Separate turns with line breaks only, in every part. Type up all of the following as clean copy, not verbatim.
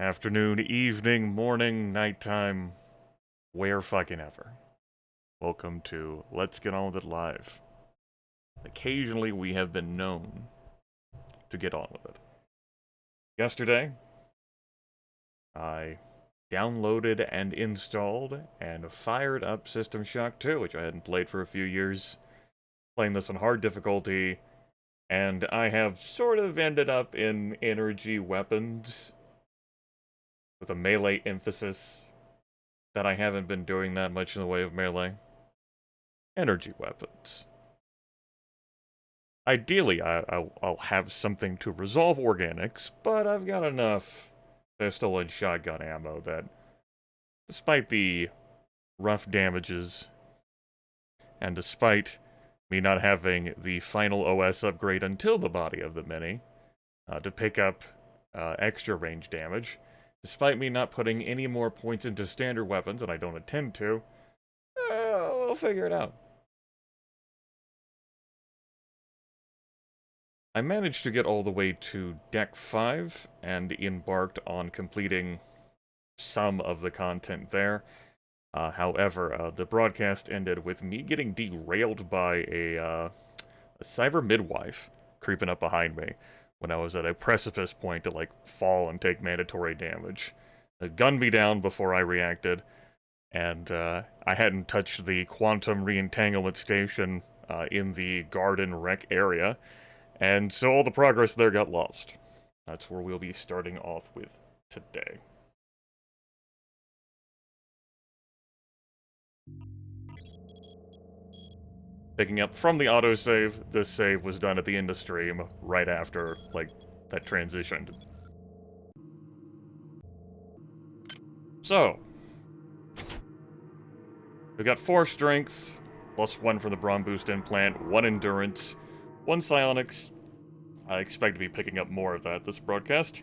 Afternoon, evening, morning, nighttime, where fucking ever. Welcome to Let's Get On With It Live. Occasionally we have been known to get on with it. Yesterday, I downloaded and installed and fired up System Shock 2, which I hadn't played for a few years. Playing this on hard difficulty, and I have sort of ended up in energy weapons with a melee emphasis that I haven't been doing that much in the way of melee. Energy weapons. Ideally, I'll have something to resolve organics, but I've got enough pistol and shotgun ammo that, despite the rough damages, and despite me not having the final OS upgrade until the body of the Mini, to pick up extra range damage, despite me not putting any more points into standard weapons, and I don't intend to, we'll figure it out. I managed to get all the way to Deck 5, and embarked on completing some of the content there. However, the broadcast ended with me getting derailed by a cyber midwife creeping up behind me when I was at a precipice point to, fall and take mandatory damage. It gunned me down before I reacted, and I hadn't touched the quantum re-entanglement station in the garden wreck area, and so all the progress there got lost. That's where we'll be starting off with today. Picking up from the autosave, this save was done at the end of stream, right after, that transitioned. So, we got 4 strength, plus 1 from the Brawn Boost implant, 1 endurance, 1 psionics. I expect to be picking up more of that this broadcast,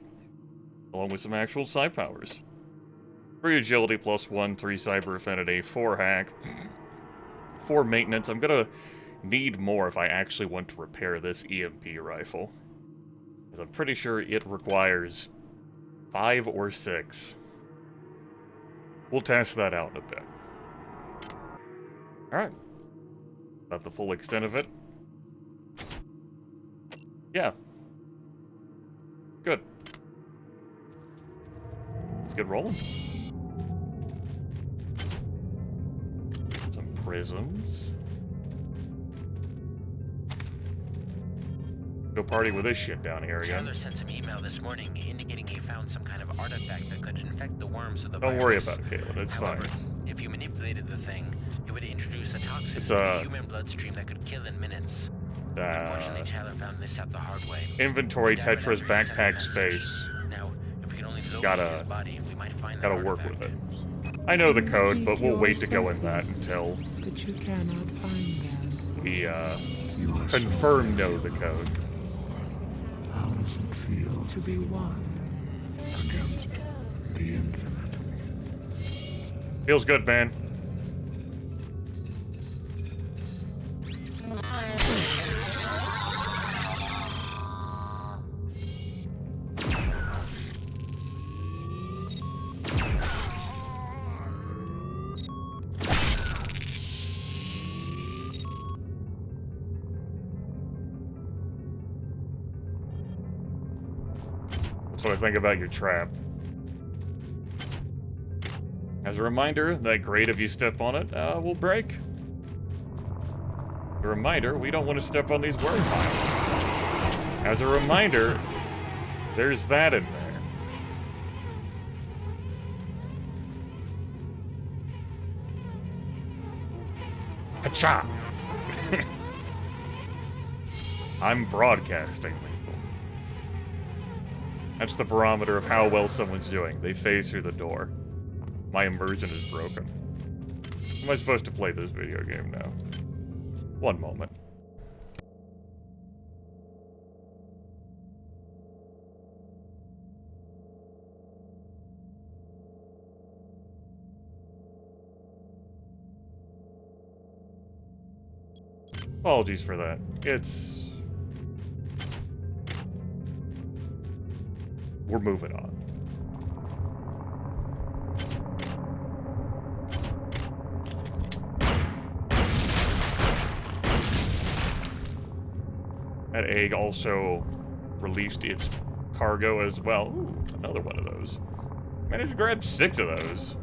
along with some actual psi powers. 3 agility plus 1, 3 cyber affinity, 4 hack, 4 maintenance. I'm gonna need more if I actually want to repair this EMP rifle, because I'm pretty sure it requires 5 or 6. We'll test that out in a bit. Alright. About the full extent of it. Yeah. Good. Let's get rolling. Some prisms. Go party with this shit down here again.
Chandler sent some email this morning indicating he found some kind of artifact that could infect the worms of the
Don't
virus.
worry about it, Caitlin. It's
However,
fine.
if you manipulated the thing, it would introduce a toxin to the human bloodstream that could kill in minutes. Unfortunately, Chandler found this out the hard way.
Inventory Tetra's backpack space.
Now, if we can only locate
Gotta
his body, we might find
gotta work with it. I know the code, but we'll wait to go in that until
but you cannot find them.
we confirm know the code.
How does it feel to be one against the infinite?
Feels good, man. That's what I think about your trap. As a reminder, that grate, if you step on it, will break. A reminder, we don't want to step on these worm piles. As a reminder, there's that in there. Hacha! I'm broadcasting, people. That's the barometer of how well someone's doing. They phase through the door. My immersion is broken. How am I supposed to play this video game now? One moment. Apologies for that. We're moving on. That egg also released its cargo as well. Ooh, another one of those. Managed to grab 6 of those.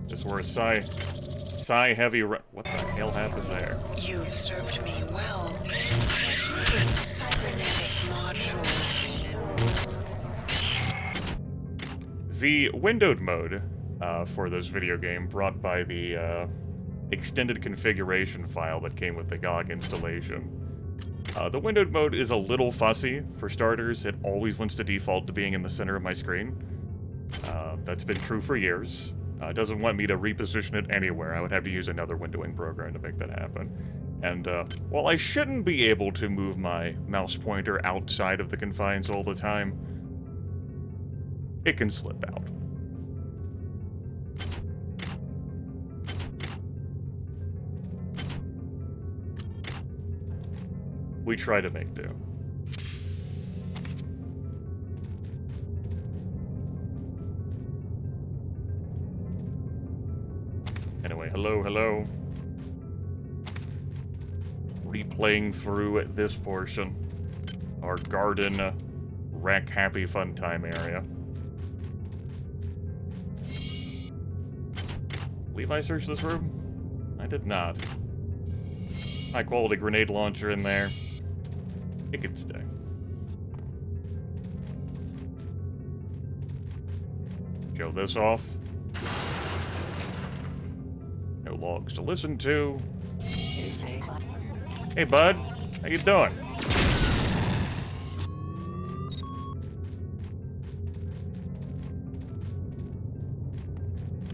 Just were a Psi heavy what the hell happened there?
You've served me well. Cybernetic modules.
The windowed mode for this video game brought by the extended configuration file that came with the GOG installation. The windowed mode is a little fussy. For starters, it always wants to default to being in the center of my screen. That's been true for years. It doesn't want me to reposition it anywhere. I would have to use another windowing program to make that happen. And while I shouldn't be able to move my mouse pointer outside of the confines all the time, it can slip out. We try to make do. Anyway, hello. Replaying through this portion. Our garden, wreck, happy, fun time area. Believe I searched this room? I did not. High quality grenade launcher in there. It could stay. Show this off. No logs to listen to. Hey, bud. How you doing?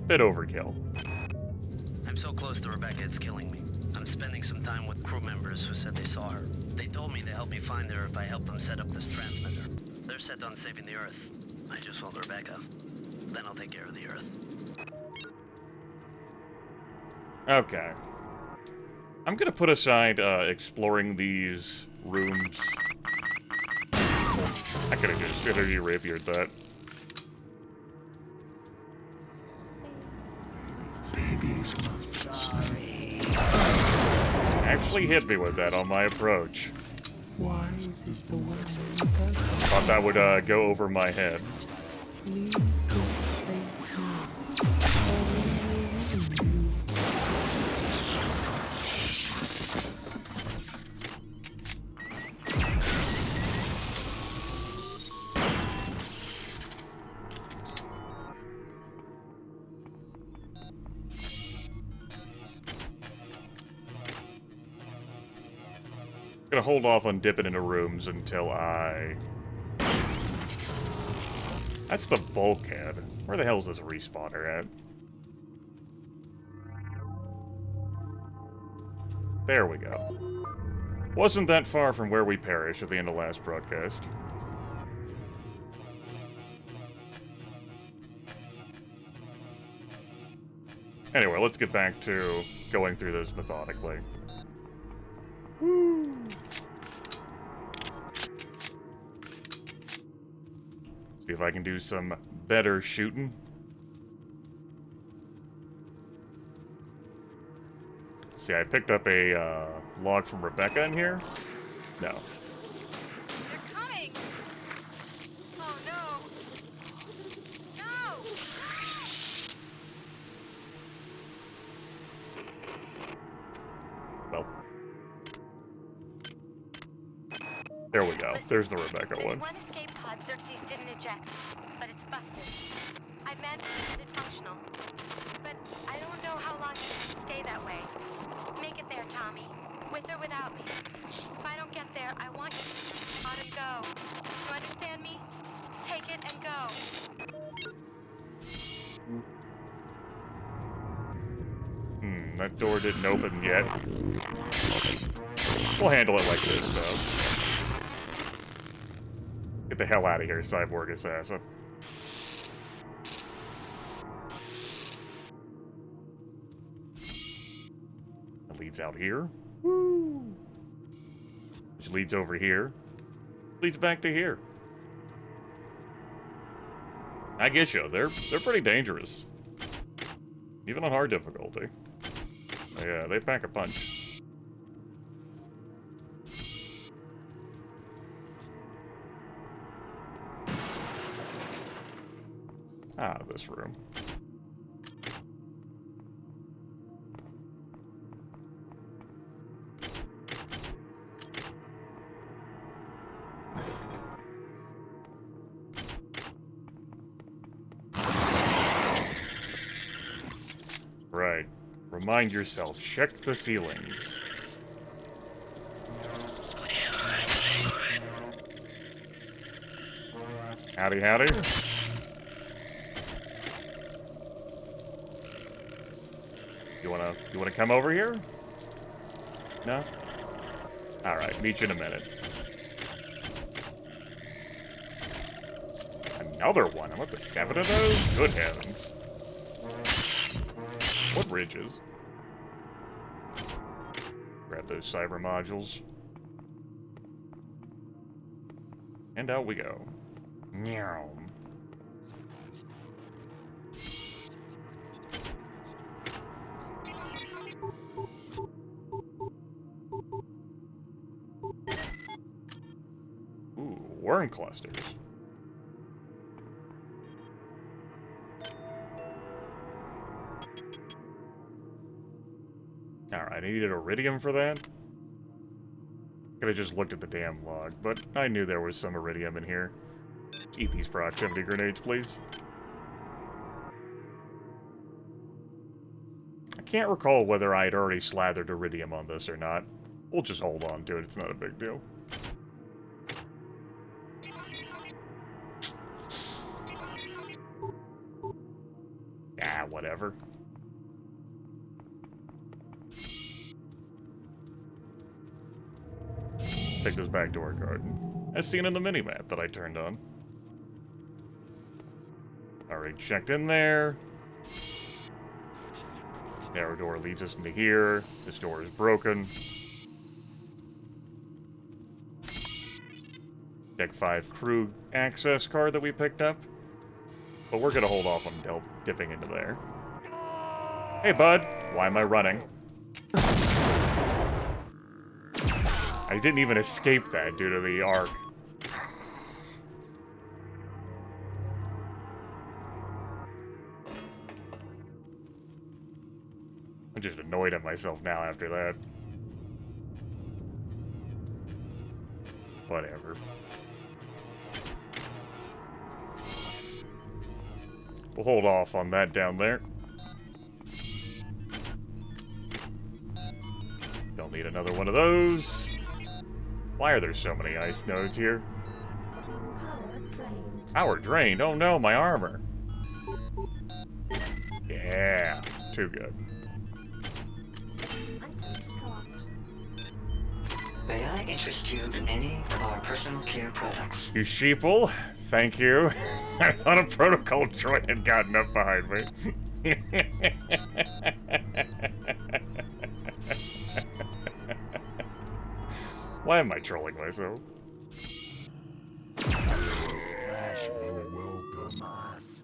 Bit overkill.
I'm so close to Rebecca, it's killing me. I'm spending some time with crew members who said they saw her. They told me to help me find her if I help them set up this transmitter. They're set on saving the Earth. I just want Rebecca. Then I'll take care of the Earth.
Okay. I'm gonna put aside exploring these rooms. I could've just energy rapiered that.
Babies must
Actually hit me with that on my approach.
wise is the way.
Thought that would go over my head.
Leave this place now. Only you.
Gonna hold off on dipping into rooms until I... That's the bulkhead. Where the hell's this respawner at? There we go. Wasn't that far from where we perished at the end of last broadcast. Anyway, let's get back to going through this methodically. Woo. See if I can do some better shooting. See, I picked up a log from Rebecca in here. No.
They're coming! Oh no! No!
Well. There we go. There's the Rebecca
There's
one.
one escape pod Xerxes didn't eject, but it's busted. I've managed to get it functional. But I don't know how long it can stay that way. Make it there, Tommy. With or without me. If I don't get there, I want you to on and go. You understand me? Take it and go.
That door didn't open yet. We'll handle it like this, though. Get the hell out of here, cyborg assassin. That leads out here. Woo! Which leads over here. Leads back to here. I get you. They're pretty dangerous. Even on hard difficulty. Yeah, they pack a punch. Ah, this room. Right. Remind yourself, check the ceilings. Howdy, howdy. You wanna come over here? No? Alright, meet you in a minute. Another one? I'm up to 7 of those? Good heavens. What ridges? Grab those cyber modules. And out we go. Meow. Ooh, worm clusters. Alright, I needed iridium for that. Could've just looked at the damn log, but I knew there was some iridium in here. Eat these proximity grenades, please. I can't recall whether I had already slathered iridium on this or not. We'll just hold on to it, it's not a big deal. Ah, whatever. Take this back to our garden. As seen in the minimap that I turned on. Already checked in there. Narrow door leads us into here. This door is broken. Deck 5 crew access card that we picked up. But we're gonna hold off on dipping into there. Hey, bud. Why am I running? I didn't even escape that due to the arc. I'm just annoyed at myself now after that. Whatever. We'll hold off on that down there. Don't need another one of those. Why are there so many ice nodes here? Power drained? Oh no, my armor. Yeah, too good.
May I interest you in any of our personal care products?
You sheeple, thank you. I thought a protocol droid had gotten up behind me. Why am I trolling myself?
Flash will welcome us.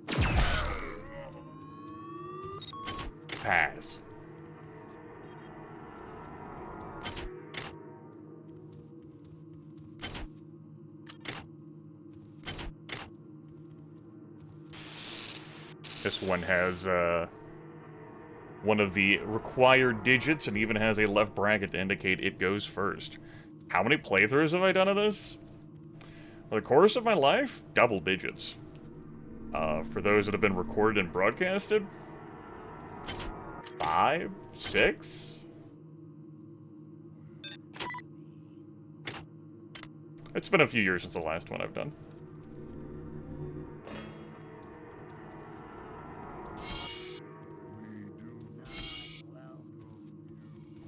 Pass. This one has, one of the required digits and even has a left bracket to indicate it goes first. How many playthroughs have I done of this? For the course of my life, double digits. For those that have been recorded and broadcasted, 5, 6? It's been a few years since the last one I've done.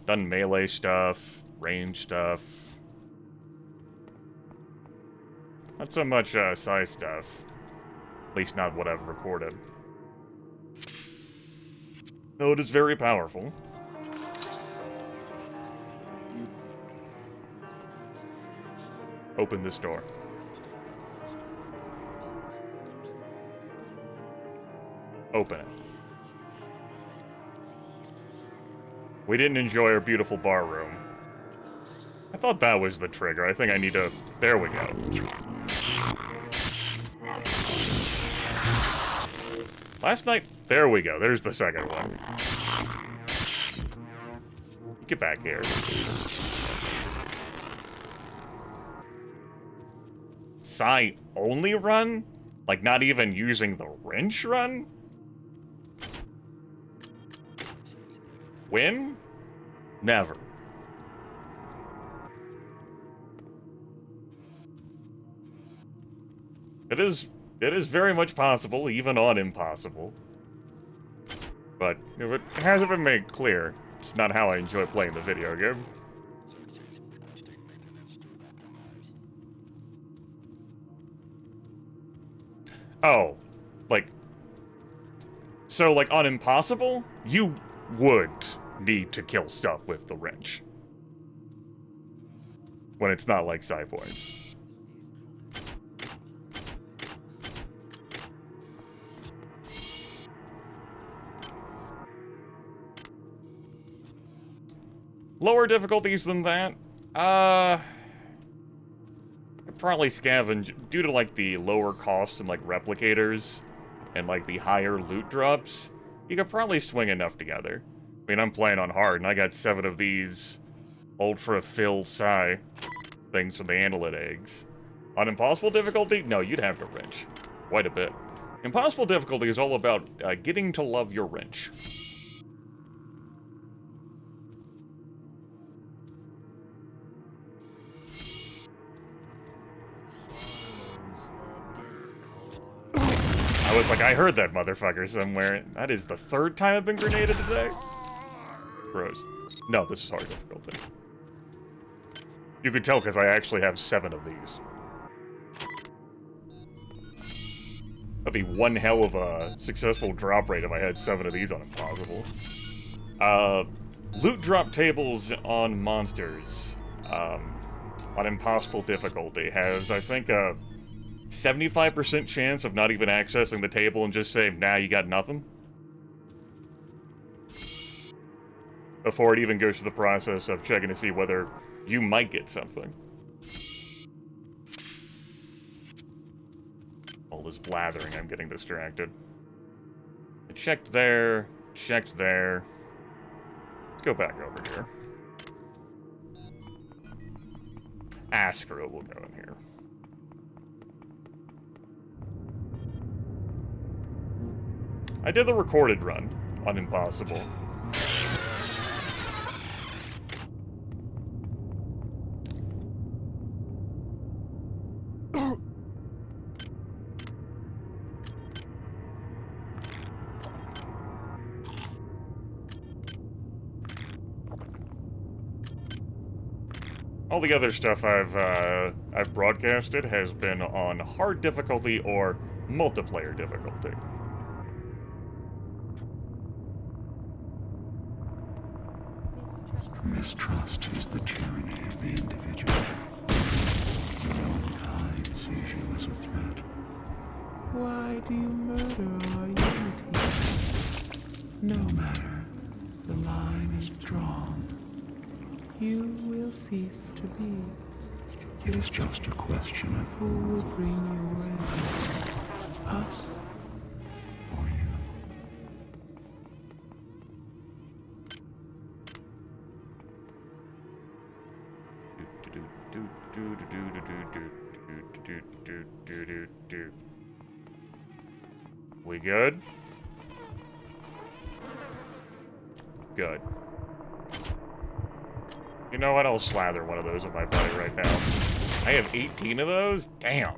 Done melee stuff, range stuff. Not so much size stuff. At least not what I've recorded. Though it is very powerful. Open this door. Open it. We didn't enjoy our beautiful bar room. I thought that was the trigger. I think I need to... There we go. Last night... There we go. There's the second one. Get back here. Psi only run? Like, not even using the wrench run? Win? Never. It is very much possible, even on impossible. But if it hasn't been made clear, it's not how I enjoy playing the video game. Oh, like... So, like, on impossible, you would need to kill stuff with the wrench. When it's not like psi points. Lower difficulties than that? Probably scavenge, due to, like, the lower costs and, like, replicators, and, like, the higher loot drops, you could probably swing enough together. I mean, I'm playing on hard, and I got 7 of these ultra fill psi things from the Analyt eggs. On impossible difficulty? No, you'd have to wrench. Quite a bit. Impossible difficulty is all about getting to love your wrench. I was like, I heard that motherfucker somewhere. That is the 3rd time I've been grenaded today. Gross. No, this is hard difficulty. You could tell because I actually have 7 of these. That'd be one hell of a successful drop rate if I had 7 of these on impossible. Loot drop tables on monsters. On impossible difficulty has, I think, a 75% chance of not even accessing the table and just saying, nah, you got nothing. Before it even goes through the process of checking to see whether you might get something. All this blathering, I'm getting distracted. I checked there, checked there. Let's go back over here. Ah, screw it, we'll go in here. I did the recorded run on impossible. All the other stuff I've broadcasted has been on hard difficulty or multiplayer difficulty.
Mistrust is the tyranny of the individual. Your own kind sees you as a threat.
Why do you murder our unity?
No matter, the line is drawn.
You will cease to be.
It is just a question of
Who will bring your end? Us?
or you.
We good? Good. You know what? I'll slather one of those on my body right now. I have 18 of those? Damn.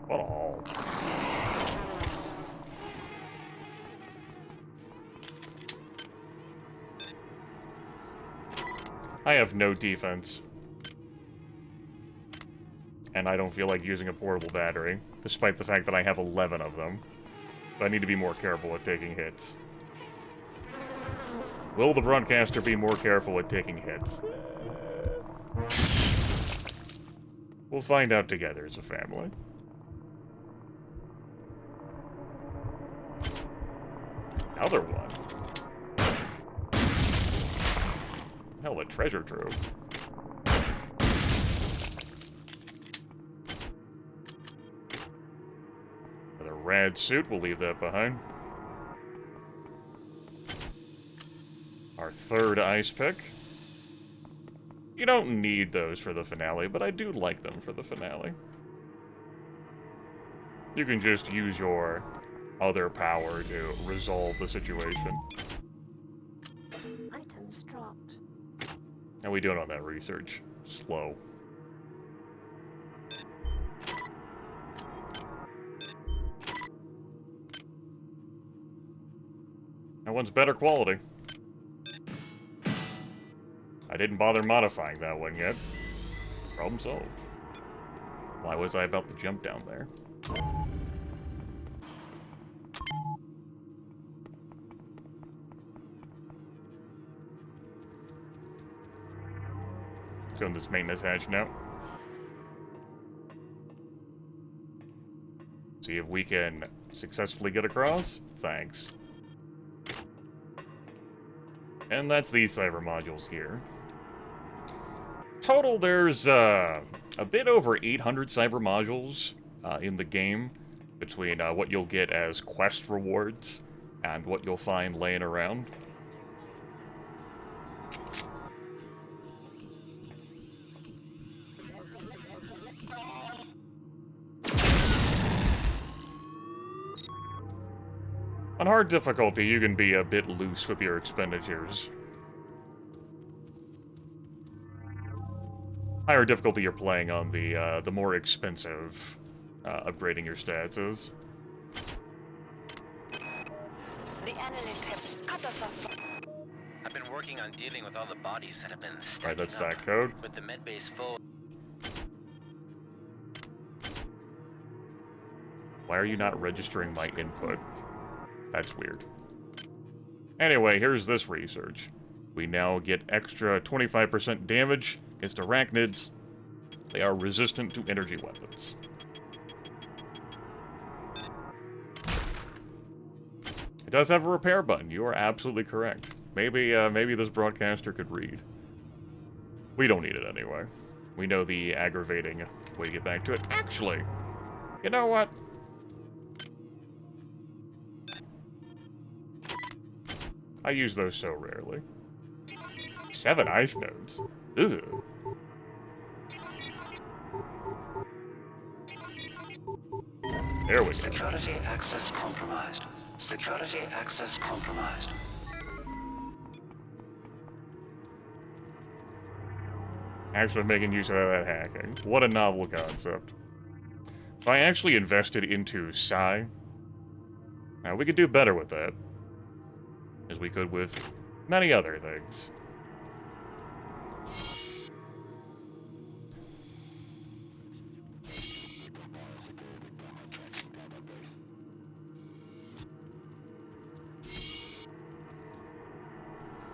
What a haul. I have no defense. And I don't feel like using a portable battery, despite the fact that I have 11 of them. So I need to be more careful at taking hits. Will the broadcaster be more careful at taking hits? We'll find out together as a family. Another one. Hell, a treasure trove. Another rad suit, we'll leave that behind. Our third ice pick. You don't need those for the finale, but I do like them for the finale. You can just use your other power to resolve the situation.
Items dropped.
How we doing on that research? Slow. That one's better quality. I didn't bother modifying that one yet. Problem solved. Why was I about to jump down there? Doing this maintenance hatch now. See if we can successfully get across. Thanks. And that's these cyber modules here. Total, there's a bit over 800 cyber modules in the game, between what you'll get as quest rewards and what you'll find laying around. On hard difficulty, you can be a bit loose with your expenditures. Higher difficulty you're playing on, the more expensive upgrading your stats is.
The analysts have cut us off.
I've been working on dealing with all the bodies that have been stacking
Alright, that's
up.
that code.
With the medbase full.
Why are you not registering my input? That's weird. Anyway, here's this research. We now get extra 25% damage against arachnids. They are resistant to energy weapons. It does have a repair button. You are absolutely correct. Maybe this broadcaster could read. We don't need it anyway. We know the aggravating way to get back to it. Actually, you know what? I use those so rarely. 7 ice nodes. Ew. There we go.
Security access compromised. Security access compromised.
Actually making use of that hacking. What a novel concept. If I actually invested into Psi, now we could do better with that. As we could with many other things.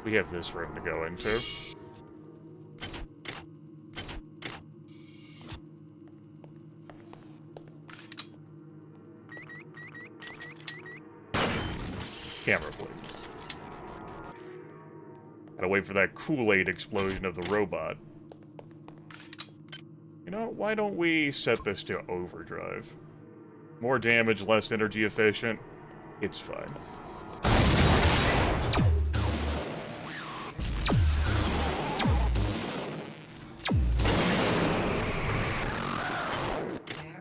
We have this room to go into. Camera, please. Gotta wait for that Kool-Aid explosion of the robot. You know, why don't we set this to overdrive? More damage, less energy efficient. It's fine.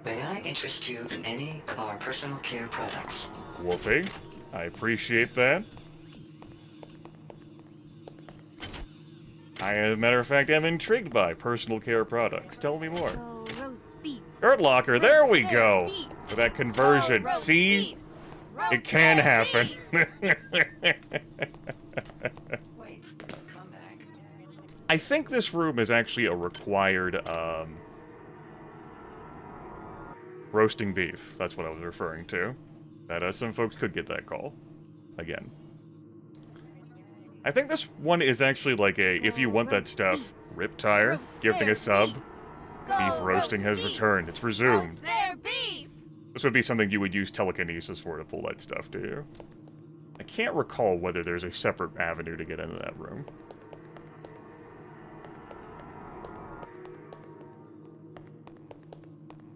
May I interest you in any of our personal care products?
Wolfie, I appreciate that. I, as a matter of fact, am intrigued by personal care products. Tell me more.
Oh, roast beef.
Earthlocker, there we
Roast
go!
beef.
For that conversion.
Oh, roast
See?
beefs.
It can happen.
Wait, come back.
I think this room is actually a required, roasting beef. That's what I was referring to. That, some folks could get that call. Again. I think this one is actually like a, if you want that stuff, Riptire, gifting a sub. Beef roasting has returned. It's resumed. This would be something you would use telekinesis for to pull that stuff, do you? I can't recall whether there's a separate avenue to get into that room.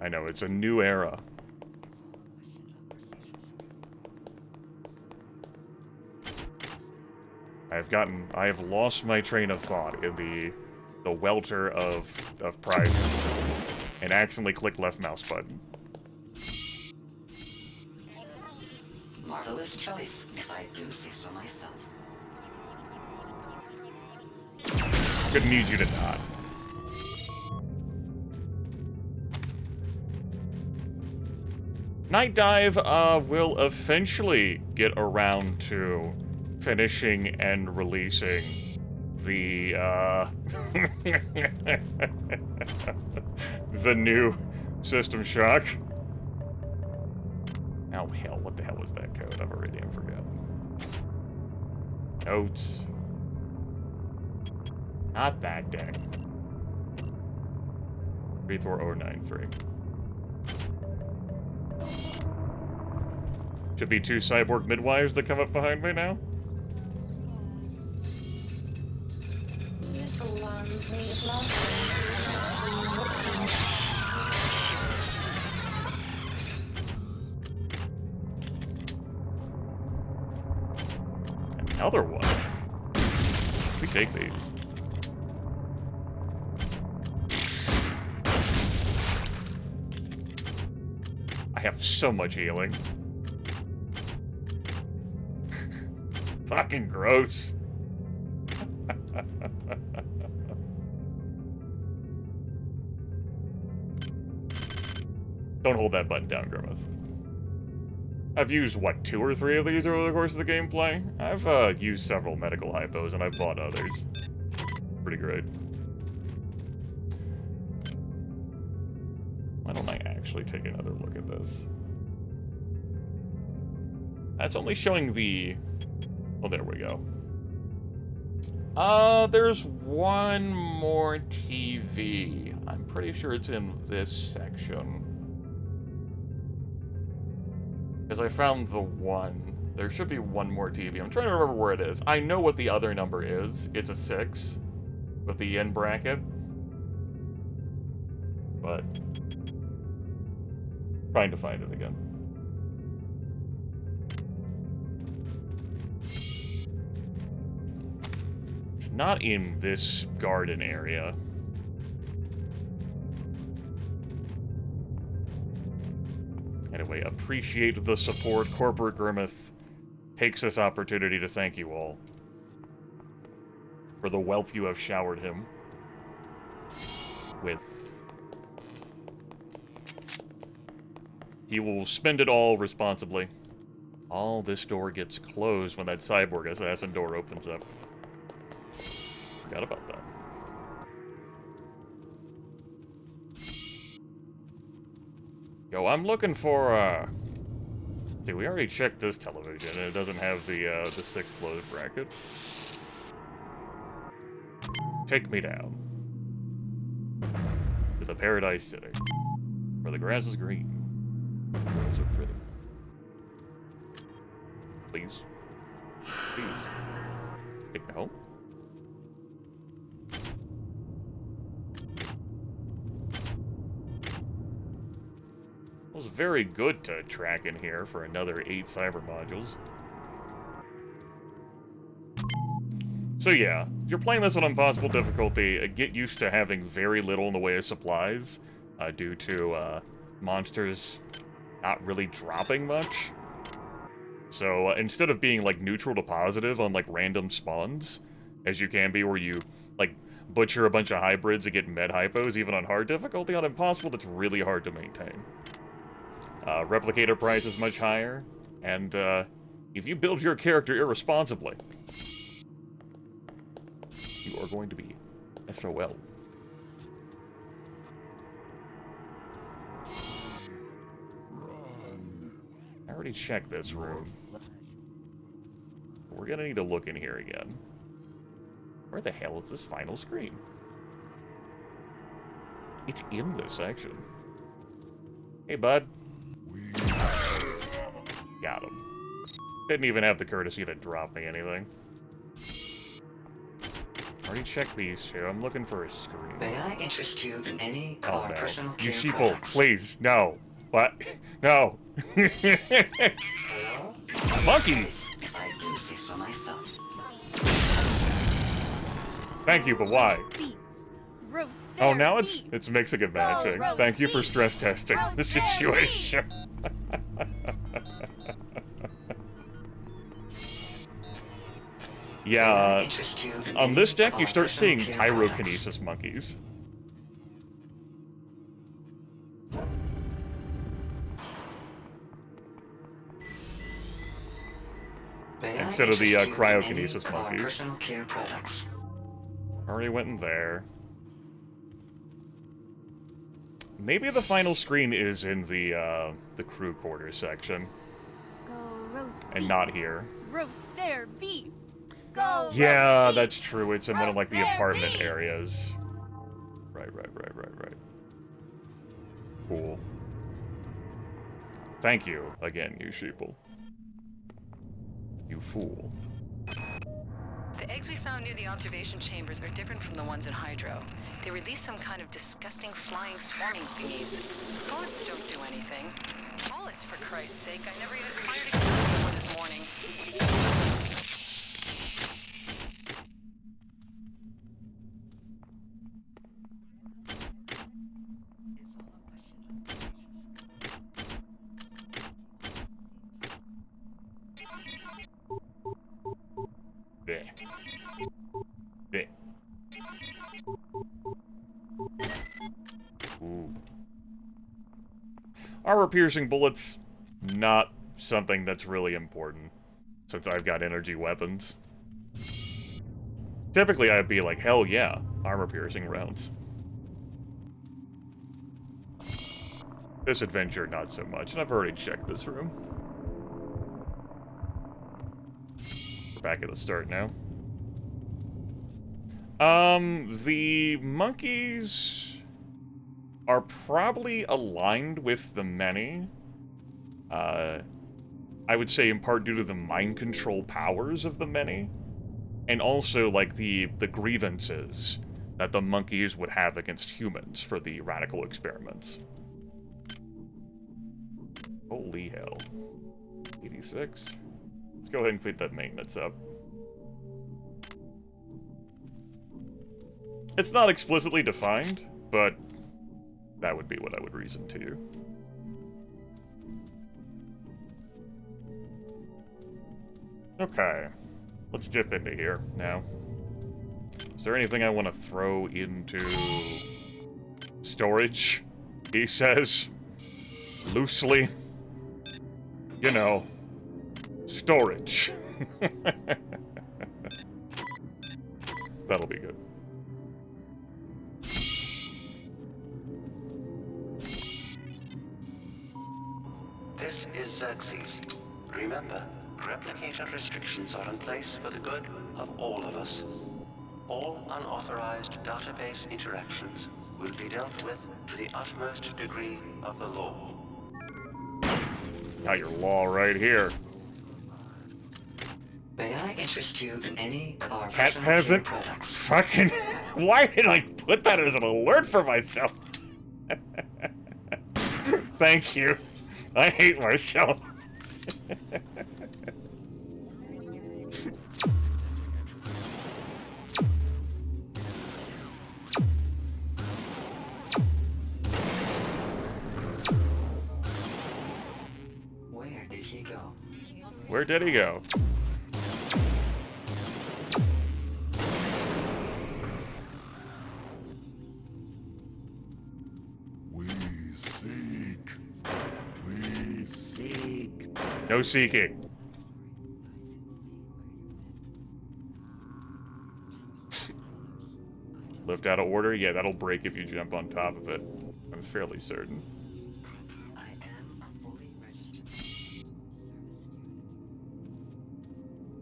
I know, it's a new era. I have lost my train of thought in the welter of prizes and accidentally clicked left mouse button.
Marvelous choice, if I do say so myself.
Could need you to not. Night Dive will eventually get around to finishing and releasing the the new System Shock. Oh hell, what the hell was that code? I've already forgotten. Notes. Not that dang. 34093. Should be 2 cyborg midwives that come up behind me now. Another one. We take these. I have so much healing. Fucking gross. Don't hold that button down, Grimith. I've used, what, 2 or 3 of these over the course of the gameplay? I've used several medical hypos, and I've bought others. Pretty great. Why don't I actually take another look at this? That's only showing the... Oh, there we go. There's one more TV. I'm pretty sure it's in this section. Because I found the one. There should be one more TV. I'm trying to remember where it is. I know what the other number is. It's a 6. With the yen bracket. But... trying to find it again. It's not in this garden area. Anyway, appreciate the support. Corporate Grimith takes this opportunity to thank you all for the wealth you have showered him with. He will spend it all responsibly. All this door gets closed when that cyborg assassin door opens up. Forgot about that. Yo, I'm looking for, see, we already checked this television, and it doesn't have the 6 closed bracket. Take me down. To the Paradise City. Where the grass is green. Girls are pretty. Please. Please. Take me home. It was very good to track in here for another 8 cyber modules. So yeah, if you're playing this on impossible difficulty, get used to having very little in the way of supplies, due to monsters not really dropping much. So instead of being like neutral to positive on like random spawns, as you can be where you like butcher a bunch of hybrids and get med hypos, even on hard difficulty, on impossible that's really hard to maintain. Replicator price is much higher, and if you build your character irresponsibly, you are going to be SOL. I already checked this room. We're gonna need to look in here again. Where the hell is this final screen? It's in this section. Hey, bud. Got him. Didn't even have the courtesy to drop me anything. Already checked these two. I'm looking for a screen.
May I interest you in any of
Oh
our
no.
personal
You
care
sheeple,
products?
please, no. What? No. Monkeys!
I do say so myself.
Thank you, but why? Oh, now
beef.
it's mixing and matching.
roast
Thank you for
beef.
stress testing
Roast
the
their
situation.
May I
Yeah,
interest you in
on
any
this deck
of
you
our
start
personal
seeing
care products?
pyrokinesis monkeys.
May I
Instead of the
interest you in
cryokinesis
any of our
monkeys.
personal care products?
Already went in there. Maybe the final screen is in the crew quarters section,
Go roast
and
beef.
not here.
Roast their beef. Go
Yeah,
roast
that's
beef.
true. It's in one of, like, the
Roast their
apartment
beef.
areas. Right. Cool. Thank you, again, you sheeple. You fool.
The eggs we found near the observation chambers are different from the ones in Hydro. They release some kind of disgusting flying swarming thingies. Bullets don't do anything. Bullets, for Christ's sake. I never even fired a gun before this morning.
Bleh. Bleh. Ooh. Armor-piercing bullets, not something that's really important, since I've got energy weapons. Typically, I'd be like, hell yeah, armor-piercing rounds. This adventure, not so much, and I've already checked this room. We're back at the start now. The monkeys are probably aligned with the many. I would say in part due to the mind control powers of the many. And also, like, the grievances that the monkeys would have against humans for the radical experiments. Holy hell. 86. Let's go ahead and clean that maintenance up. It's not explicitly defined, but that would be what I would reason to you. Okay. Let's dip into here now. Is there anything I want to throw into storage? He says, loosely. You know, storage. That'll be good.
This is Xerxes. Remember, replicator restrictions are in place for the good of all of us. All unauthorized database interactions will be dealt with to the utmost degree of the law.
Got your law right here.
May I interest you in any of our
Cat
personal care
peasant?
products?
Fucking... Why did I put that as an alert for myself? Thank you. I hate myself.
Where did he go?
Where did he go?
We seek. We seek.
No seeking. Lift out of order? Yeah, that'll break if you jump on top of it. I'm fairly certain.
I am a fully registered.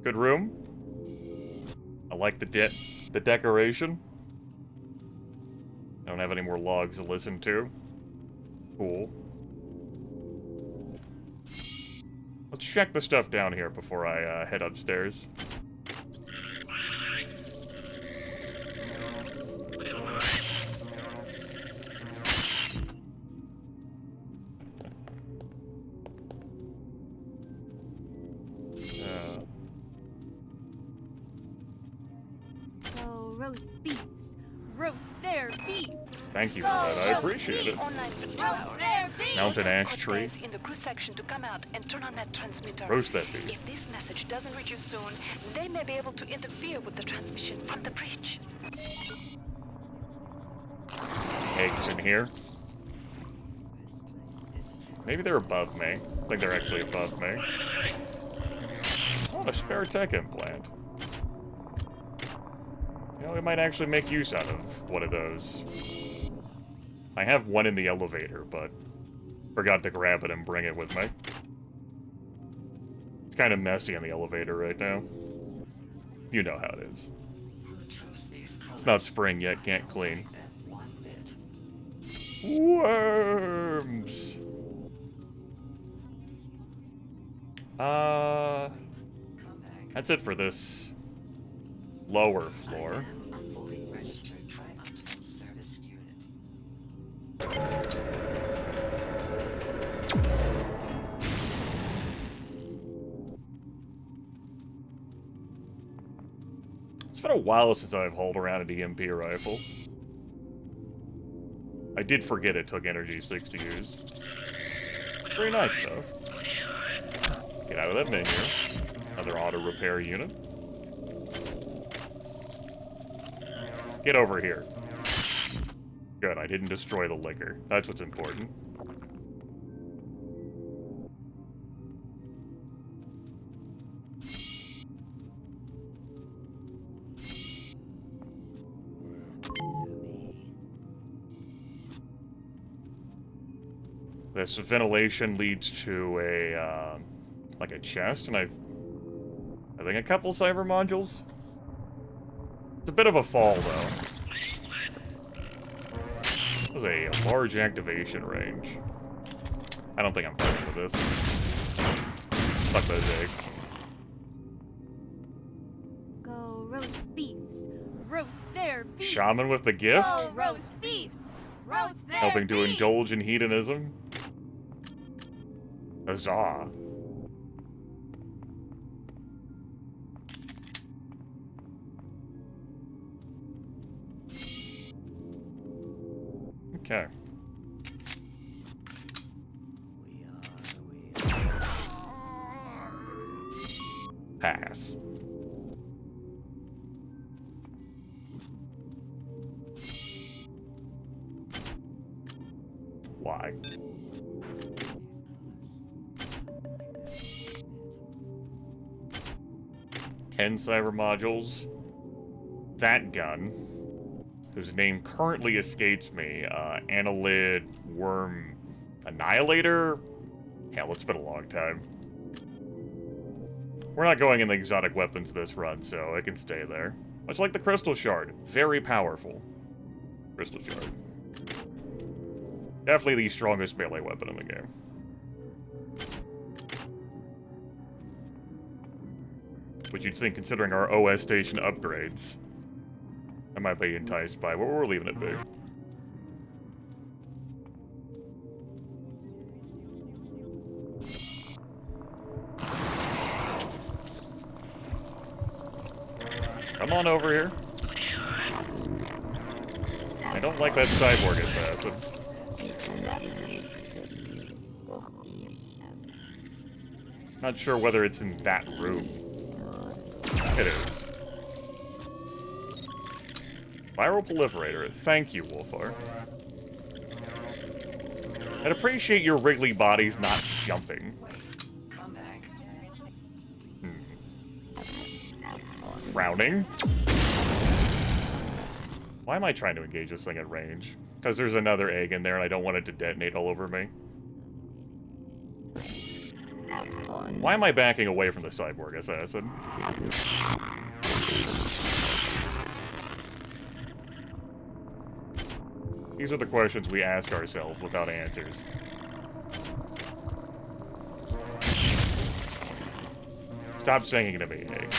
Good room. I like the decoration. I don't have any more logs to listen to. Cool. Let's check the stuff down here before I head upstairs. Thank you for that. I appreciate it. Mountain ash tree.
In the crew section to come out and turn on that transmitter.
Roast that beef.
If this message doesn't reach you soon, they may be able to interfere with the transmission from the bridge.
Eggs in here. Maybe they're above me. I think they're actually above me. Oh, a spare tech implant. You know, we might actually make use out of one of those. I have one in the elevator, but forgot to grab it and bring it with me. It's kind of messy in the elevator right now. You know how it is. It's not spring yet, can't clean. Worms! That's it for this lower floor. It's been a while since I've hauled around an EMP rifle. I did forget it took energy 6 to use. Very nice, though. Get out of that menu. Another auto repair unit. Get over here. Good, I didn't destroy the liquor. That's what's important. This ventilation leads to a, like a chest, and I think a couple cyber modules. It's a bit of a fall, though. It was a large activation range. I don't think I'm fighting with this. Fuck those eggs.
Go roast beefs. Roast their beef.
Shaman with the gift?
Go roast beefs. Roast their
Helping to
beef.
indulge in hedonism? Huzzah. Okay. Pass. Why? Ten cyber modules. That gun, whose name currently escapes me, Annelid Worm Annihilator? Hell, it's been a long time. We're not going in the exotic weapons this run, so it can stay there. Much like the Crystal Shard. Very powerful. Crystal Shard. Definitely the strongest melee weapon in the game. Which you'd think, considering our OS station upgrades. I might be enticed by, but we're leaving it be. Come on over here. I don't like that cyborg assassin. Not sure whether it's in that room. It is. Viral proliferator. Thank you, Wolfar. I'd appreciate your wriggly bodies not jumping. Frowning. Why am I trying to engage this thing at range? Because there's another egg in there and I don't want it to detonate all over me. Why am I backing away from the cyborg assassin? These are the questions we ask ourselves without answers. Stop singing to me, egg.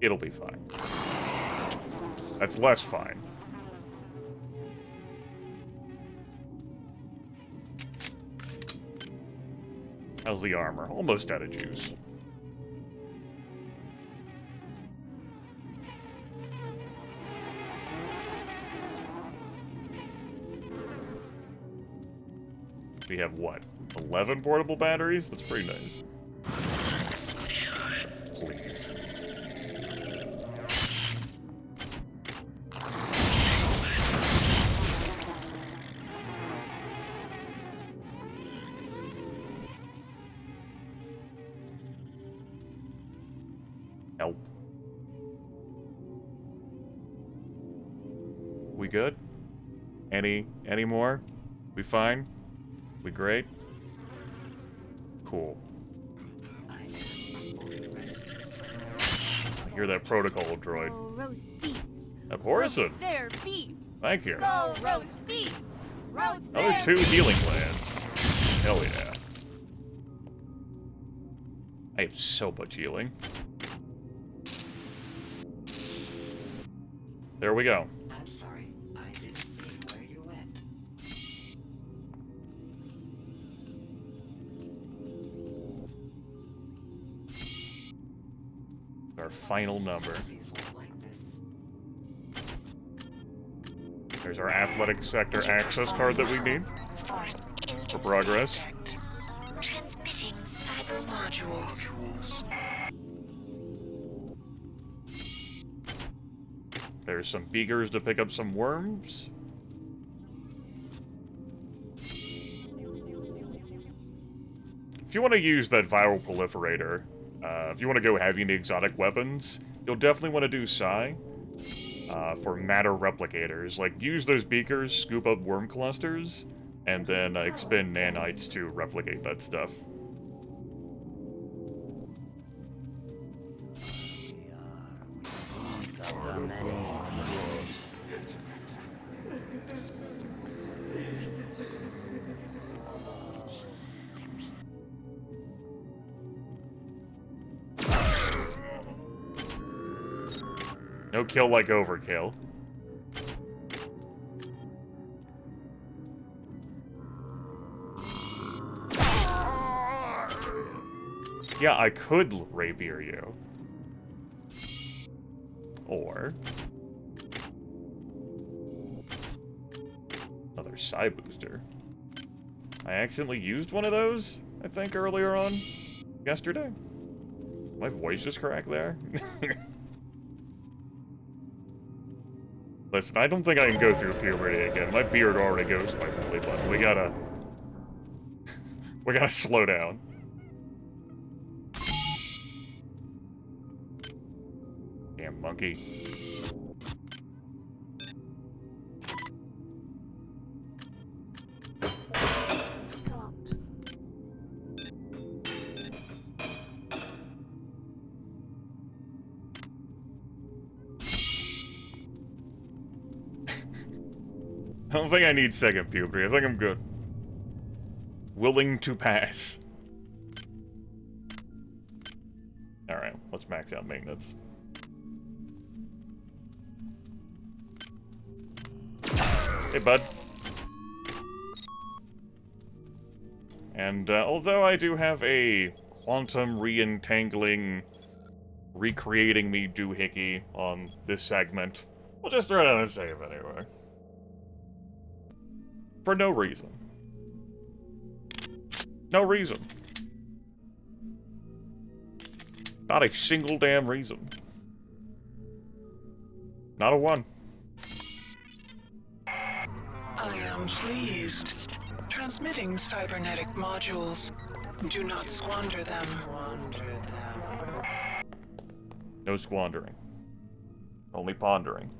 It'll be fine. That's less fine. How's the armor? Almost out of juice. We have what? 11 portable batteries? That's pretty nice. Please. Help. We good? Any more? We fine? We great? Cool. I hear that protocol droid.
Oh, roast beefs.
Abhorrison.
Their beef.
Thank you.
Go roast beefs. Roast
Another 2 healing glands. Hell yeah. I have so much healing. There we go.
I'm sorry, I didn't see where you went.
Our final number. There's our athletic sector access card that we need for progress.
Transmitting cyber modules.
There's some beakers to pick up some worms. If you want to use that viral proliferator, if you want to go heavy into exotic weapons, you'll definitely want to do Psi for matter replicators. Like, use those beakers, scoop up worm clusters, and then expend nanites to replicate that stuff. No kill like overkill. Yeah, I could rapier you. Or another Psi booster. I accidentally used one of those, I think, earlier on yesterday. My voice just cracked there. Listen, I don't think I can go through puberty again. My beard already goes to my belly button. We gotta slow down. Damn monkey. I don't think I need second puberty. I think I'm good. Willing to pass. Alright, let's max out maintenance. Hey, bud. And although I do have a quantum re-entangling, recreating me doohickey on this segment, we'll just throw it on a save anyway. For no reason. No reason. Not a single damn reason. Not a one.
I am pleased. Transmitting cybernetic modules. Do not squander them.
No squandering. Only pondering.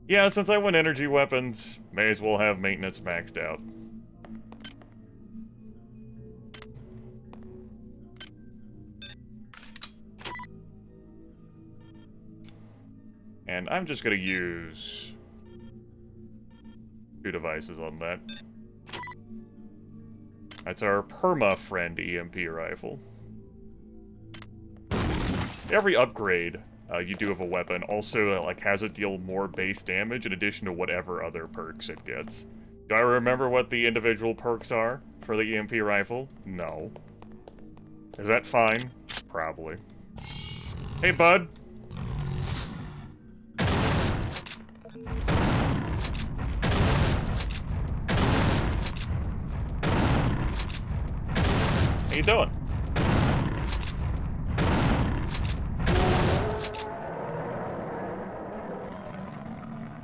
Yeah, since I went energy weapons, may as well have maintenance maxed out. And I'm just gonna use 2 devices on that. That's our perma-friend EMP rifle. Every upgrade you do of a weapon also like has it deal more base damage in addition to whatever other perks it gets. Do I remember what the individual perks are for the EMP rifle? No. Is that fine? Probably. Hey, bud. How you doing?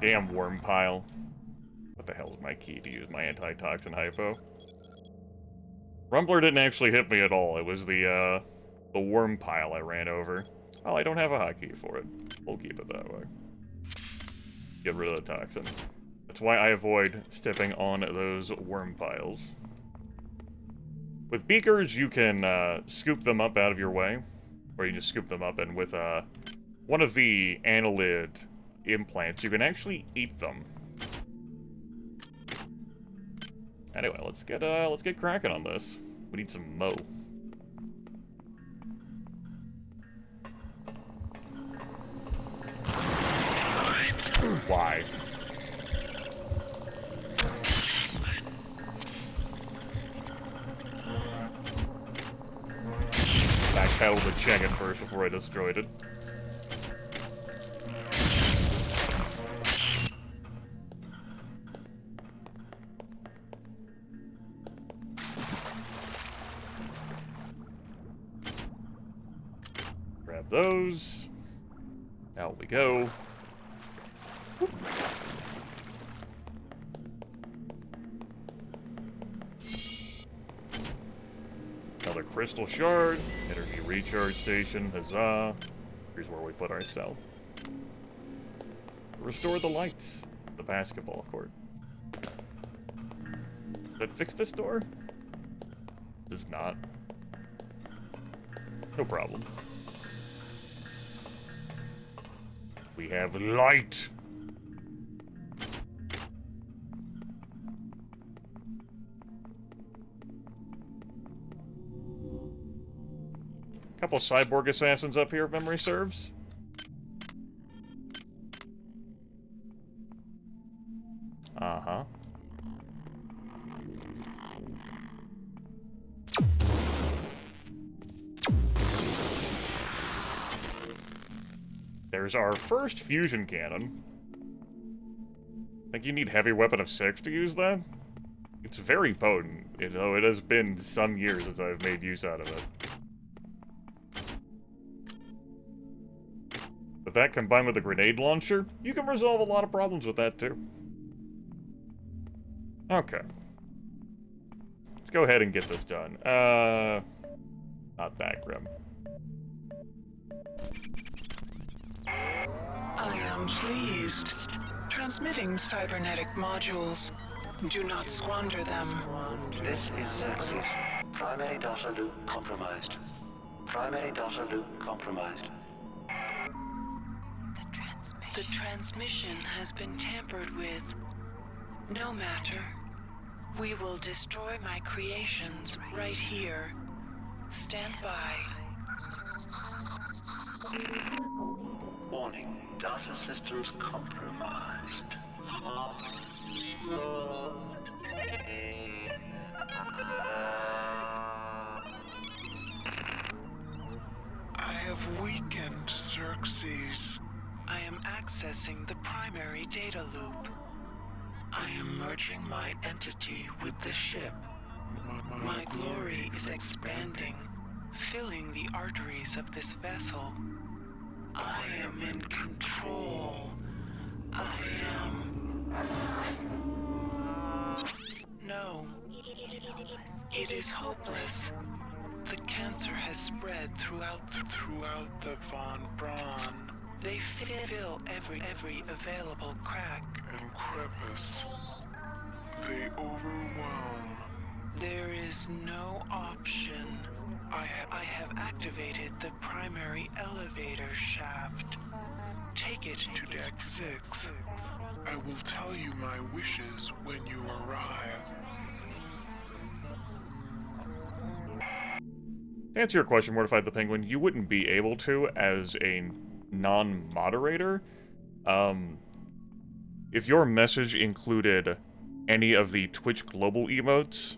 Damn worm pile. What the hell is my key to use my antitoxin hypo? Rumbler didn't actually hit me at all. It was the worm pile I ran over. Oh, I don't have a hotkey for it. We'll keep it that way. Get rid of the toxin. That's why I avoid stepping on those worm piles. With beakers, you can scoop them up out of your way. Or you just scoop them up, and with one of the annelid implants, you can actually eat them. Anyway, let's get cracking on this. We need some mo. Why? Backpedal the check it first before I destroyed it. Grab those. Out we go. Another crystal shard, energy recharge station, huzzah. Here's where we put our cell. Restore the lights. The basketball court. Does that fix this door? Does not. No problem. We have light! Couple cyborg assassins up here, if memory serves. Uh-huh. There's our first fusion cannon. Think you need heavy weapon of 6 to use that? It's very potent, though it has been some years since I've made use out of it. But that combined with a grenade launcher, you can resolve a lot of problems with that too. Okay. Let's go ahead and get this done. Not that grim.
I am pleased. Transmitting cybernetic modules. Do not squander them.
This is Xerxes. Primary data loop compromised. Primary data loop compromised.
The transmission has been tampered with. No matter. We will destroy my creations right here. Stand by.
Warning. Data systems compromised.
I have weakened Xerxes.
I am accessing the primary data loop. I am merging my entity with the ship. My glory is expanding, filling the arteries of this vessel. I am in control. I am... No. It is hopeless. The cancer has spread throughout the Von Braun. They fill every available crack
and crevice. They overwhelm.
There is no option. I have activated the primary elevator shaft. Take it
to Deck 6. I will tell you my wishes when you arrive.
To answer your question, Mortified the Penguin, you wouldn't be able to as a non-moderator. If your message included any of the Twitch global emotes,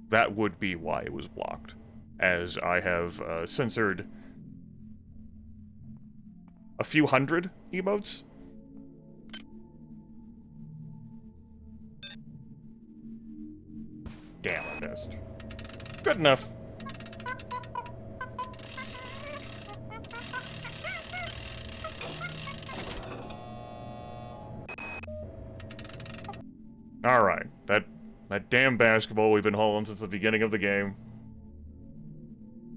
that would be why it was blocked, as I have censored a few hundred emotes. Damn, I missed. Good enough. Alright, that damn basketball we've been hauling since the beginning of the game.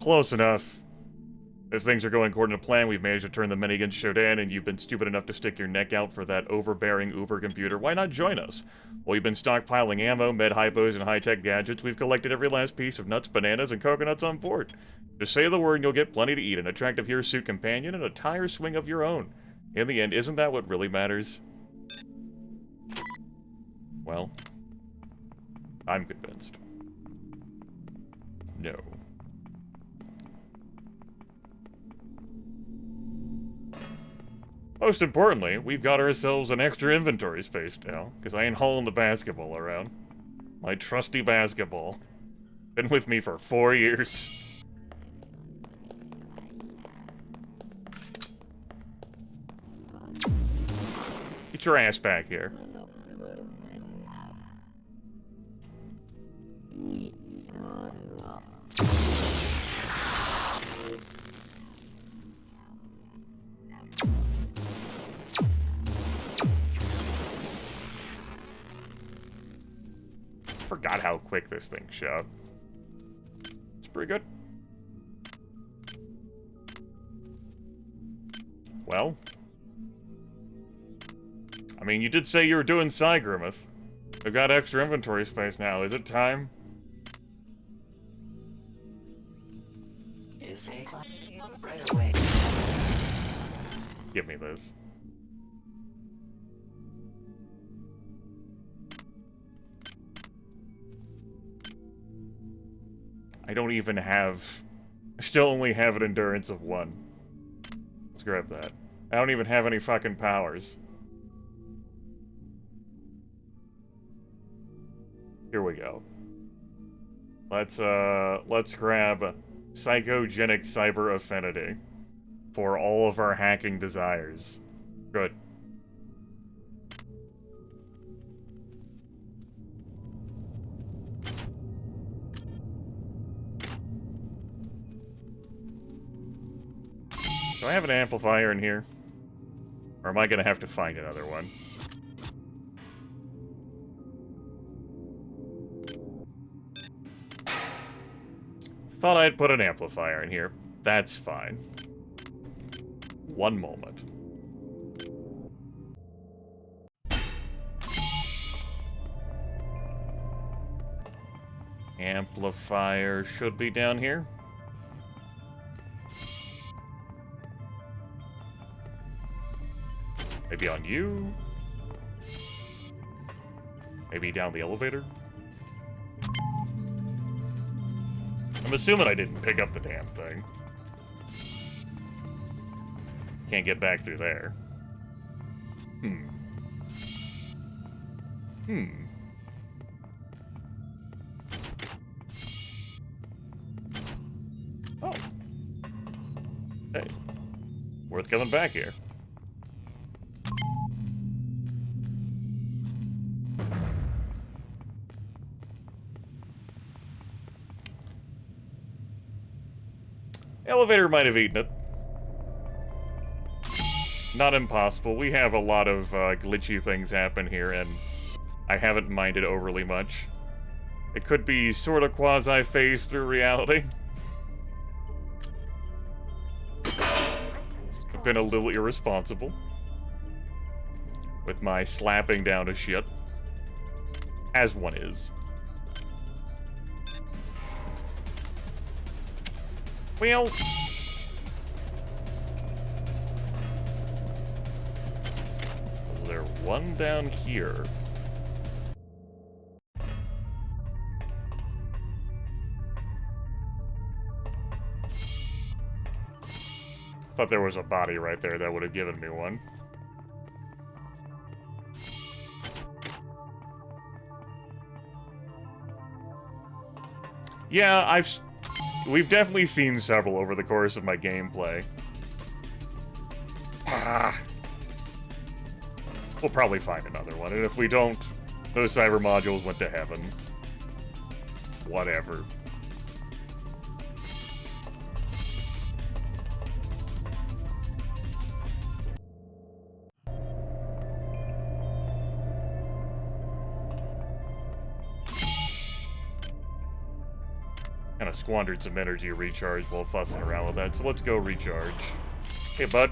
Close enough. If things are going according to plan, we've managed to turn the men against Shodan, and you've been stupid enough to stick your neck out for that overbearing Uber computer. Why not join us? Well, we've been stockpiling ammo, med hypos, and high-tech gadgets. We've collected every last piece of nuts, bananas, and coconuts on board. Just say the word and you'll get plenty to eat, an attractive hirsute companion, and a tire swing of your own. In the end, isn't that what really matters? Well, I'm convinced. No. Most importantly, we've got ourselves an extra inventory space now, because I ain't hauling the basketball around. My trusty basketball. Been with me for 4 years. Get your ass back here. Forgot how quick this thing shot. It's pretty good. Well. I mean, you did say you were doing Psy, Grimith. We've got extra inventory space now. Is it time?
Right away.
Give me this. I don't even have... I still only have an endurance of 1. Let's grab that. I don't even have any fucking powers. Here we go. Let's grab Psychogenic Cyber Affinity for all of our hacking desires. Good. Do I have an amplifier in here? Or am I gonna have to find another one? Thought I'd put an amplifier in here. That's fine. One moment. Amplifier should be down here. Maybe on you? Maybe down the elevator? I'm assuming I didn't pick up the damn thing. Can't get back through there. Oh. Hey. Worth coming back here. Elevator might have eaten it. Not impossible. We have a lot of glitchy things happen here, and I haven't minded overly much. It could be sort of quasi-phased through reality. I've been a little irresponsible with my slapping down of shit, as one is. Well... is there one down here? Thought there was a body right there that would have given me one. Yeah, we've definitely seen several over the course of my gameplay. We'll probably find another one, and if we don't, those cyber modules went to heaven. Whatever. Kind of squandered some energy recharge while fussing around with that, so let's go recharge. Hey, bud.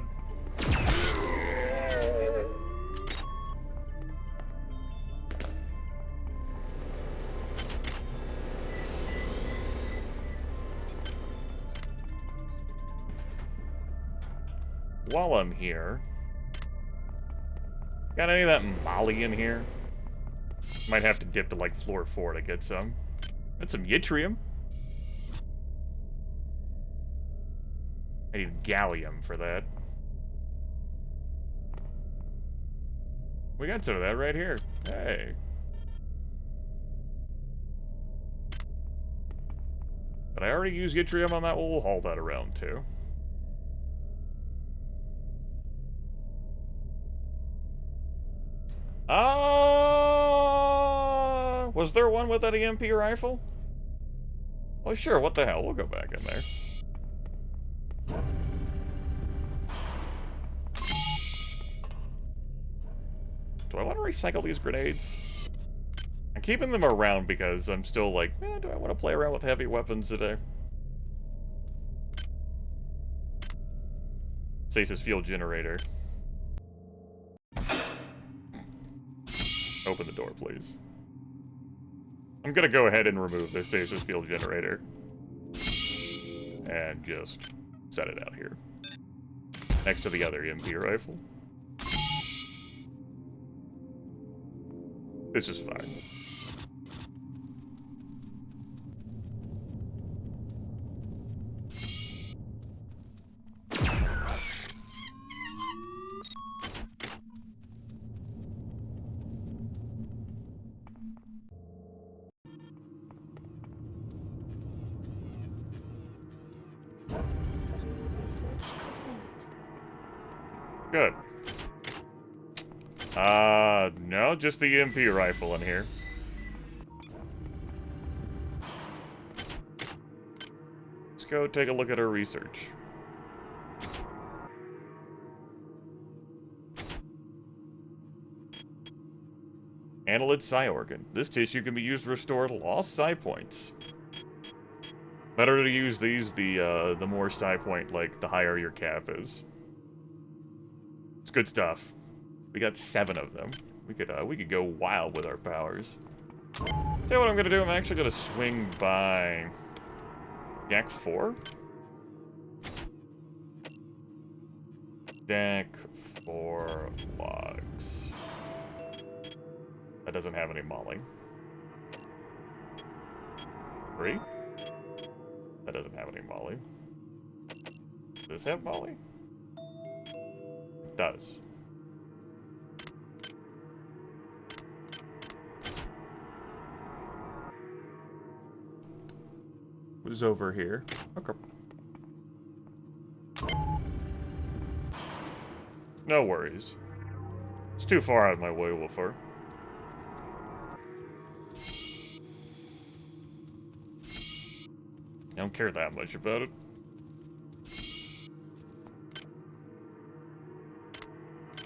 While I'm here, got any of that molly in here? Might have to dip to like floor 4 to get some. Got some yttrium. I need gallium for that. We got some of that right here. Hey. But I already used yttrium on that. We'll haul that around too. Was there one with that EMP rifle? Well, sure, what the hell, we'll go back in there. Do I want to recycle these grenades? I'm keeping them around because I'm still like, do I want to play around with heavy weapons today? Stasis field generator. Open the door, please. I'm gonna go ahead and remove this stasis field generator. And just set it out here. Next to the other EMP rifle. This is fine. Good. No, just the EMP rifle in here. Let's go take a look at our research. Annelid psi organ. This tissue can be used to restore lost psi points. Better to use these the more psi point, like, the higher your cap is. It's good stuff. We got 7 of them. We could go wild with our powers. Tell you what I'm gonna do, I'm actually gonna swing by deck 4. Deck 4 logs. That doesn't have any molly. 3. That doesn't have any molly. Does this have molly? It does. Was over here. Okay. No worries. It's too far out of my way, Wolfer. I don't care that much about it.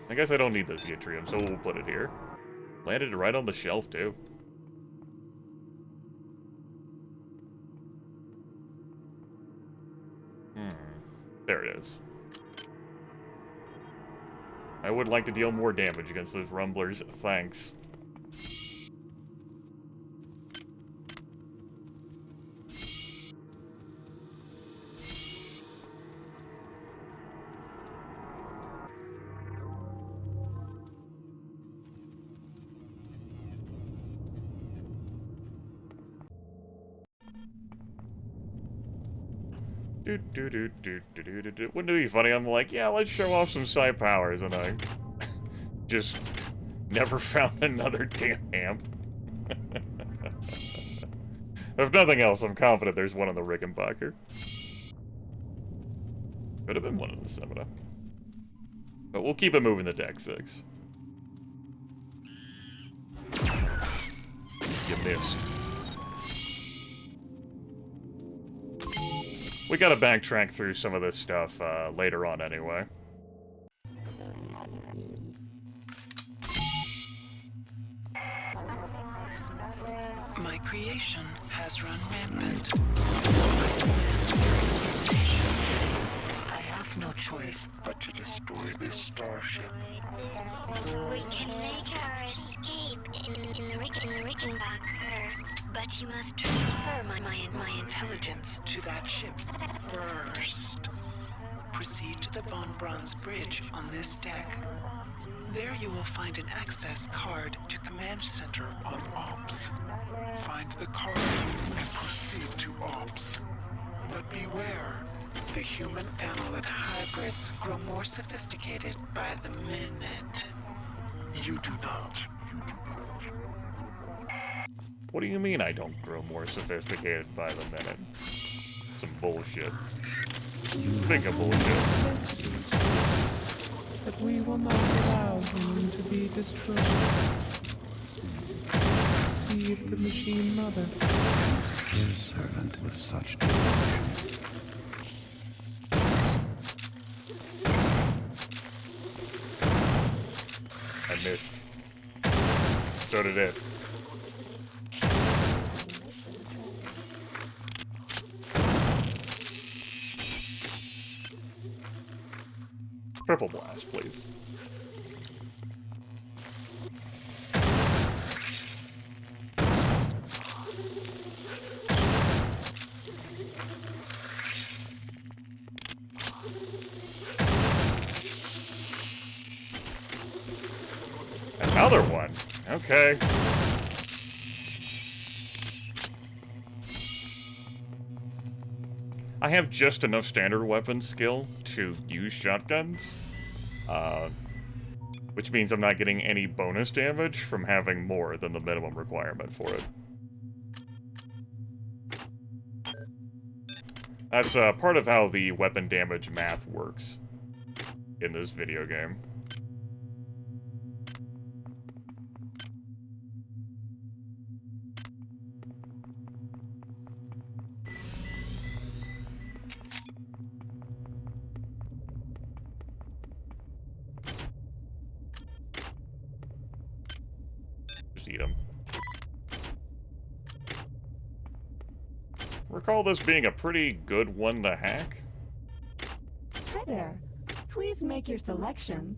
I guess I don't need this yttrium, so we'll put it here. Landed right on the shelf, too. There it is. I would like to deal more damage against those rumblers. Thanks. Wouldn't it be funny? I'm like, yeah, let's show off some psi powers, and I just never found another damn amp. If nothing else, I'm confident there's one on the Rickenbacker. Could have been one in the Semina. But we'll keep it moving to deck 6. You missed. We gotta backtrack through some of this stuff later on anyway.
My creation has run rampant. I have no choice but to destroy this starship.
We can make our escape in the Rickenbacker, but you must transfer my
Intelligence to that ship first. Proceed to the Von Braun's bridge on this deck. There you will find an access card to Command Center on Ops. Find the card and proceed to Ops. But beware, the human annelid hybrids grow more sophisticated by the minute. You do not.
What do you mean I don't grow more sophisticated by the minute? Some bullshit. Think of bullshit.
But we will not allow him to be destroyed. See if the machine mother.
His servant with such devotion.
I missed. So did it. Triple blast, please. Another one. Okay. I have just enough standard weapon skill to use shotguns, which means I'm not getting any bonus damage from having more than the minimum requirement for it. That's part of how the weapon damage math works in this video game. Eat them. Recall this being a pretty good one to hack.
Hi there. Please make your selection.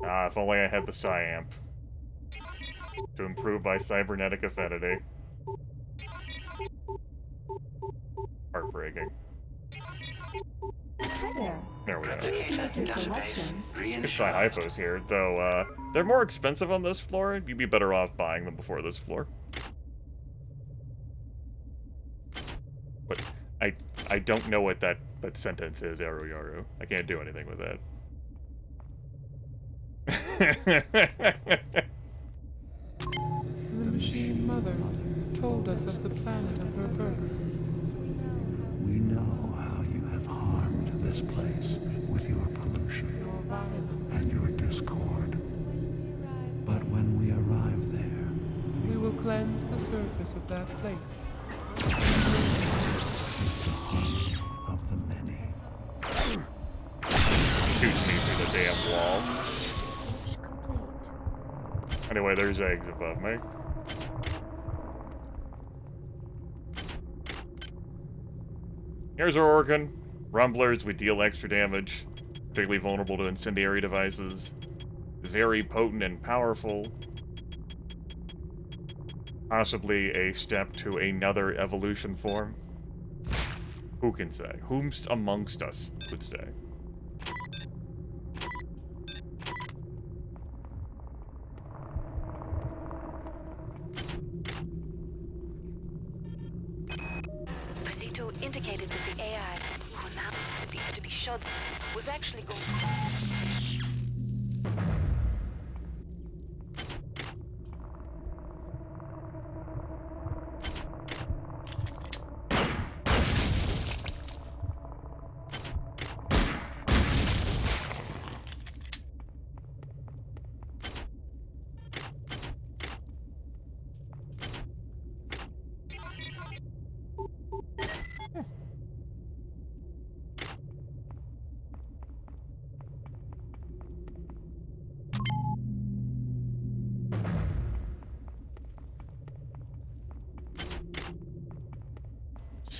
Ah, if only I had the Psyamp. To improve my cybernetic affinity. Heartbreaking.
Hi there.
There we go.
Please make your selection.
It's Hypos here, though, they're more expensive on this floor. You'd be better off buying them before this floor. But I don't know what that sentence is, Yaru Yaru. I can't do anything with that.
The machine mother told us of the planet of her birth.
We know how you have harmed this place with your pollution
Your violence.
and your discord. But when we arrive there,
We will cleanse the surface of that place.
it's the heart of the many.
Shoot me through the damn wall. Anyway, there's eggs above me. Here's our organ. Rumblers, we deal extra damage. Particularly vulnerable to incendiary devices. Very potent and powerful. Possibly a step to another evolution form. Who can say? Whomst amongst us would say.
Palito indicated that the AI, who now appeared to be shot, was actually going.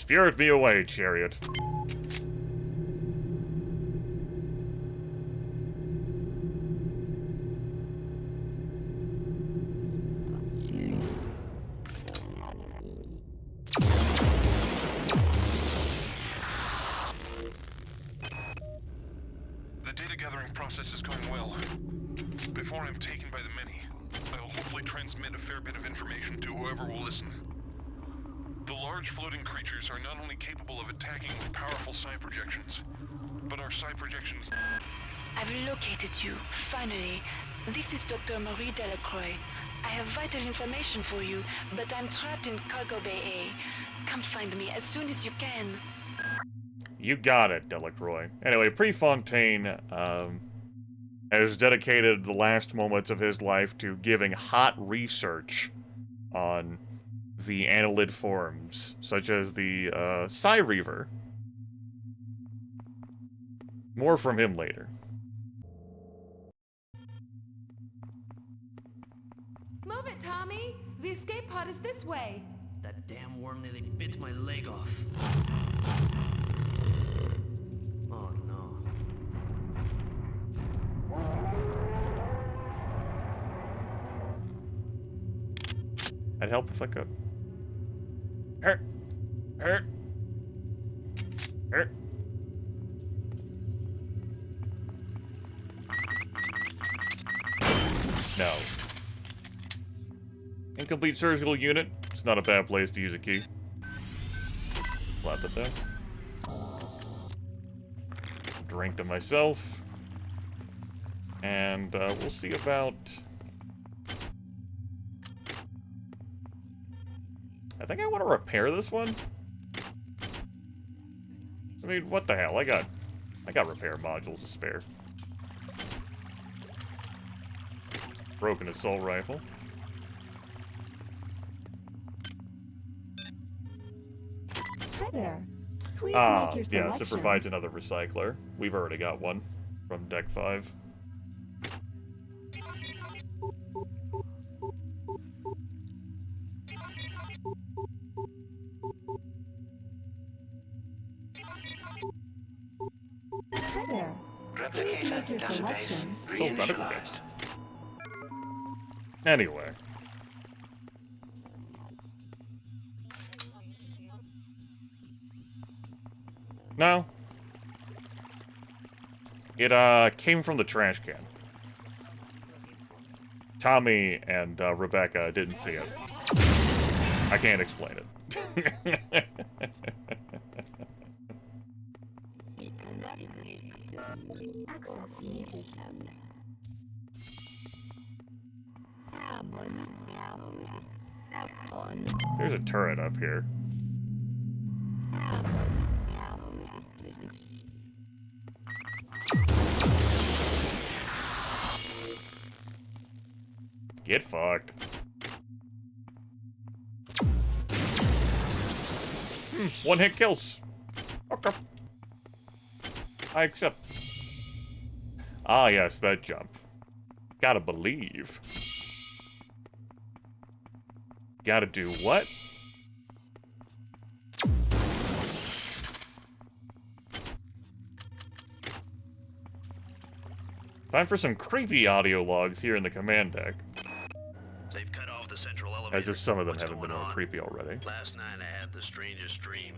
Spirit me away, chariot.
The data gathering process is going well. Before I'm taken by the many, I will hopefully transmit a fair bit of information to whoever will listen. The large floating creatures are not only capable of attacking with powerful psi projections, but our psi projections...
I've located you, finally. This is Dr. Marie Delacroix. I have vital information for you, but I'm trapped in Cargo Bay A. Come find me as soon as you can.
You got it, Delacroix. Anyway, Prefontaine, has dedicated the last moments of his life to giving hot research on the annelid forms, such as the, Psi Reaver. More from him later.
Move it, Tommy! The escape pod is this way!
That damn worm nearly bit my leg off. Oh no.
I'd help if I could. Hurt! Hurt! Hurt! No. Incomplete surgical unit. It's not a bad place to use a key. Slap it there. Drink to myself. And we'll see about... I think I want to repair this one. I mean, what the hell? I got repair modules to spare. Broken assault rifle.
Hi there. Please make your selection.
Yes, it provides another recycler. We've already got one from Deck 5.
Hi there. Please make your selection.
Sold medical kits. Anyway. No. It, came from the trash can. Tommy and, Rebecca didn't see it. I can't explain it. There's a turret up here. Get fucked. One-hit kills. Okay. I accept. Ah, yes, that jump. Gotta believe. Gotta do what? Time for some creepy audio logs here in the command deck.
They've cut off the central elevator.
As if some of them haven't been more creepy already.
Last night I had the strangest dream.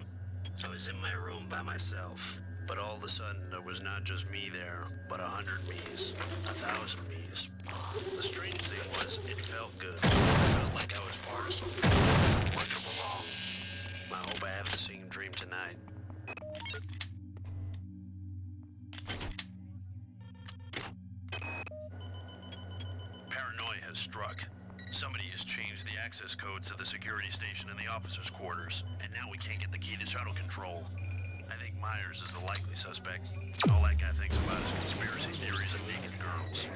I was in my room by myself, but all of a sudden there was not just me there, but 100 me's, 1,000 me's. The strange thing was, it felt good. I felt like I was part of something wonderful. I hope I have the same dream tonight. Paranoia has struck. Somebody has changed the access codes to the security station in the officers' quarters, and now we can't get the key to shuttle control. I think Myers is the likely suspect. All that guy thinks about is conspiracy theories and naked girls.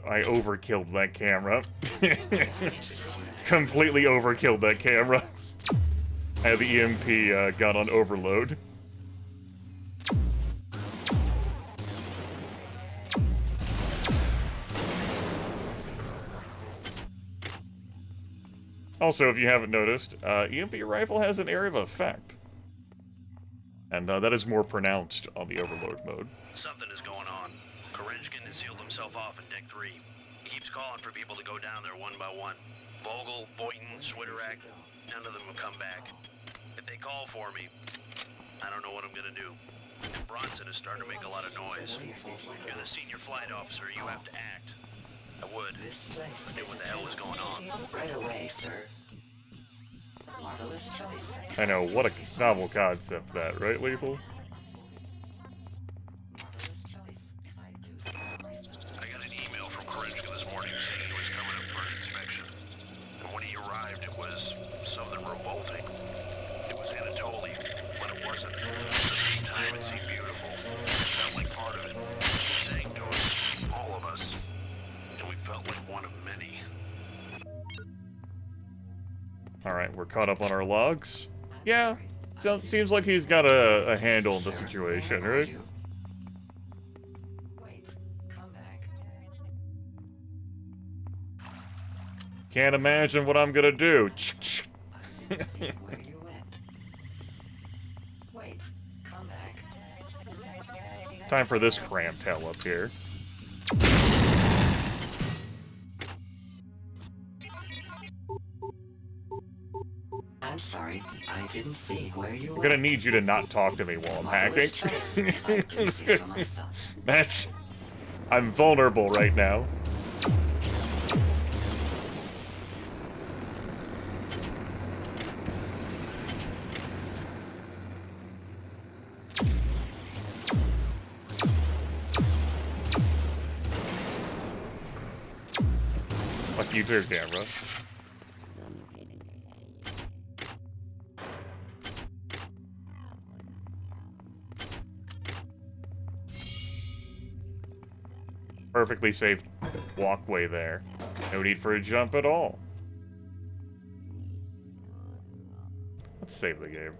I overkilled that camera. Completely overkilled that camera. I had the EMP gun on overload. Also, if you haven't noticed, EMP rifle has an area of effect. And that is more pronounced on the Overload mode.
Something is going on. Korechkin has sealed himself off in Deck 3. He keeps calling for people to go down there one by one. Vogel, Boynton, Switterak, none of them have come back. If they call for me, I don't know what I'm gonna do. And Bronson is starting to make a lot of noise. You're the senior flight officer, you have to act. I would. I knew what the hell was going on.
Right away, sir. Marvelous choice.
I know, what a novel concept that, right, Lethal?
I got an email from Korechkin this morning saying he was coming up for an inspection. And when he arrived, it was something revolting. It was Anatoly, but it wasn't. At the same time, it seemed beautiful. It felt like part of it. He sang to us, all of us. And we felt like one of many.
Alright, we're caught up on our logs. Yeah, seems like he's got a handle on the situation, right? Can't imagine what I'm gonna do. Time for this cramped hell up here.
I'm sorry, I didn't see where you were.
I'm gonna need you to not talk to me while I'm hacking. That's... I'm vulnerable right now. Fuck you too, camera. Perfectly safe walkway there. No need for a jump at all. Let's save the game.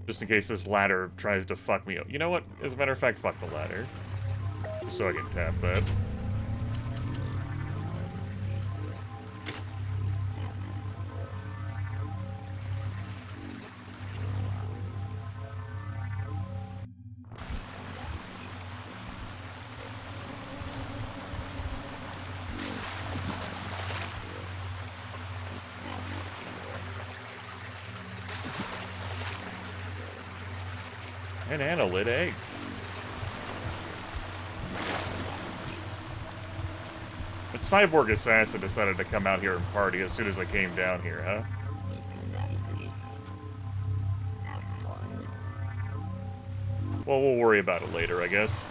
Just in case this ladder tries to fuck me up. You know what? As a matter of fact, fuck the ladder. Just so I can tap that. An annelid egg. But Cyborg Assassin decided to come out here and party as soon as I came down here, huh? Well, we'll worry about it later, I guess.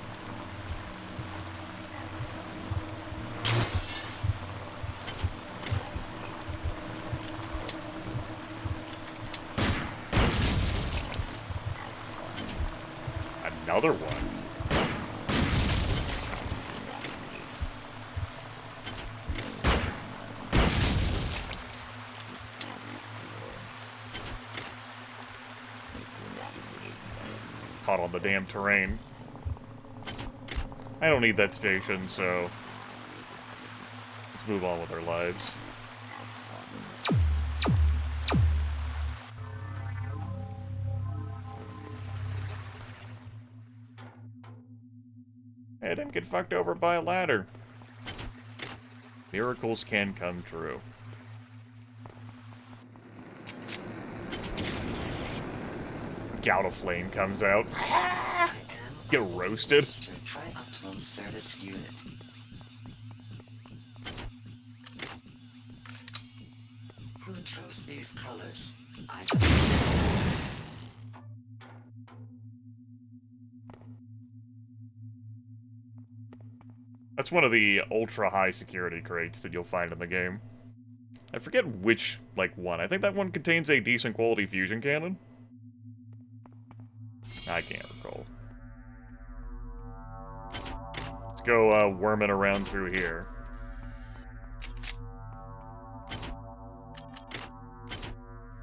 Another one. Caught on the damn terrain. I don't need that station, so let's move on with our lives. I didn't get fucked over by a ladder. Miracles can come true. Gouda Flame comes out. Get roasted.
Try optimum service unit. Who chose these colors?
That's one of the ultra-high security crates that you'll find in the game. I forget which, like, one. I think that one contains a decent quality fusion cannon. I can't recall. Let's go, worming around through here.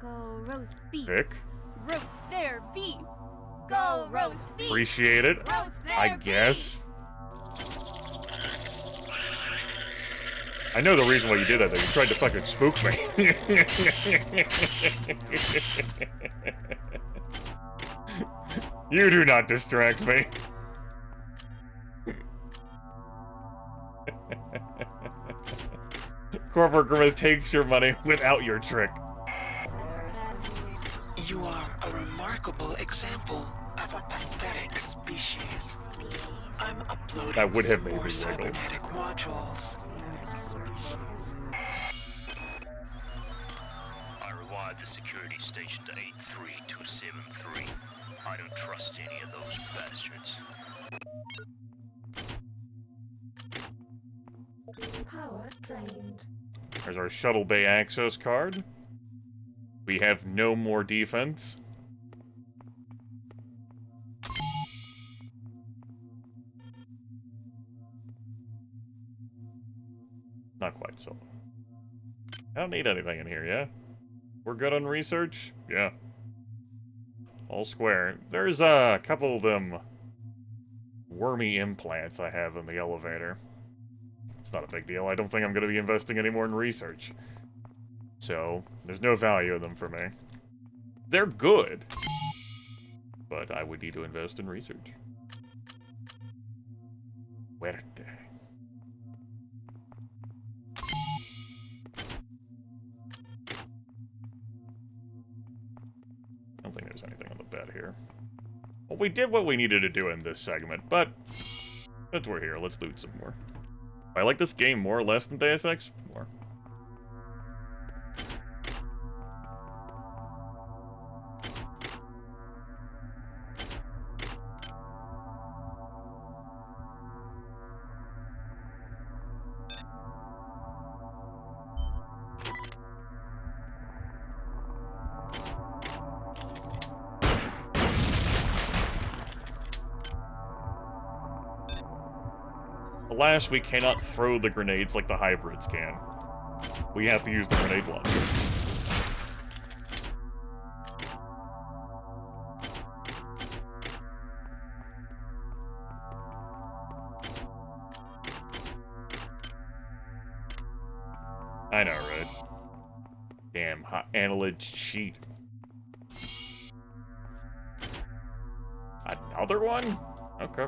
Go roast beef.
Vic?
Roast their beef. Go roast beef.
Appreciate it,
Roast their
I guess. I know the reason why you did that, though. You tried to fucking spook me. You do not distract me. Corporate Grimith takes your money without your trick.
You are a remarkable example of a pathetic species. I'm uploading
That would have made
more
me wiggle.
cybernetic modules.
I rewired the security station to 83273. I don't trust any of those bastards.
Power drained.
There's our shuttle bay access card. We have no more defense. Not quite so. I don't need anything in here, yeah? We're good on research? Yeah. All square. There's a couple of them wormy implants I have in the elevator. It's not a big deal. I don't think I'm going to be investing any more in research. So, there's no value in them for me. They're good, but I would need to invest in research. Muerte. I don't think there's anything on the bed here. Well, we did what we needed to do in this segment, but since we're here, let's loot some more. I like this game more or less than Deus Ex? More. Alas, we cannot throw the grenades like the hybrids can. We have to use the grenade launcher. I know, right? Damn, annelid cheat. Another one? Okay.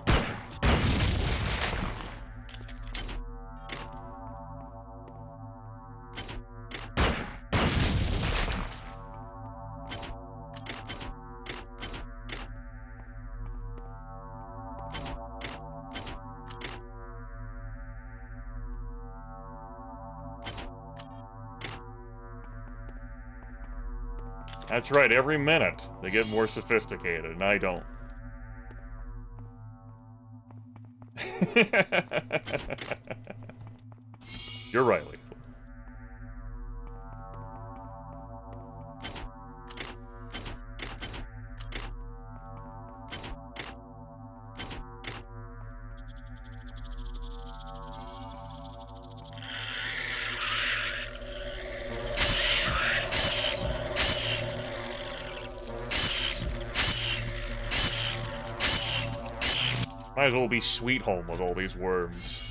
That's right, every minute they get more sophisticated, and I don't. You're right, Lee. Might as well be Sweet Home with all these worms.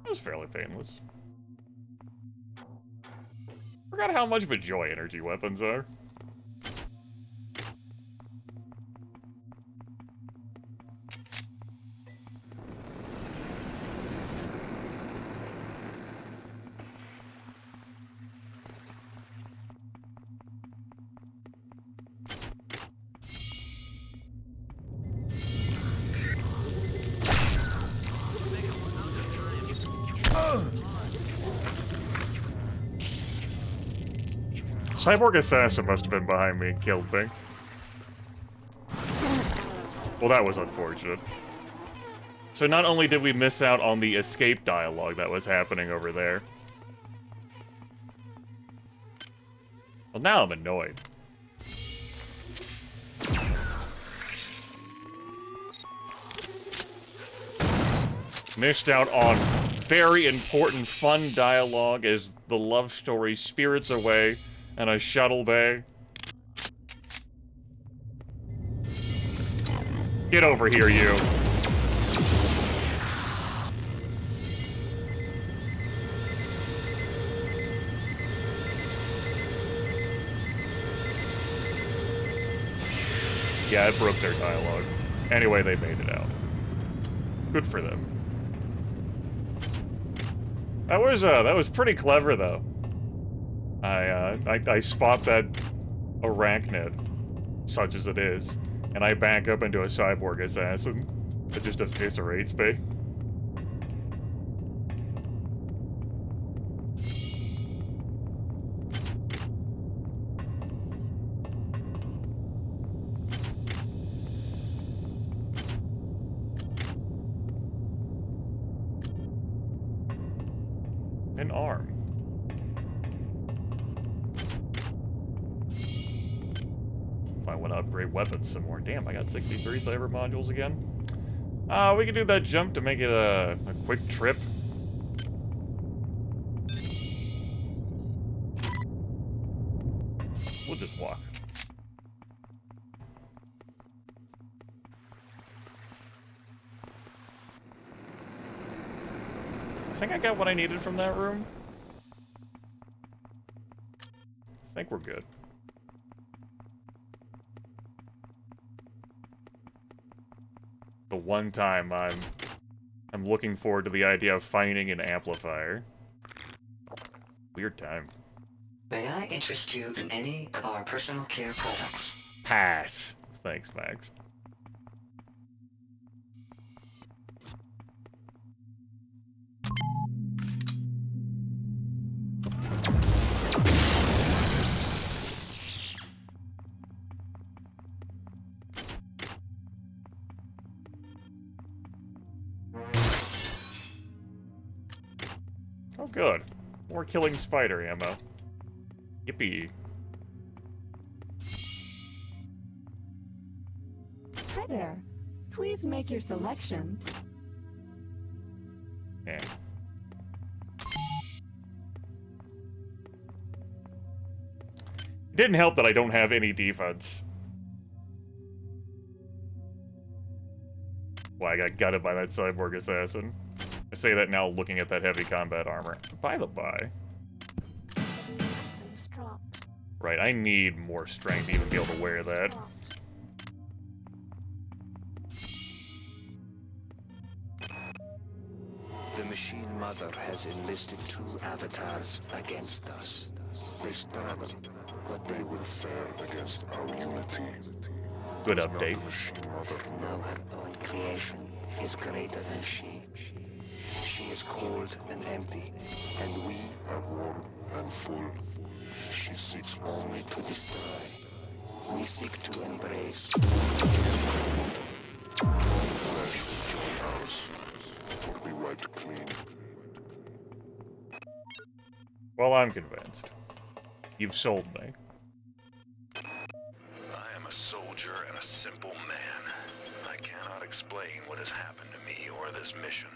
That was fairly painless. Forgot how much of a joy energy weapons are. Cyborg Assassin must have been behind me and killed me. Well, that was unfortunate. So not only did we miss out on the escape dialogue that was happening over there. Well, now I'm annoyed. Missed out on very important, fun dialogue as the love story spirits away in a shuttle bay. Get over here, you. Yeah, it broke their dialogue. Anyway, they made it out. Good for them. That was pretty clever, though. I spot that arachnid, such as it is, and I back up into a cyborg assassin that just eviscerates me. An arm. If I want to upgrade weapons some more. Damn, I got 63 cyber modules again. We can do that jump to make it a quick trip. We'll just walk. I think I got what I needed from that room. I think we're good. The one time I'm looking forward to the idea of finding an amplifier. Weird time.
May I interest you in any of our personal care products?
Pass. Thanks, Max. Oh, good. More killing spider ammo. Yippee.
Hi there. Please make your selection.
Yeah. It didn't help that I don't have any defense. Well, I got gutted by that cyborg assassin. I say that now looking at that heavy combat armor. By the by. Right, I need more strength to even be able to wear that.
The Machine Mother has enlisted 2 avatars against us.
They struggle, but they will fare against our unity.
Good update.
No unborn creation is greater than she. She is cold and empty, and we
are warm and full. She seeks only
to destroy. We seek to embrace.
Flesh will join ours, will be wiped clean.
Well, I'm convinced. You've sold me.
I am a soldier and a simple man. I cannot explain what has happened to me or this mission.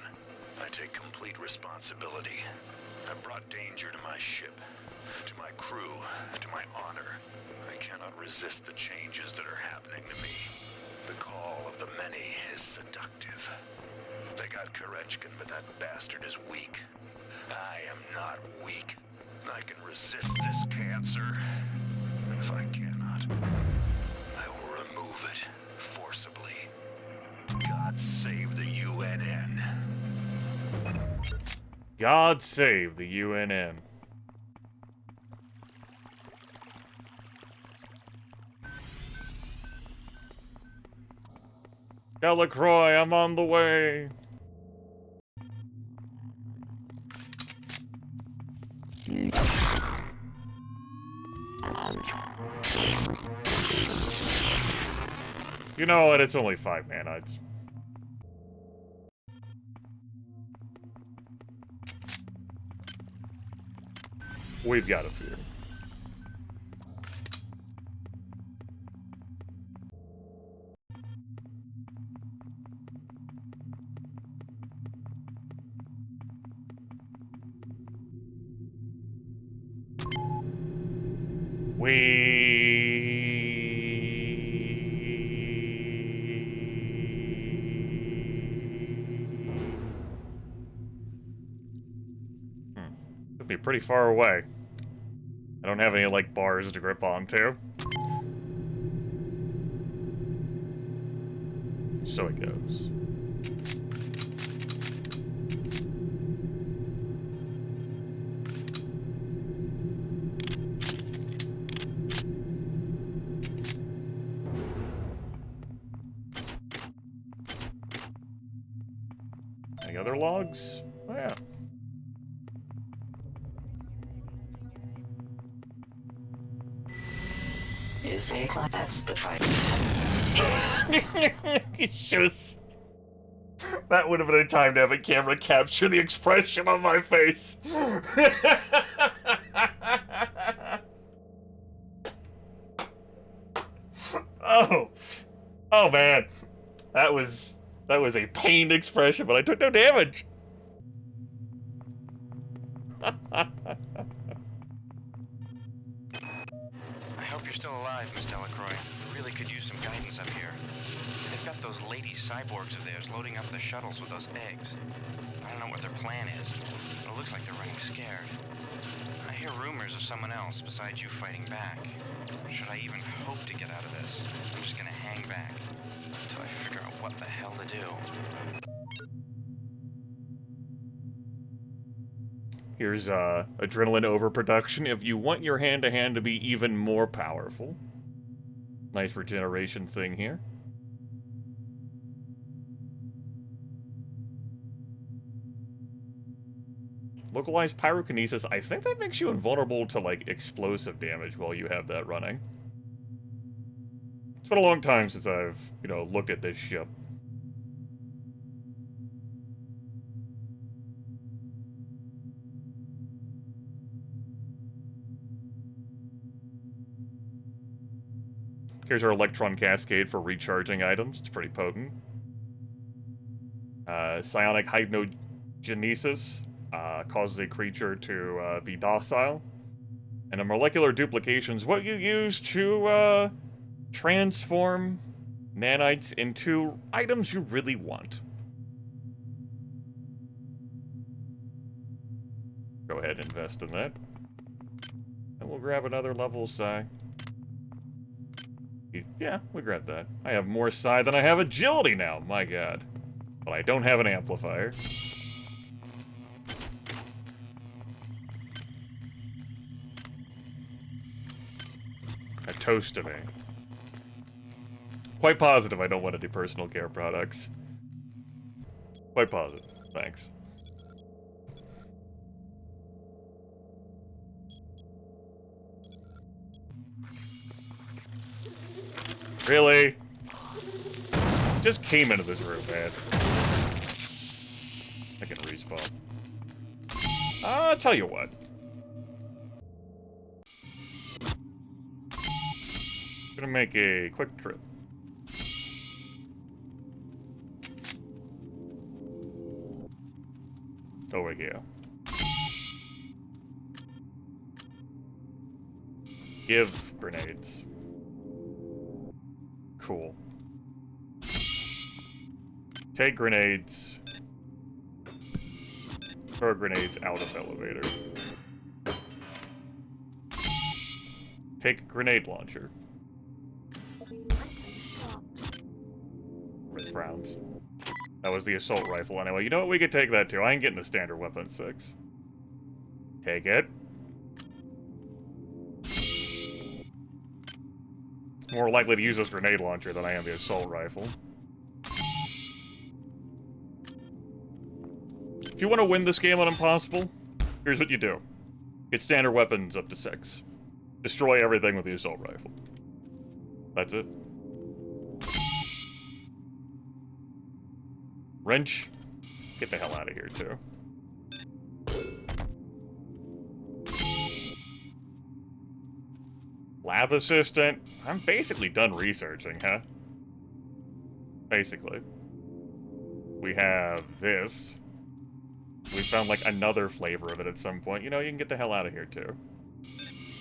I take complete responsibility. I brought danger to my ship, to my crew, to my honor. I cannot resist the changes that are happening to me. The call of the many is seductive. They got Korechkin, but that bastard is weak. I am not weak. I can resist this cancer. And if I cannot, I will remove it forcibly. God save the UNN.
God save the UNN. Delacroix, I'm on the way. You know what? It's only 5 nanites. We've got a few. We... pretty far away. I don't have any, like, bars to grip onto. So it goes. Any other logs? Oh, yeah.
Is a that's the try.
Just... That would have been a time to have a camera capture the expression on my face. Oh. Oh, man. That was a pained expression, but I took no damage.
I hope you're still alive, Miss Delacroix. We really could use some guidance up here. They've got those lady cyborgs of theirs loading up the shuttles with those eggs. I don't know what their plan is, but it looks like they're running scared. I hear rumors of someone else besides you fighting back. Should I even hope to get out of this? I'm just gonna hang back until I figure out what the hell to do.
Here's adrenaline overproduction if you want your hand-to-hand to be even more powerful. Nice regeneration thing here. Localized pyrokinesis, I think that makes you invulnerable to, like, explosive damage while you have that running. It's been a long time since I've, you know, looked at this ship. Here's our electron cascade for recharging items. It's pretty potent. Psionic hypnogenesis causes a creature to be docile. And a molecular duplication is what you use to transform nanites into items you really want. Go ahead and invest in that. And we'll grab another level psi. Yeah, we grabbed that. I have more psi than I have agility now, my god. But I don't have an amplifier. A toast to me. Quite positive I don't want to do personal care products. Quite positive. Thanks. Really? Just came into this room, man. I can respawn. I'll tell you what. Gonna make a quick trip. Over here. Give grenades. Cool. Take grenades. Throw grenades out of elevator. Take a grenade launcher. With rounds. That was the assault rifle anyway. You know what? We could take that too. I ain't getting the standard weapon 6. Take it. More likely to use this grenade launcher than I am the assault rifle. If you want to win this game on Impossible, here's what you do. Get standard weapons up to 6. Destroy everything with the assault rifle. That's it. Wrench. Get the hell out of here, too. Lab assistant. I'm basically done researching, huh? Basically. We have this. We found, like, another flavor of it at some point. You know, you can get the hell out of here, too.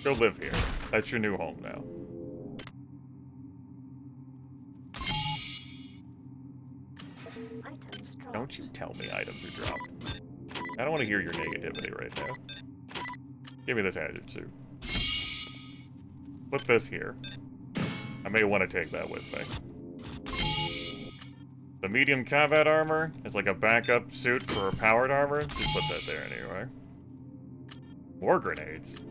Go live here. That's your new home now. Don't you tell me items are dropped. I don't want to hear your negativity right now. Give me this hazard suit. Put this here. I may want to take that with me. The medium combat armor is like a backup suit for a powered armor. Just put that there anyway. More grenades.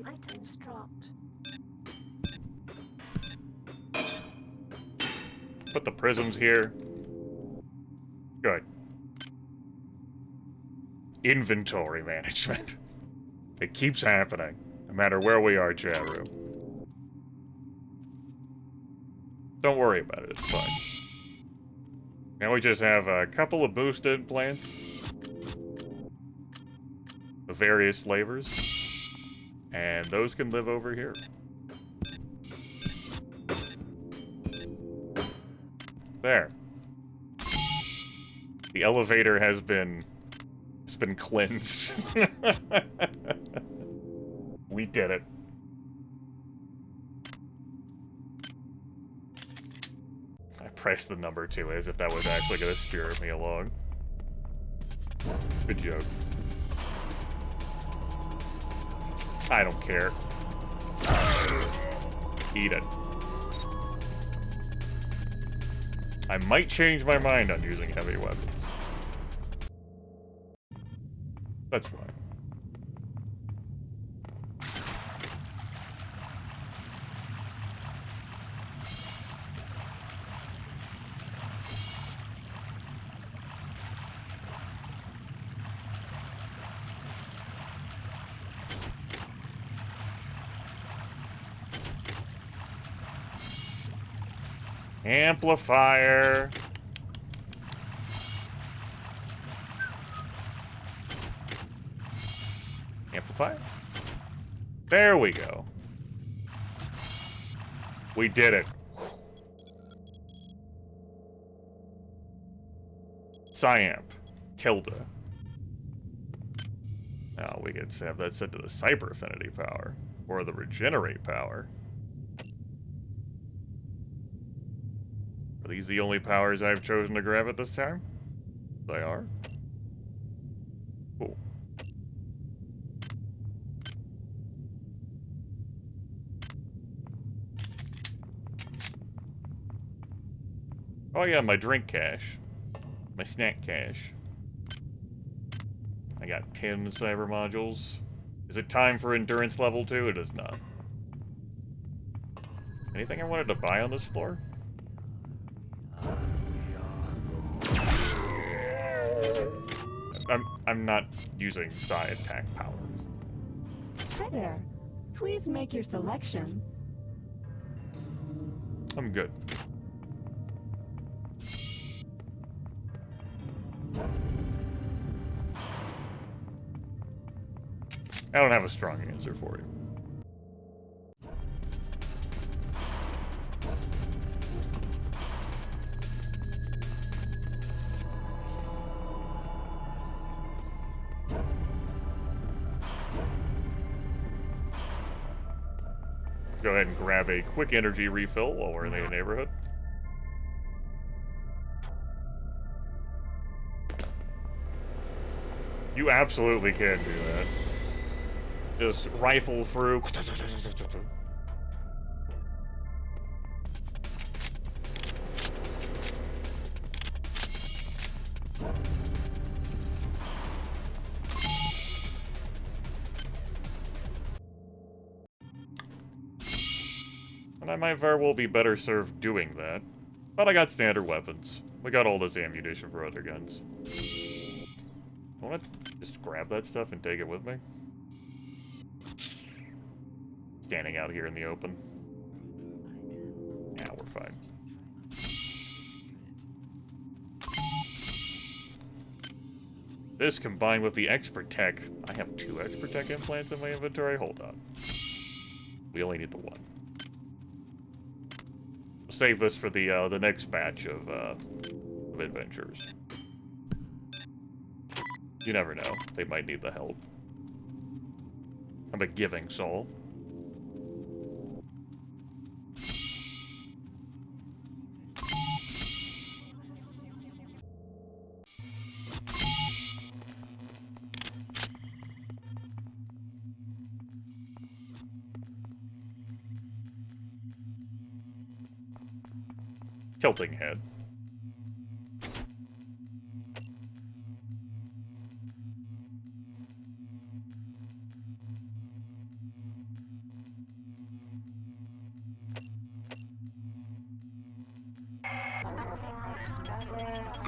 Items dropped.
Put the prisms here. Good. Inventory management. It keeps happening, no matter where we are, chat room. Don't worry about it, it's fine. Now we just have a couple of boosted plants. Of various flavors. And those can live over here. There. The elevator has been cleansed. We did it. I pressed the number 2 as if that was actually going to spirit me along. Good joke. I don't care. Eat it. I might change my mind on using heavy weapons. That's fine. Amplifier. Amplifier? There we go. We did it. Cyamp. Tilde. Now we can have that set to the Cyber Affinity power. Or the Regenerate power. Are these the only powers I've chosen to grab at this time? They are. Cool. Oh yeah, my drink cache. My snack cache. I got 10 cyber modules. Is it time for endurance level 2? It is not. Anything I wanted to buy on this floor? I'm not using psi attack powers.
Hi there. Please make your selection.
I'm good. I don't have a strong answer for you. Go ahead and grab a quick energy refill while we're in the neighborhood. You absolutely can do that. Just rifle through. And I might very well be better served doing that. But I got standard weapons. We got all this ammunition for other guns. I want to just grab that stuff and take it with me. Standing out here in the open. Yeah, we're fine. This combined with the Expert Tech. I have 2 Expert Tech implants in my inventory. Hold on. We only need the 1. We'll save this for the next batch of adventures. You never know. They might need the help. I'm a giving soul. tilting head.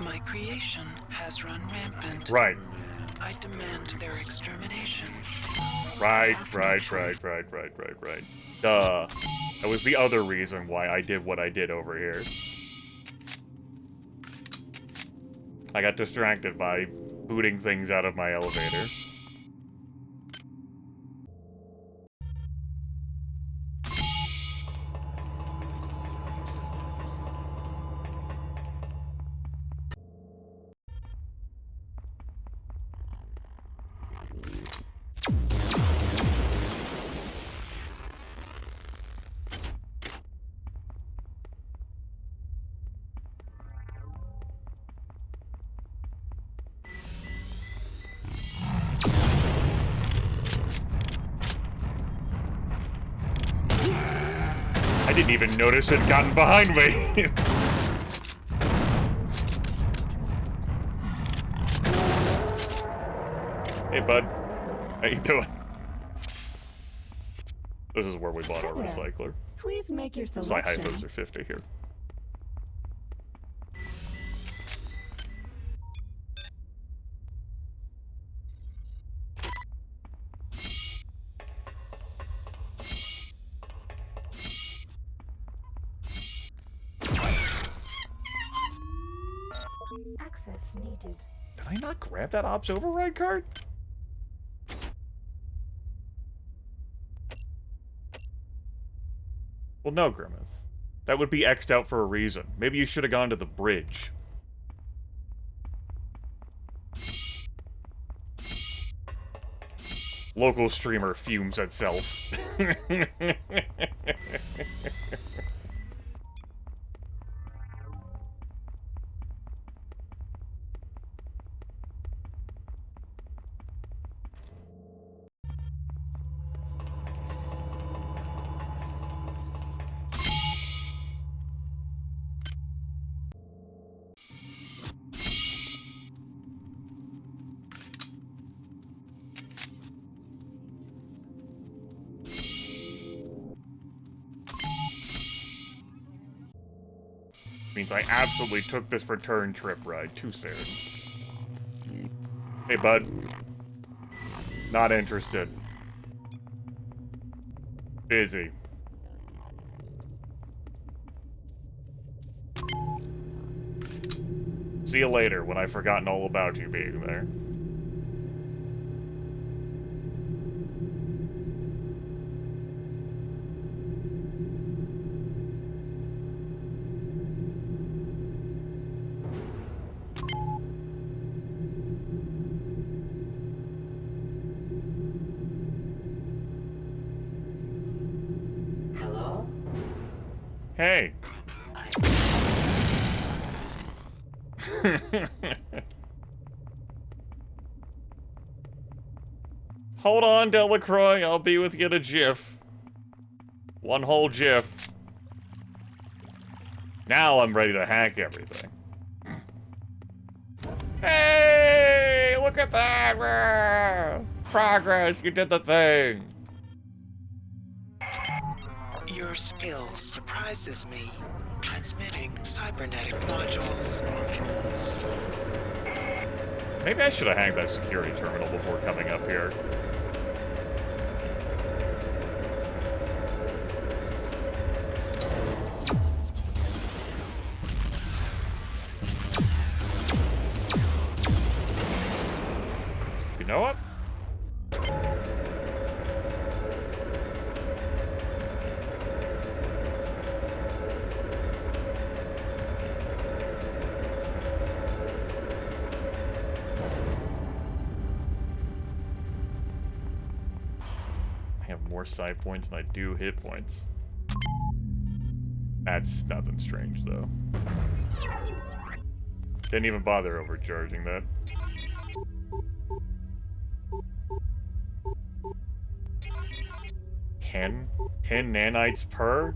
My creation has run rampant.
Right.
I demand their extermination.
Right. Duh. That was the other reason why I did what I did over here. I got distracted by booting things out of my elevator. I didn't even notice it had gotten behind me. Hey, bud. How you doing? This is where we bought our recycler.
Please make your
Sci
selection.
hypos are 50 here.
Access needed.
Did I not grab that ops override card? Well, no, Grimith. That would be X'd out for a reason. Maybe you should have gone to the bridge. Local streamer fumes at self. Means I absolutely took this return trip ride to Saren. Hey, bud. Not interested. Busy. See you later, when I've forgotten all about you being there.
Hello?
Hey. Hold on, Delacroix. I'll be with you in a jiff. One whole jiff. Now I'm ready to hack everything. Hey! Look at that! Progress! You did the thing!
Your skill surprises me. Transmitting cybernetic modules.
Maybe I should have hacked that security terminal before coming up here. You know what? I have more side points than I do hit points. That's nothing strange, though. Didn't even bother overcharging that. Ten nanites per?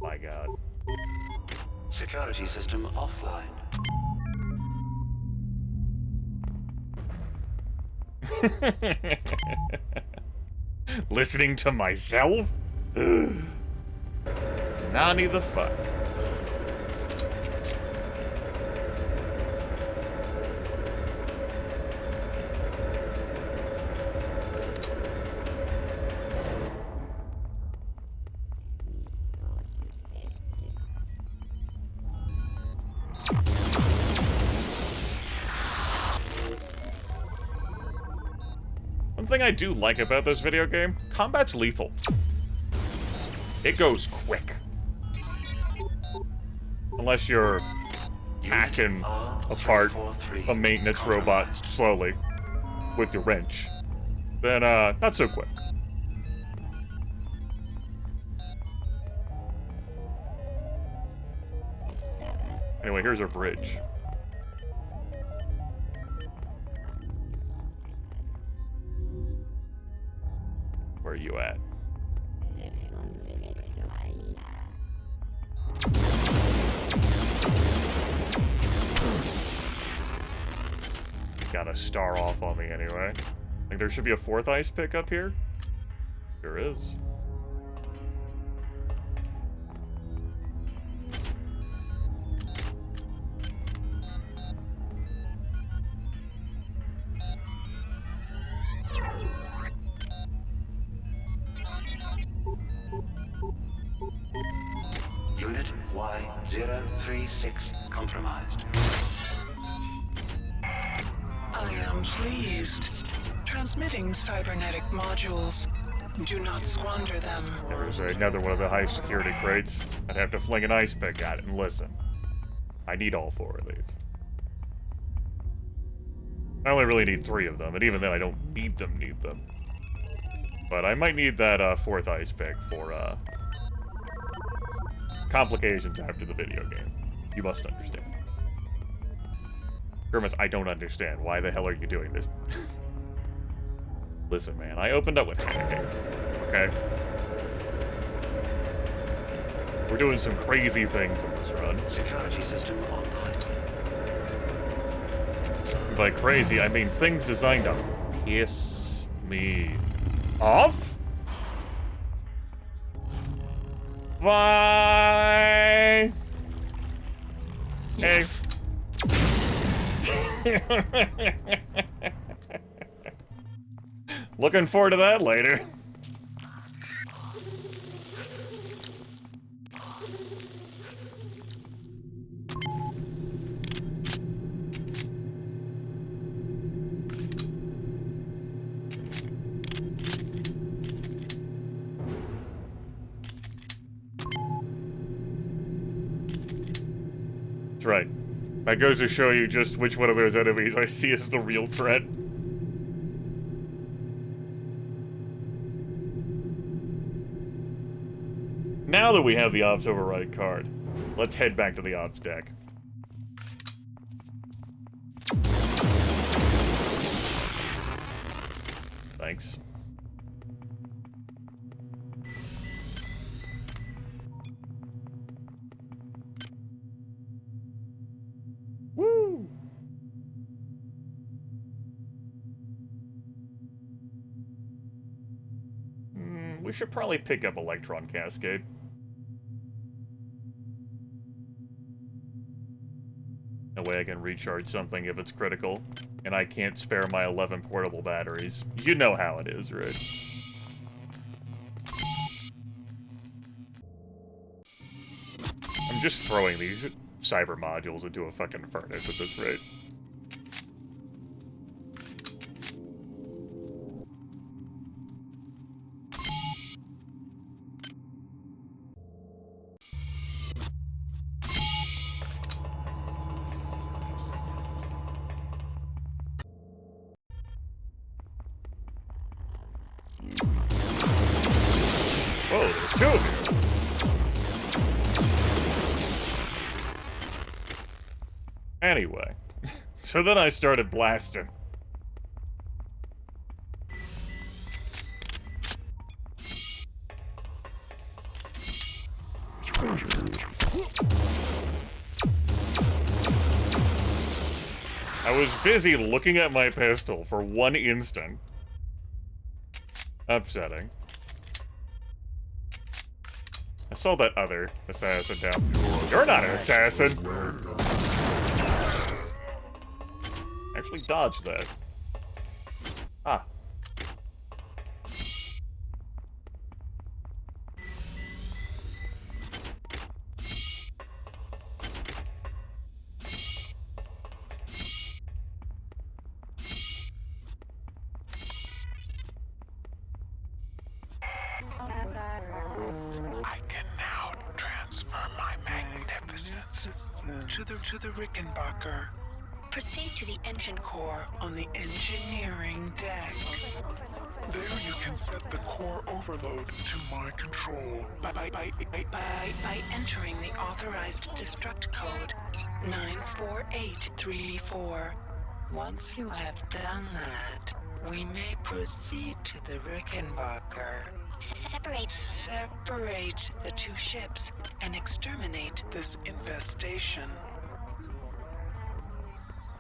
My god.
Security system offline.
Listening to myself? Nani the fuck. One thing I do like about this video game, combat's lethal. It goes quick. Unless you're hacking apart a maintenance robot slowly with your wrench. Then, not so quick. Anyway, here's our bridge. Where are you at? Got a star off on me anyway. Think there should be a 4th ice pick up here? There is.
Unit Y-036 compromised.
I am pleased. Transmitting cybernetic modules. Do not squander them.
There's another one of the high security crates. I'd have to fling an ice pick at it and listen. I need all 4 of these. I only really need 3 of them, and even then I don't need them. But I might need that 4th ice pick for complications after the video game. You must understand. Grimith, I don't understand. Why the hell are you doing this? Listen, man, I opened up with panicking. Okay? We're doing some crazy things in this run.
Security system online.
By crazy, I mean things designed to piss me off? Bye!
Yes.
Hey. Looking forward to that later. That's right. That goes to show you just which one of those enemies I see as the real threat. Now that we have the ops override card, let's head back to the ops deck. Thanks. Woo! We should probably pick up Electron Cascade. That way I can recharge something if it's critical, and I can't spare my 11 portable batteries. You know how it is, right? I'm just throwing these cyber modules into a fucking furnace at this rate. Whoa, there's 2 of you! Anyway, so then I started blasting. I was busy looking at my pistol for one instant. Upsetting. I saw that other assassin down. You're not an assassin! Actually dodged that. Ah.
I can now transfer my magnificence to the Rickenbacker. Proceed to the engine core on the engineering deck.
There you can set the core overload to my control.
By entering the authorized destruct code 94834. Once you have done that, we may proceed to the Rickenbacker. Separate the two ships and exterminate this infestation.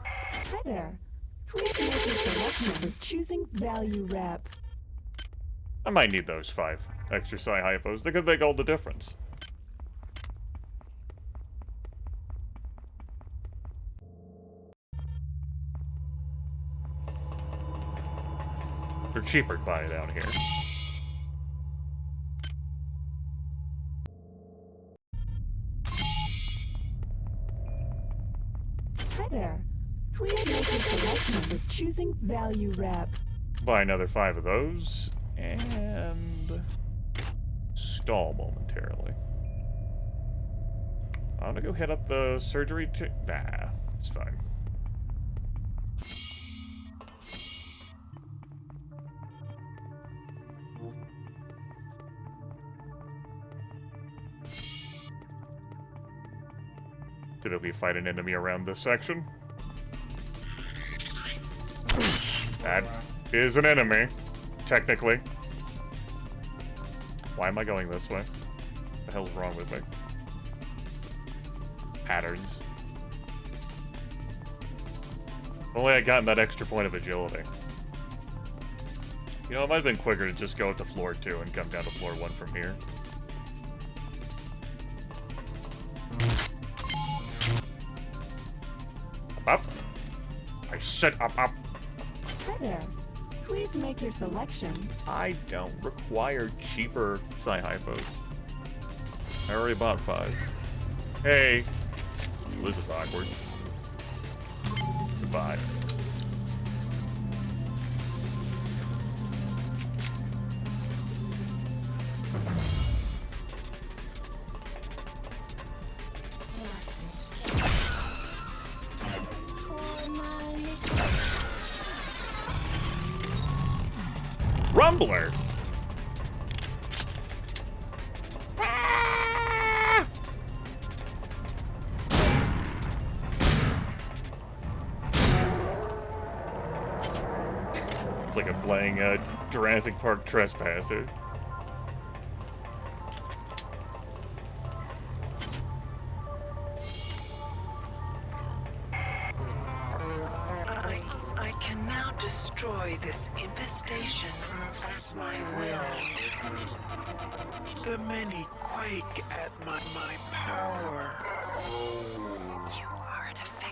Hi there. Please make your selection for choosing value rep.
I might need those 5 extra psi-hypos. They could make all the difference. They're cheaper to buy down here.
Hi there. Please make your selection for choosing value rep.
Buy another 5 of those, and stall momentarily. I'm gonna go hit up the surgery too. Nah, it's fine. Typically fight an enemy around this section. That is an enemy, technically. Why am I going this way? What the hell's wrong with me? Patterns. If only I'd gotten that extra point of agility. You know, it might have been quicker to just go up to floor 2 and come down to floor 1 from here. Up. I said up, up.
Hi there. Please make your selection.
I don't require cheaper psi-hypos. I already bought 5. Hey. This is awkward. Goodbye. Rumbler! It's like I'm playing Jurassic Park Trespasser.
I can now destroy this infestation at my will. The many quake at my power.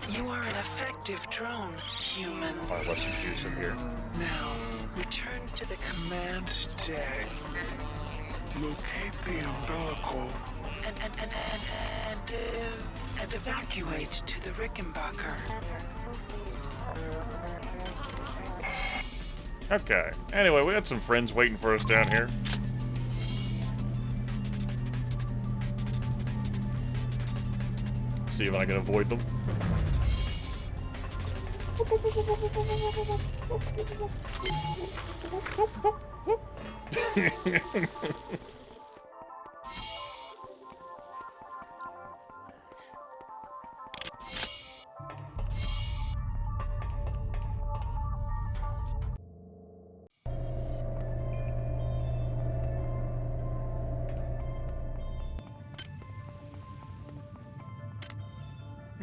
You are an effective drone, human.
I left some juice in here.
Now, return to the command deck.
Locate the umbilical.
And evacuate to the Rickenbacker.
Okay. Anyway, we got some friends waiting for us down here. See if I can avoid them.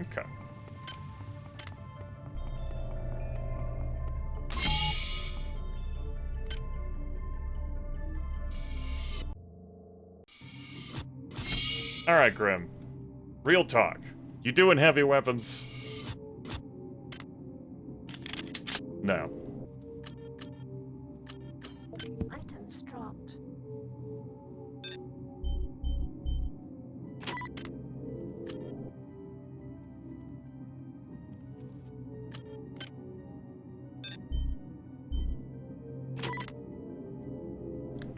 Okay. Alright, Grim. Real talk. You doing heavy weapons? No.
Items dropped.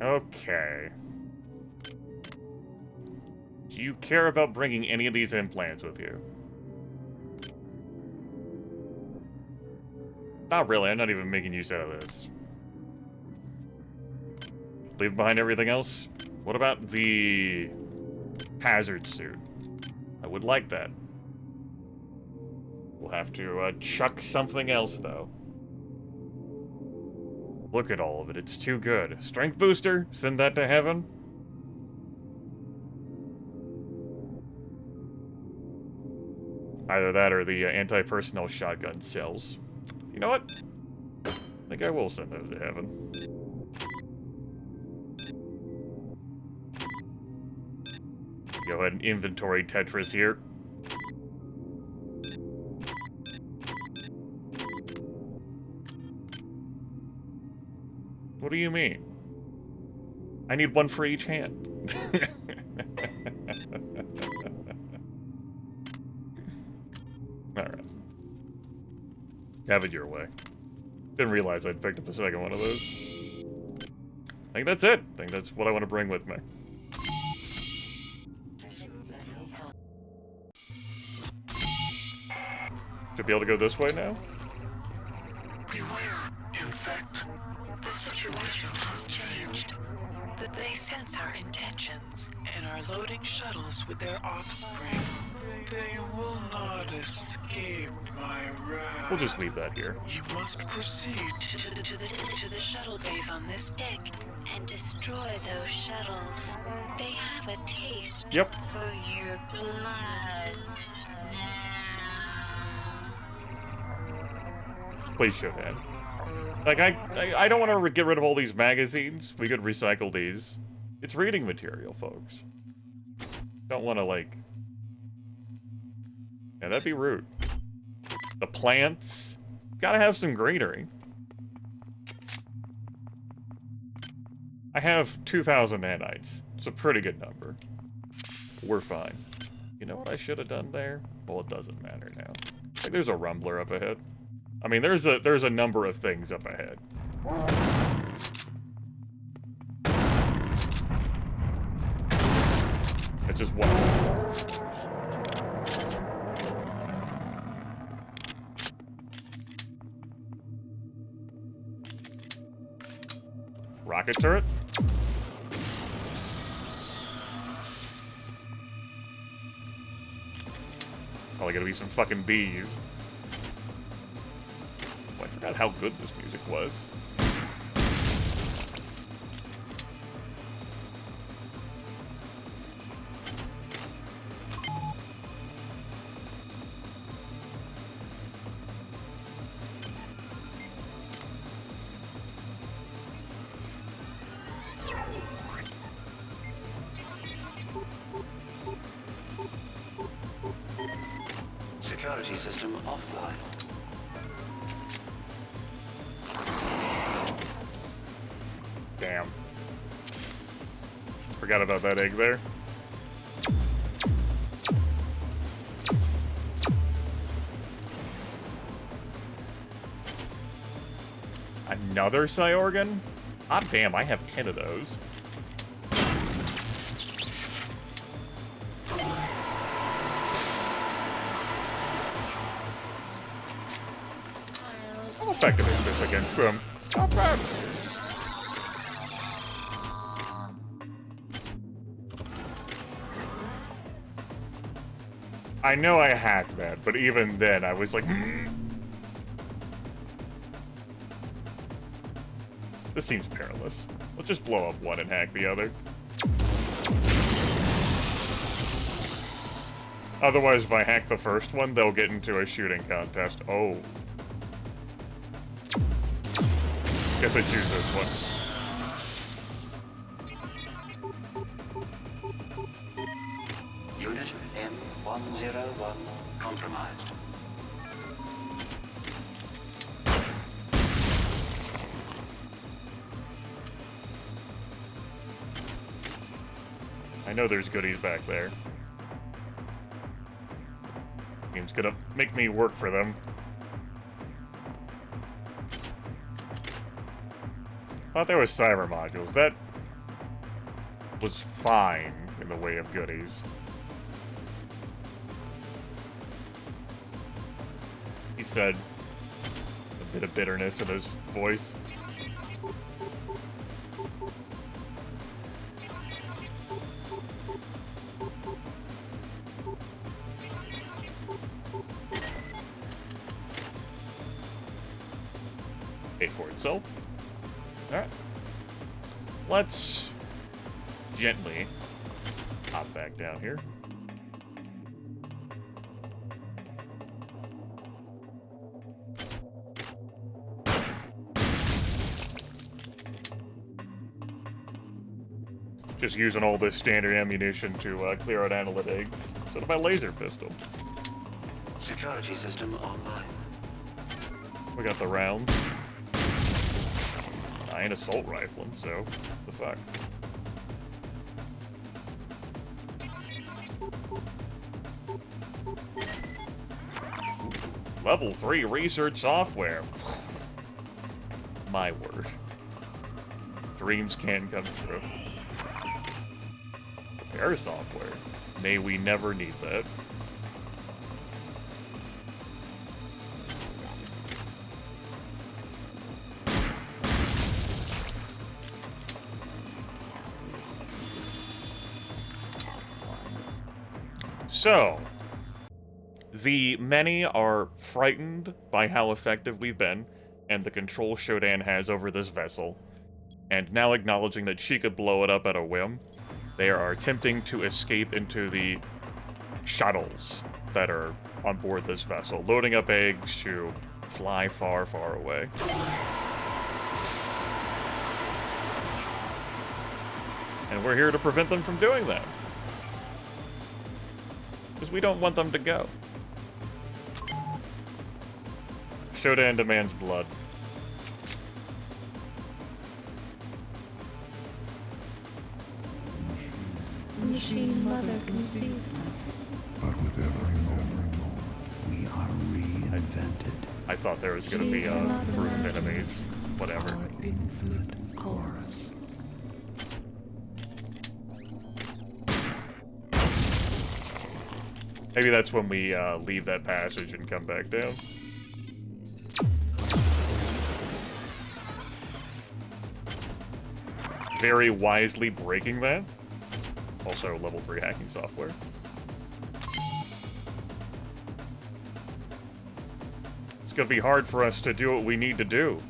Okay. Do you care about bringing any of these implants with you? Not really, I'm not even making use out of this. Leave behind everything else? What about the hazard suit? I would like that. We'll have to chuck something else, though. Look at all of it, it's too good. Strength booster? Send that to heaven? Either that or the anti-personnel shotgun shells. You know what? I think I will send those to heaven. Go ahead and inventory Tetris here. What do you mean? I need one for each hand. Alright. Have it your way. Didn't realize I'd picked up a second one of those. I think that's it. I think that's what I want to bring with me. Should be able to go this way now?
Beware, insect. The situation has changed. That they sense our intentions and are loading shuttles with their offspring. They will not escape my wrath.
We'll just leave that here.
You must proceed to the shuttle base on this deck and destroy those shuttles. They have a taste for your blood.
Please show that. Like, I don't want to get rid of all these magazines. We could recycle these. It's reading material, folks. Don't want to, like... Yeah, that'd be rude. The plants. Gotta have some greenery. I have 2,000 nanites. It's a pretty good number. We're fine. You know what I should have done there? Well, it doesn't matter now. Like, there's a rumbler up ahead. I mean, there's a number of things up ahead. It's just one. Rocket turret? Probably gonna be some fucking bees. Oh, I forgot how good this music was.
Security system offline.
Damn. Forgot about that egg there. Another Psyorgan? Ah, damn, I have 10 of those. How effective is this against them? Not bad. I know I hacked that, but even then I was like, this seems perilous. Let's just blow up one and hack the other. Otherwise, if I hack the first one, they'll get into a shooting contest. Oh. Guess I choose this one.
101 compromised.
I know there's goodies back there. Game's gonna make me work for them. Thought there was cyber modules. That was fine in the way of goodies. He said, a bit of bitterness in his voice. Paid for itself. Alright. Let's gently hop back down here. Just using all this standard ammunition to clear out analytics instead of my laser pistol.
Security system online.
We got the rounds. I ain't assault rifling, so the fuck. Level 3 research software. My word. Dreams can come true. Repair software. May we never need that. So, the many are frightened by how effective we've been, and the control Shodan has over this vessel, and now acknowledging that she could blow it up at a whim, they are attempting to escape into the shuttles that are on board this vessel, loading up eggs to fly far, far away. And we're here to prevent them from doing that. Because we don't want them to go. Shodan demands blood.
Machine Mother conceived us.
But with every moment, we are reinvented.
I thought there was gonna be proven enemies. Whatever.
Our infinite chorus.
Maybe that's when we leave that passage and come back down. Very wisely breaking that. Also level 3 hacking software. It's gonna be hard for us to do what we need to do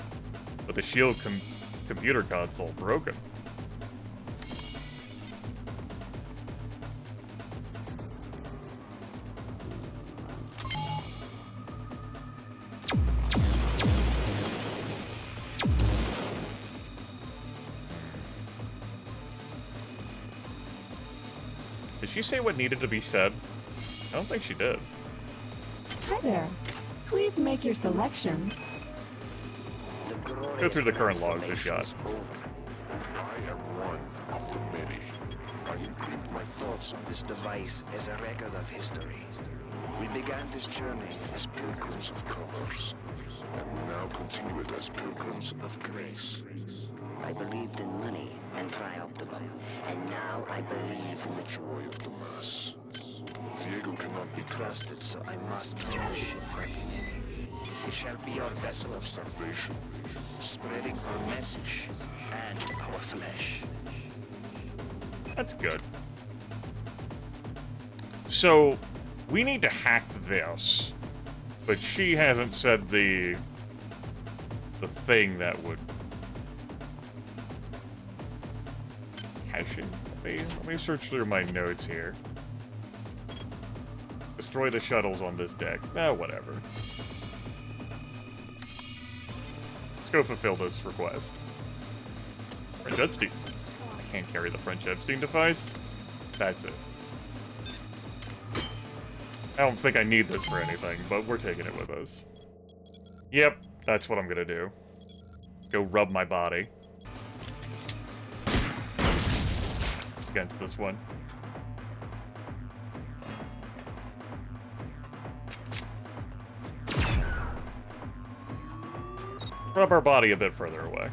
with the shield computer console broken. Did she say what needed to be said? I don't think she did.
Hi there. Please make your selection.
Go through the current logs we've got.
And I am one of the many. I imprint my thoughts on this device as a record of history. We began this journey as pilgrims of commerce, and we now continue it as pilgrims of grace.
I believed in money and trioptimum, and now I believe in the
Joy of the mass. Diego cannot be trusted,
so I must kill the ship for it. It shall be our vessel of salvation, spreading our message and our flesh.
That's good. So, we need to hack this, but she hasn't said the thing that would caching. Let me search through my notes here. Destroy the shuttles on this deck. Whatever. Let's go fulfill this request. French Epstein. I can't carry the French Epstein device. That's it. I don't think I need this for anything, but we're taking it with us. Yep, that's what I'm gonna do. Go rub my body against this one. Rub our body a bit further away.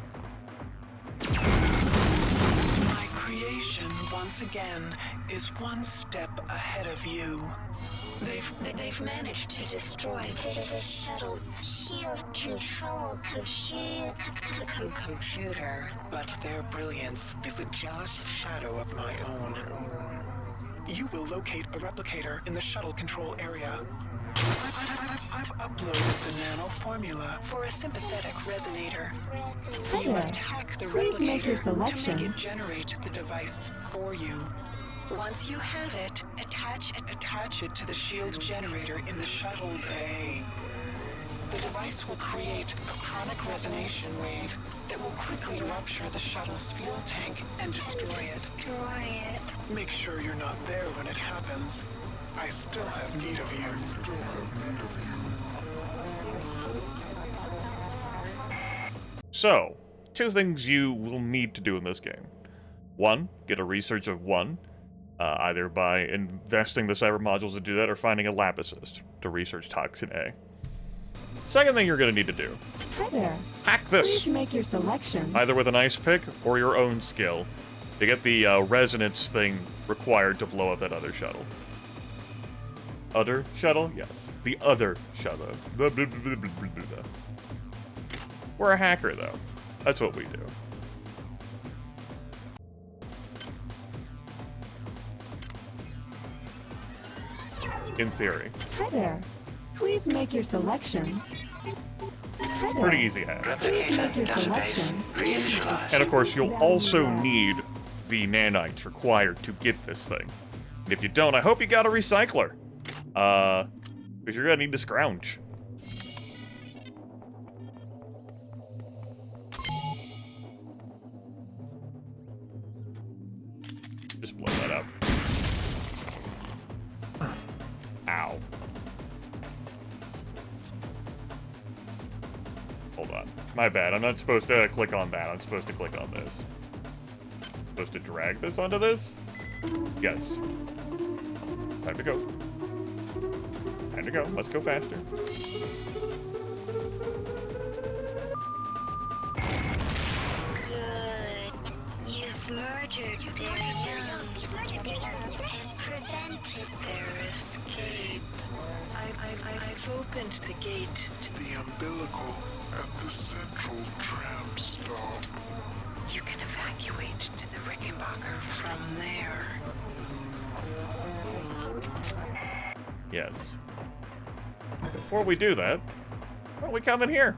My creation, once again, is one step ahead of you.
They've managed to destroy the shuttle's shield control computer.
But their brilliance is a jealous shadow of my own. You will locate a replicator in the shuttle control area. I've uploaded the nano formula for a sympathetic resonator. You must hack the
Please make your selection.
to make it generate the device for you. Once you have it, attach it to the shield generator in the shuttle bay. The device will create a chronic resonation wave that will quickly rupture the shuttle's fuel tank and destroy it. Make sure you're not there when it happens. I still have need of you.
So, 2 things you will need to do in this game. 1, get a research of 1, either by investing the cyber modules to do that or finding a lab assist to research Toxin A. Second thing you're going to need to do.
Hi there.
Hack this.
Please make your selection.
Either with an ice pick or your own skill to get the resonance thing required to blow up that other shuttle. Other shuttle? Yes. The other shuttle. Blah, blah, blah, blah, blah, blah. We're a hacker, though. That's what we do. In theory.
Hi there. Please make your selection. Hi there.
Pretty easy hack.
Please make your selection.
And of course, you'll also need the nanites required to get this thing. And if you don't, I hope you got a recycler. Because you're gonna need to scrounge. Just blow that up. Ow. Hold on. My bad. I'm not supposed to click on that. I'm supposed to click on this. Supposed to drag this onto this? Yes. Time to go. Time to go. Let's go faster.
Good. You've murdered their young and prevented their escape.
I've opened the gate to the umbilical at the central tram stop. You can evacuate to the Rickenbacker from there.
Yes. Before we do that, why don't we come in here?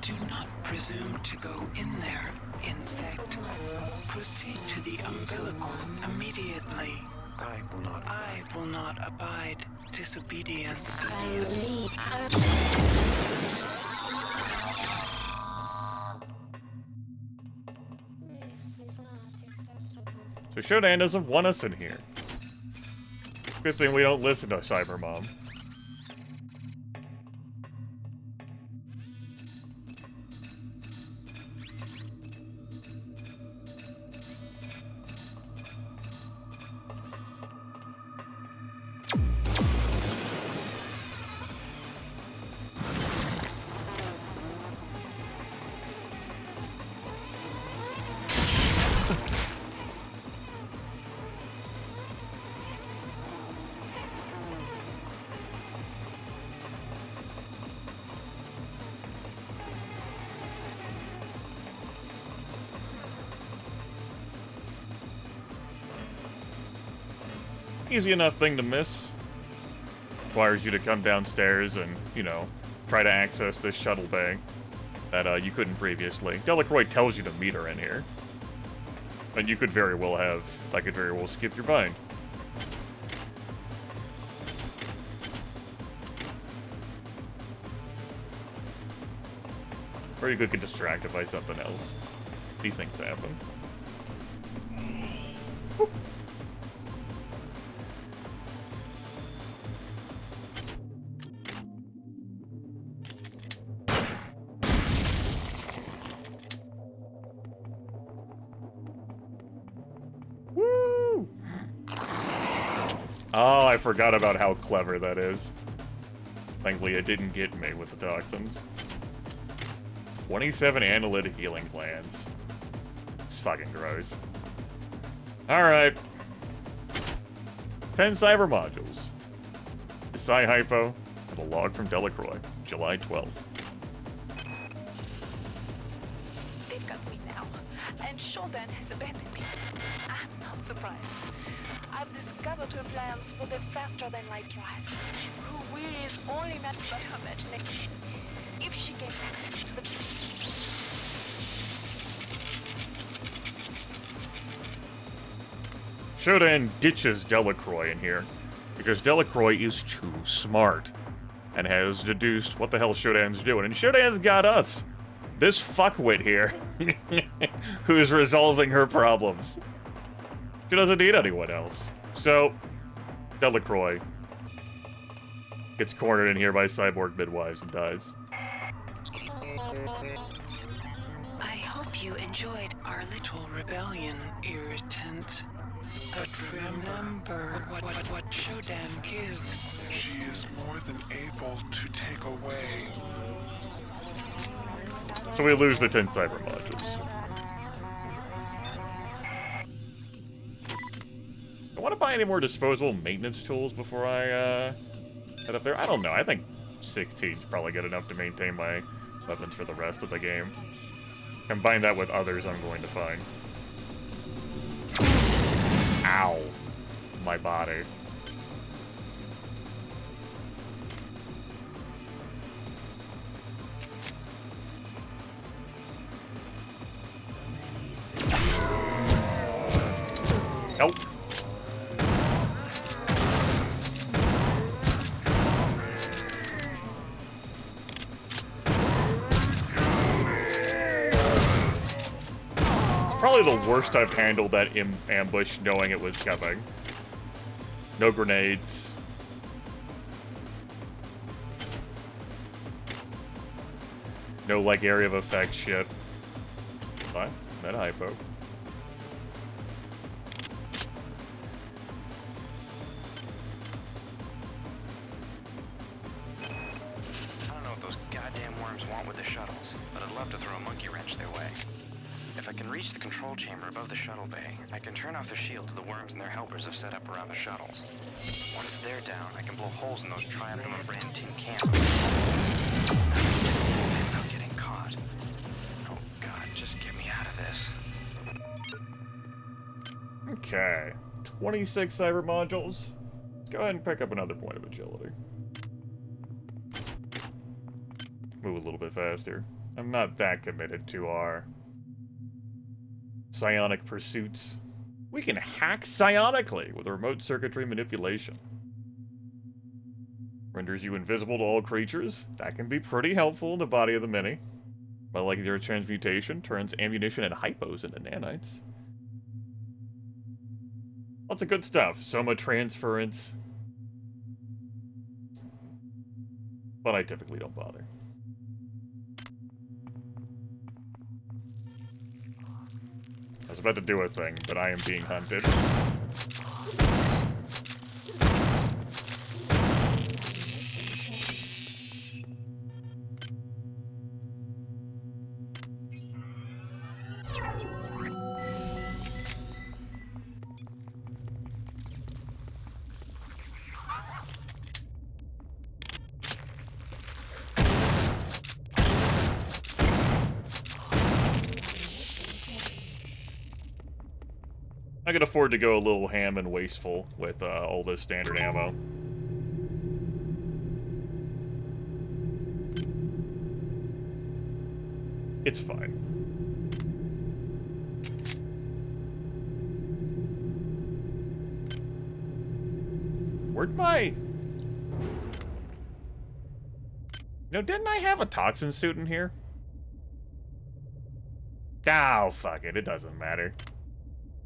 Do not presume to go in there, insect. Proceed to the umbilical immediately. I will not abide disobedience.
So Shodan doesn't want us in here. Good thing we don't listen to Cybermom. Easy enough thing to miss. Requires you to come downstairs and, you know, try to access this shuttle bay that you couldn't previously. Delacroix tells you to meet her in here. And you could very well have, I could very well skip your bind. Or you could get distracted by something else. These things happen. Woo! Oh, I forgot about how clever that is. Thankfully, it didn't get me with the toxins. 27 annelid healing glands. It's fucking gross. Alright. 10 cyber modules. A Psi Hypo, and a log from Delacroix, July 12th.
They've got me now, and Shodan has abandoned me. I'm not surprised. I've discovered her plans for the faster-than-light drives. Her will is only matched by her imagination. If she gains access to the...
Shodan ditches Delacroix in here, because Delacroix is too smart, and has deduced what the hell Shodan's doing. And Shodan's got us, this fuckwit here, who's resolving her problems. She doesn't need anyone else. So, Delacroix gets cornered in here by cyborg midwives and dies.
I hope you enjoyed our little rebellion, irritant. But remember what Shodan gives.
She is more than able to take away.
So we lose the 10 cyber modules. I want to buy any more disposable maintenance tools before I head up there. I don't know. I think 16 is probably good enough to maintain my weapons for the rest of the game. Combine that with others I'm going to find. Ow. My body. Nope. Probably the worst I've handled that ambush knowing it was coming. No grenades. No, like, area of effect shit. Fine. That hypo.
I don't know what those goddamn worms want with the shuttles, but I'd love to throw a monkey wrench their way. If I can reach the control chamber above the shuttle bay, I can turn off the shields the worms and their helpers have set up around the shuttles. Once they're down, I can blow holes in those triabdomen brand tin cans. I'm not getting caught. Oh god, just get me out of this.
Okay. 26 cyber modules. Let's go ahead and pick up another point of agility. Move a little bit faster. I'm not that committed to our psionic pursuits. We can hack psionically with remote circuitry manipulation. Renders you invisible to all creatures. That can be pretty helpful in the body of the Mini. Molecular transmutation turns ammunition and hypos into nanites. Lots of good stuff. Soma transference. But I typically don't bother. I was about to do a thing, but I am being hunted. I can afford to go a little ham and wasteful with all this standard ammo. It's fine. Where'd my... No, didn't I have a toxin suit in here? Oh, fuck it. It doesn't matter.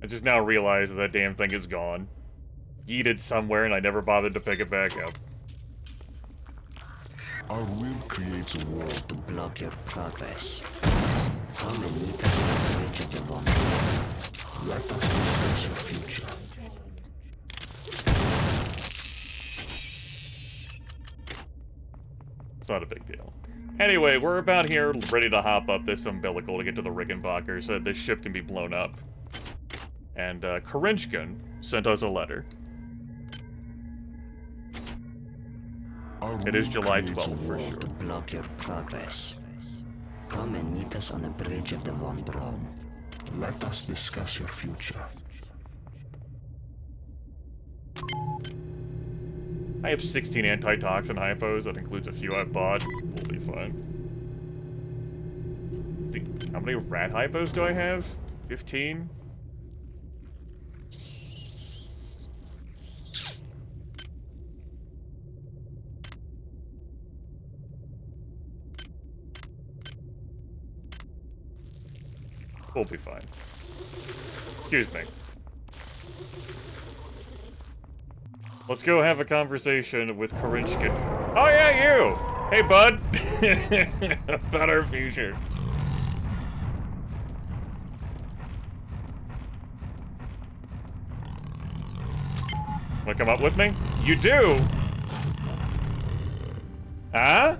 I just now realized that damn thing is gone. Yeeted somewhere and I never bothered to pick it back up.
Our will creates a wall to block your progress.
Come and meet us on the bridge of the Von.
Let us discuss your future.
It's not a big deal. Anyway, we're about here, ready to hop up this umbilical to get to the Rickenbacker so that this ship can be blown up. And, Karinchkin sent us a letter. It is July 12th, for sure.
To block your progress. Come and meet us on the bridge of the Von Braun.
Let us discuss your future.
I have 16 antitoxin hypos. That includes a few I bought. We'll be fine. How many rat hypos do I have? 15? We'll be fine. Excuse me. Let's go have a conversation with Karinchkin. Oh yeah, you! Hey bud! About our future. Wanna come up with me? You do? Huh?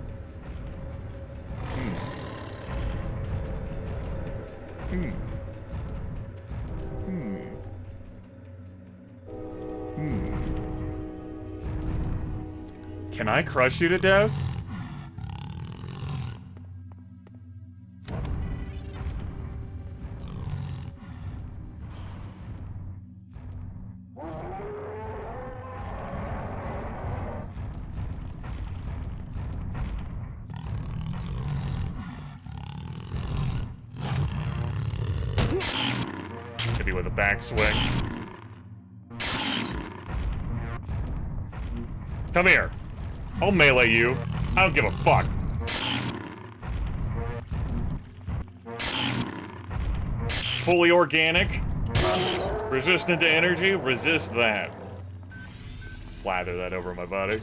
Can I crush you to death? Hit me with a backswing. Come here. I'll melee you. I don't give a fuck. Fully organic. Resistant to energy. Resist that. Slather that over my body.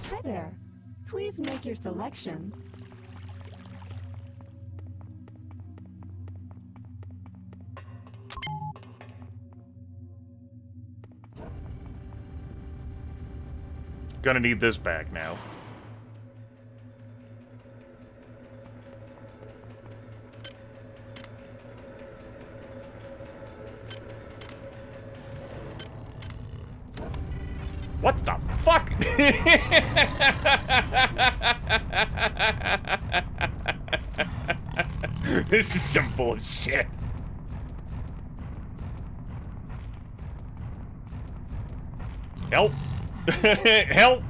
Hi there. Please make your selection.
Gonna need this back now. What the fuck? This is some bullshit. Help. Help!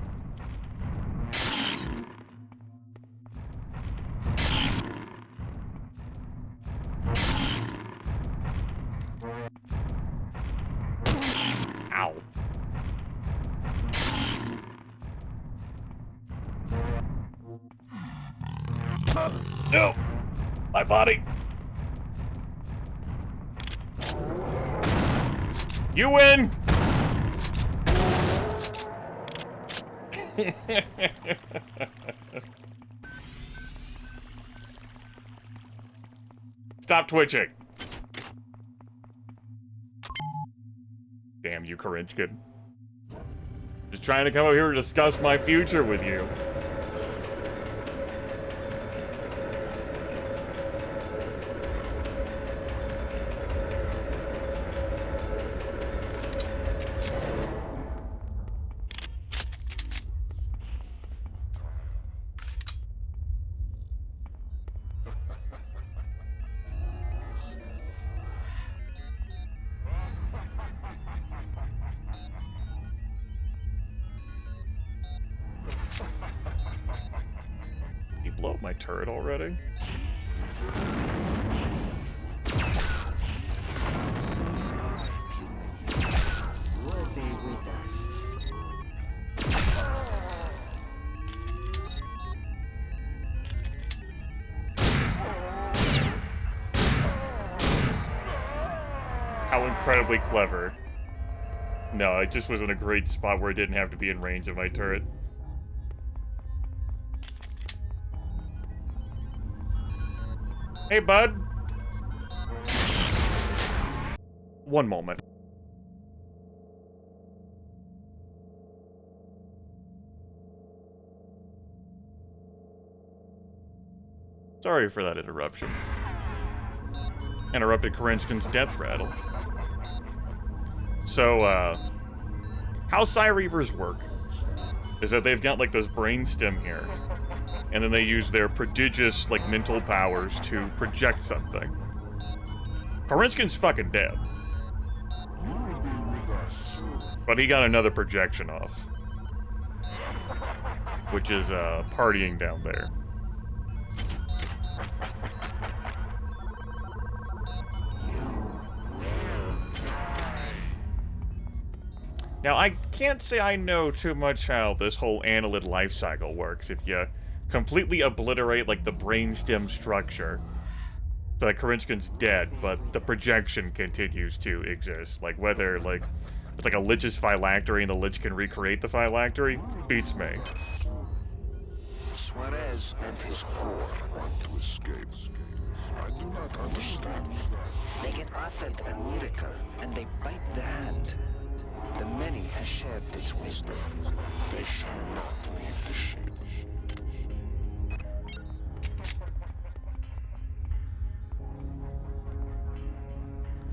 Ow. No! My body! You win! Stop twitching. Damn you, Karinchkin. Just trying to come up here to discuss my future with you. Blow up my turret already? How incredibly clever. No, it just was in a great spot where it didn't have to be in range of my turret. Hey, bud. One moment. Sorry for that interruption. Interrupted Karinskin's death rattle. So, how Psi Reavers work is that they've got, like, this brainstem here, and then they use their prodigious, like, mental powers to project something. Karinskin's fucking dead. But he got another projection off. Which is, partying down there. Now, I can't say I know too much how this whole annelid life cycle works if you completely obliterate, like, the brainstem structure. So, like, Karinskin's dead, but the projection continues to exist. Like, whether, like, it's like a Lich's phylactery and the Lich can recreate the phylactery, beats me.
Suarez and his core want to escape. I do not understand. They get offered a miracle, and they bite the hand. The many has shared its wisdom. They shall not leave the ship.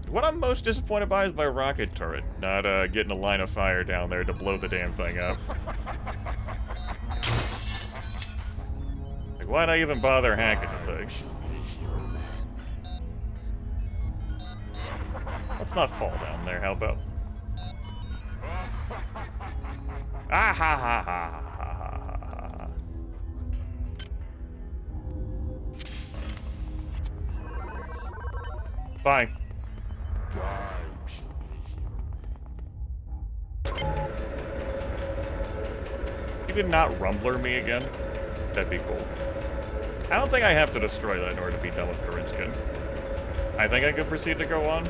What I'm most disappointed by is my rocket turret, not getting a line of fire down there to blow the damn thing up. Like, why'd I even bother hacking the thing? Let's not fall down there, how about? Ah ha ha ha ha ha ha. Bye. You could not Rumbler me again? That'd be cool. I don't think I have to destroy that in order to be done with Karinskin. I think I could proceed to go on.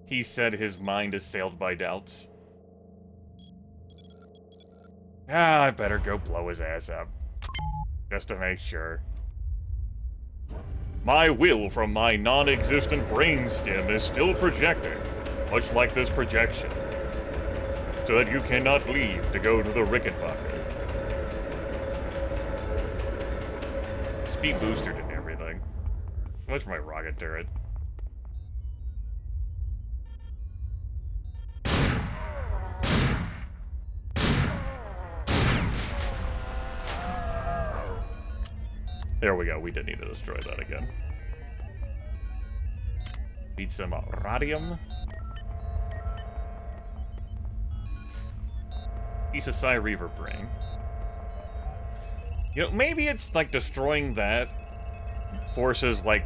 He said his mind is sailed by doubts. Ah, I better go blow his ass up. Just to make sure. My will from my non-existent brainstem is still projecting, much like this projection, so that you cannot leave to go to the Rickenbacker. Speed boosted and everything. Much for my rocket turret. There we go, we didn't need to destroy that again. Need some radium. Piece of Psi Reaver brain. You know, maybe it's like destroying that forces like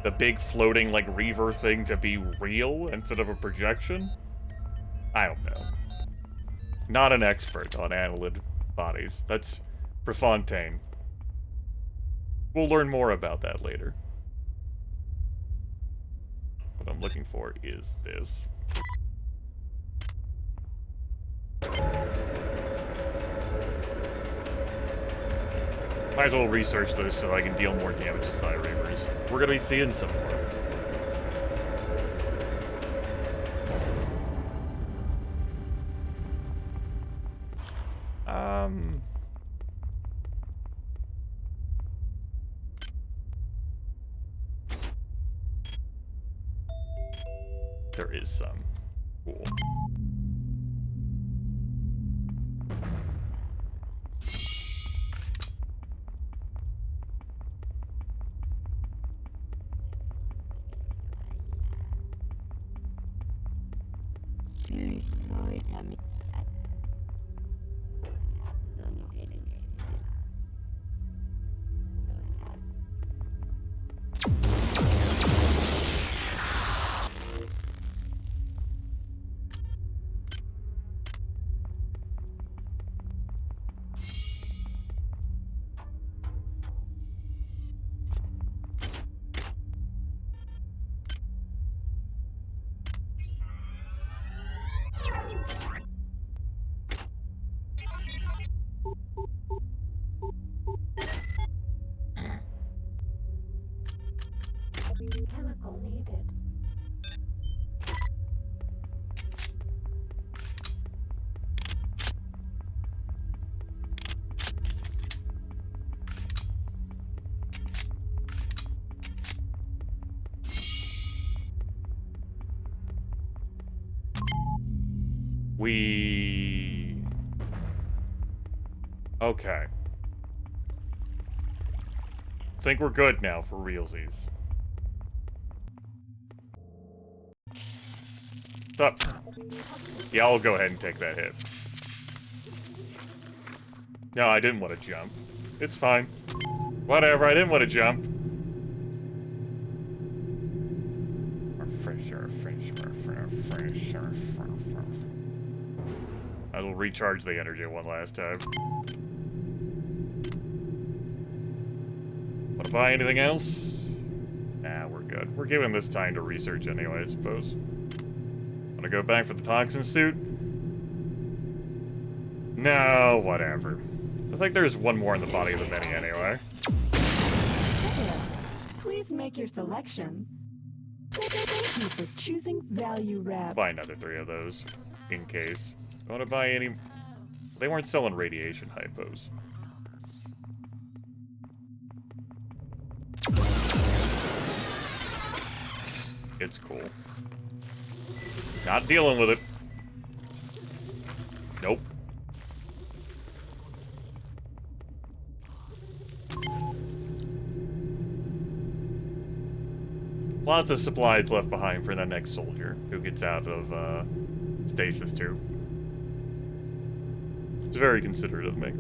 the big floating like Reaver thing to be real instead of a projection? I don't know. Not an expert on annelid bodies. That's Prefontaine. We'll learn more about that later. What I'm looking for is this. Might as well research this so I can deal more damage to Psi Reavers. We're gonna be seeing some more. There is some. Cool. Okay. Think we're good now for realsies. What's up? Yeah, I'll go ahead and take that hit. No, I didn't want to jump. It's fine. Whatever, I didn't want to jump. I will recharge the energy one last time. Want to buy anything else? Nah, we're good. We're giving this time to research anyway, I suppose. Want to go back for the toxin suit? No, whatever. I think there's one more in the body of the mini anyway.
Please make your selection. Thank you for choosing Value Wrap.
Buy another 3 of those, in case. I want to buy any... They weren't selling radiation hypos. It's cool. Not dealing with it. Nope. Lots of supplies left behind for the next soldier who gets out of stasis tube. It's very considerate of me.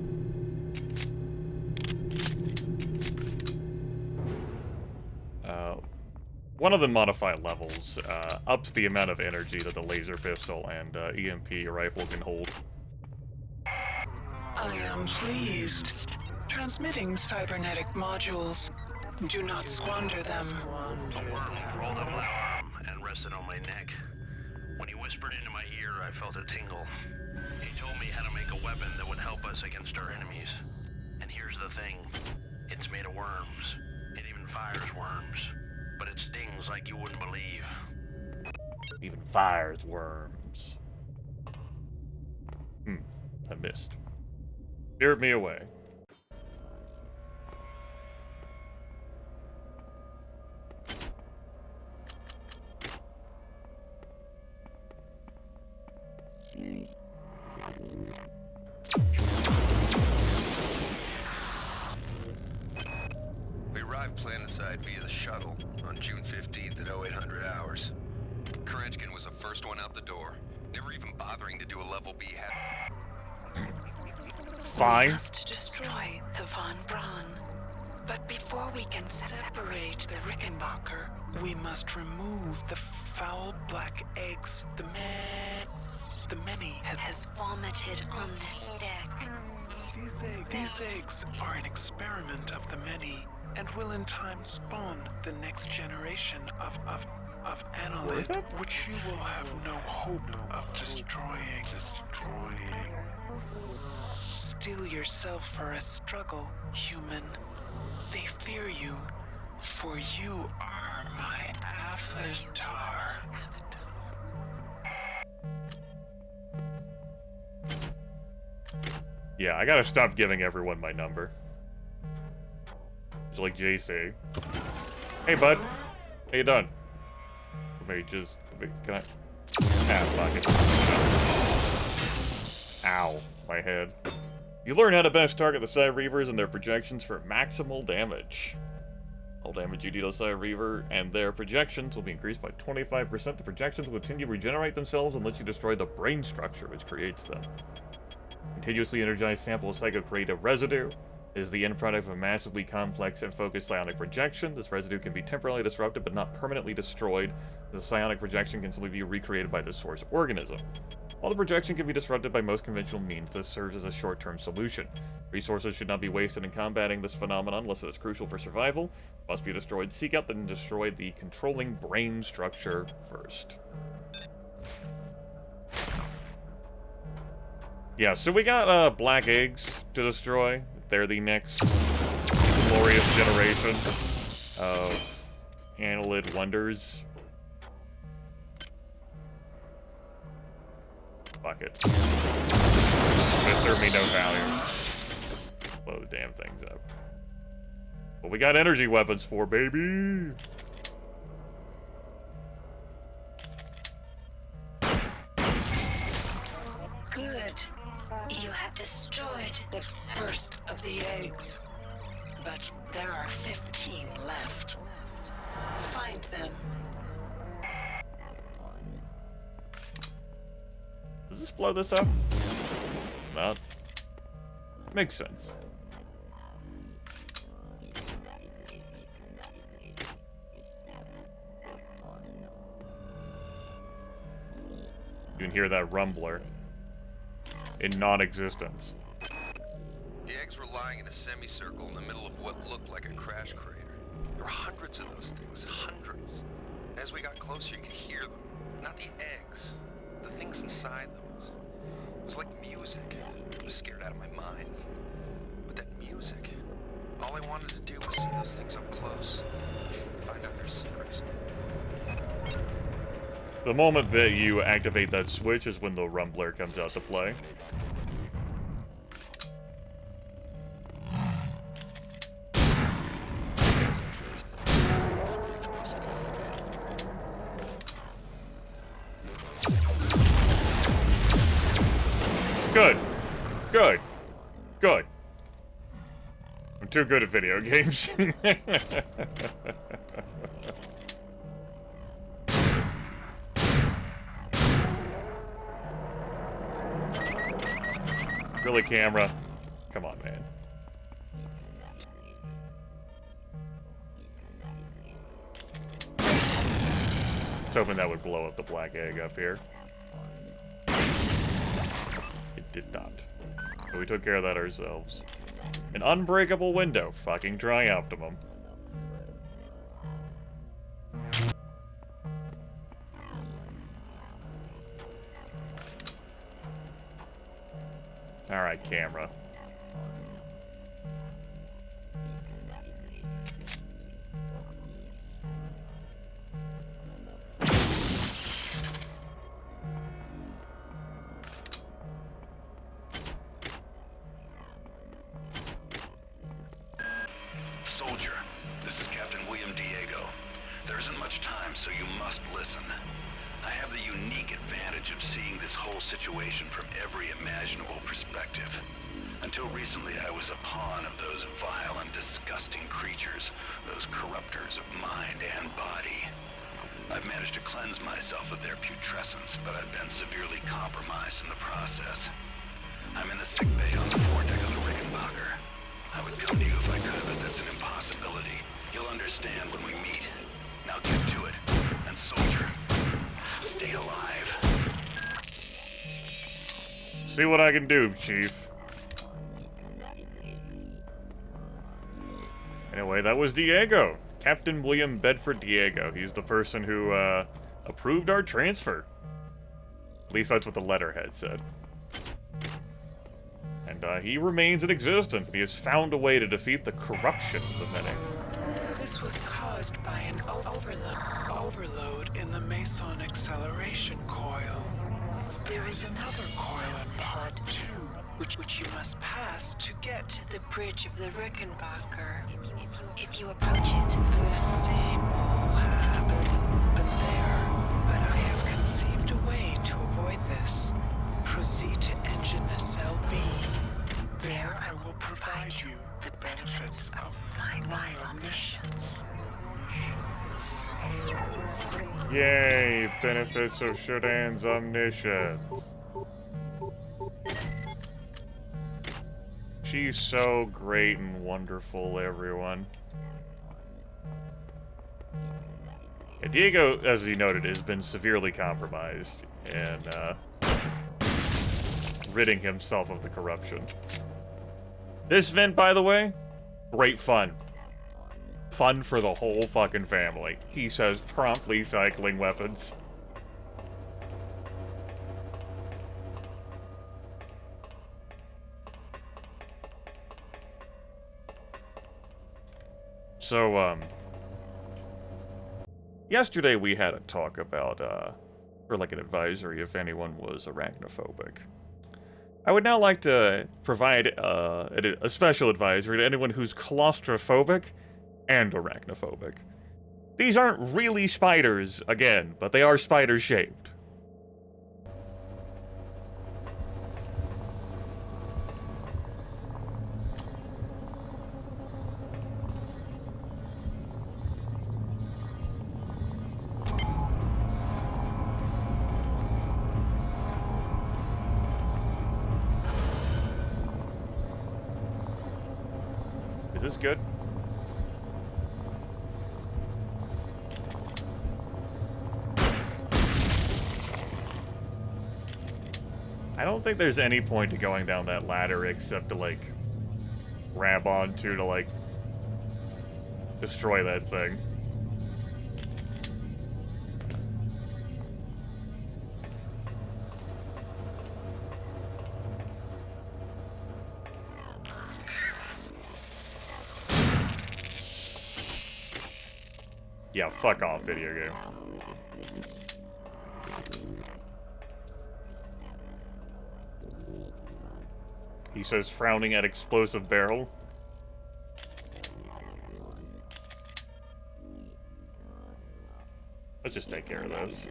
One of the modified levels ups the amount of energy that the laser pistol and EMP rifle can hold.
I am pleased. Transmitting cybernetic modules. Do not squander them.
A worm crawled up my arm and rested on my neck. When he whispered into my ear, I felt a tingle. He told me how to make a weapon that would help us against our enemies. And here's the thing. It's made of worms. It even fires worms. But it stings like you wouldn't believe.
Even fires worms. I missed. Spirit me away.
We arrived planetside via the shuttle on June 15th at 0800 hours. Kerenskin was the first one out the door, never even bothering to do a level B
Fine.
We must destroy the Von Braun. But before we can separate
the Rickenbacker, we must remove the foul black eggs. The many
has vomited on this deck.
These eggs are an experiment of the many, and will in time spawn the next generation of Analyt, which you will have no hope of destroying. Steel yourself for a struggle, human. They fear you, for you are my avatar.
Yeah, I gotta stop giving everyone my number. Just like JC. Hey, bud. How you doing? Can I... Ah, fuck it. Ow. My head. You learn how to best target the Side Reavers and their projections for maximal damage. All damage you deal to Side Reaver and their projections will be increased by 25%. The projections will continue to regenerate themselves unless you destroy the brain structure which creates them. Continuously energized sample of psychocreative residue is the end product of a massively complex and focused psionic projection. This residue can be temporarily disrupted but not permanently destroyed. The psionic projection can still be recreated by the source organism. While the projection can be disrupted by most conventional means, this serves as a short-term solution. Resources should not be wasted in combating this phenomenon unless it is crucial for survival. It must be destroyed. Seek out and destroy the controlling brain structure first. Yeah, so we got black eggs to destroy. They're the next glorious generation of Analyt wonders. Fuck it. They serve me no value. Blow the damn things up. But we got energy weapons for, baby!
You have destroyed the first of the eggs, but there are 15 left. Find them.
Does this blow this up? Not. Makes sense. You can hear that rumbler in non-existence.
The eggs were lying in a semicircle in the middle of what looked like a crash crater. There were hundreds of those things, hundreds. As we got closer, you could hear them. Not the eggs, the things inside them. It was like music. I was scared out of my mind. But that music, all I wanted to do was see those things up close, find out their secrets.
The moment that you activate that switch is when the rumbler comes out to play. Good. Good. Good. I'm too good at video games. Really, camera? Come on, man. I was hoping that would blow up the black egg up here. It did not. So we took care of that ourselves. An unbreakable window. Fucking try Optimum. Alright, camera.
Soldier, this is Captain William Diego. There isn't much time, so you must listen. I have the unique advantage of seeing this whole situation from every imaginable perspective. Until recently, I was a pawn of those vile and disgusting creatures, those corruptors of mind and body. I've managed to cleanse myself of their putrescence, but I've been severely compromised in the process. I'm in the sick bay on the foredeck of the Rickenbacker. I would come to you if I could, but that's an impossibility. You'll understand when we meet. Now get to it. And soldier, stay alive.
See what I can do, Chief. Anyway, that was Diego. Captain William Bedford Diego. He's the person who, approved our transfer. At least that's what the letterhead said. And, he remains in existence, and he has found a way to defeat the corruption of the many.
This was caused by an overload in the Meson acceleration coil. There is another coil in part 2, which you must pass to get to the bridge of the Rickenbacker.
If you approach it,
the same will happen, but I have conceived a way to avoid this. Proceed to engine SLB. There I will provide you the benefits of my omniscience.
Yay! Benefits of Shodan's omniscience. She's so great and wonderful, everyone. Yeah, Diego, as he noted, has been severely compromised in, ridding himself of the corruption. This vent, by the way, great fun. Fun for the whole fucking family. He says promptly cycling weapons. So, yesterday we had a talk about, or like an advisory if anyone was arachnophobic. I would now like to provide a special advisory to anyone who's claustrophobic and arachnophobic. These aren't really spiders, again, but they are spider-shaped. this good? I don't think there's any point to going down that ladder except to, like, grab onto to, like, destroy that thing. Yeah, fuck off, video game. He says, frowning at explosive barrel. Let's just take care of this.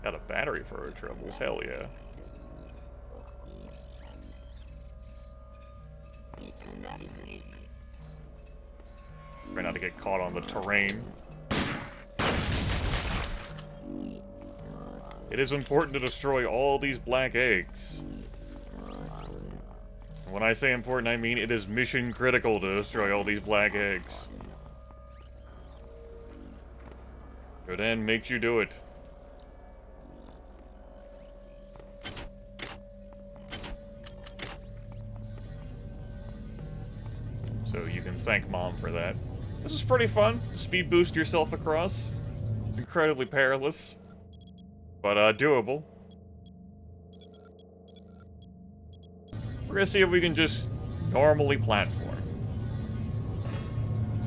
Got a battery for our troubles, hell yeah. Try not to get caught on the terrain. It is important to destroy all these black eggs. When I say important, I mean it is mission critical to destroy all these black eggs. Good end makes you do it. So you can thank Mom for that. This is pretty fun. Speed boost yourself across. Incredibly perilous. But, doable. We're gonna see if we can just normally platform.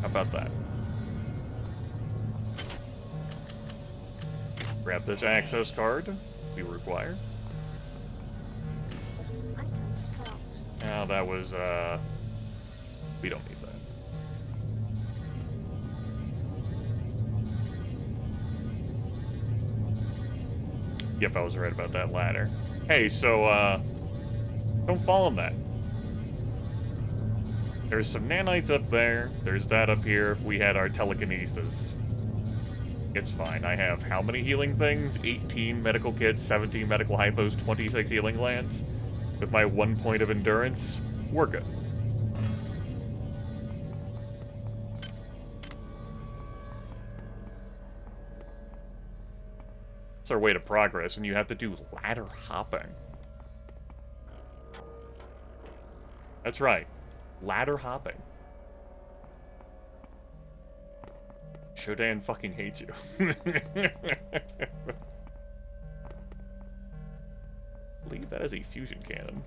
How about that? Grab this access card we require. Now that was, we don't need that. Yep, I was right about that ladder. Hey, so, don't fall in that. There's some nanites up there. There's that up here if we had our telekinesis. It's fine. I have how many healing things? 18 medical kits, 17 medical hypos, 26 healing lands. With my 1 point of endurance, we're good. It's our way to progress, and you have to do ladder hopping. That's right. Ladder hopping. Shodan fucking hates you. Leave that as a fusion cannon.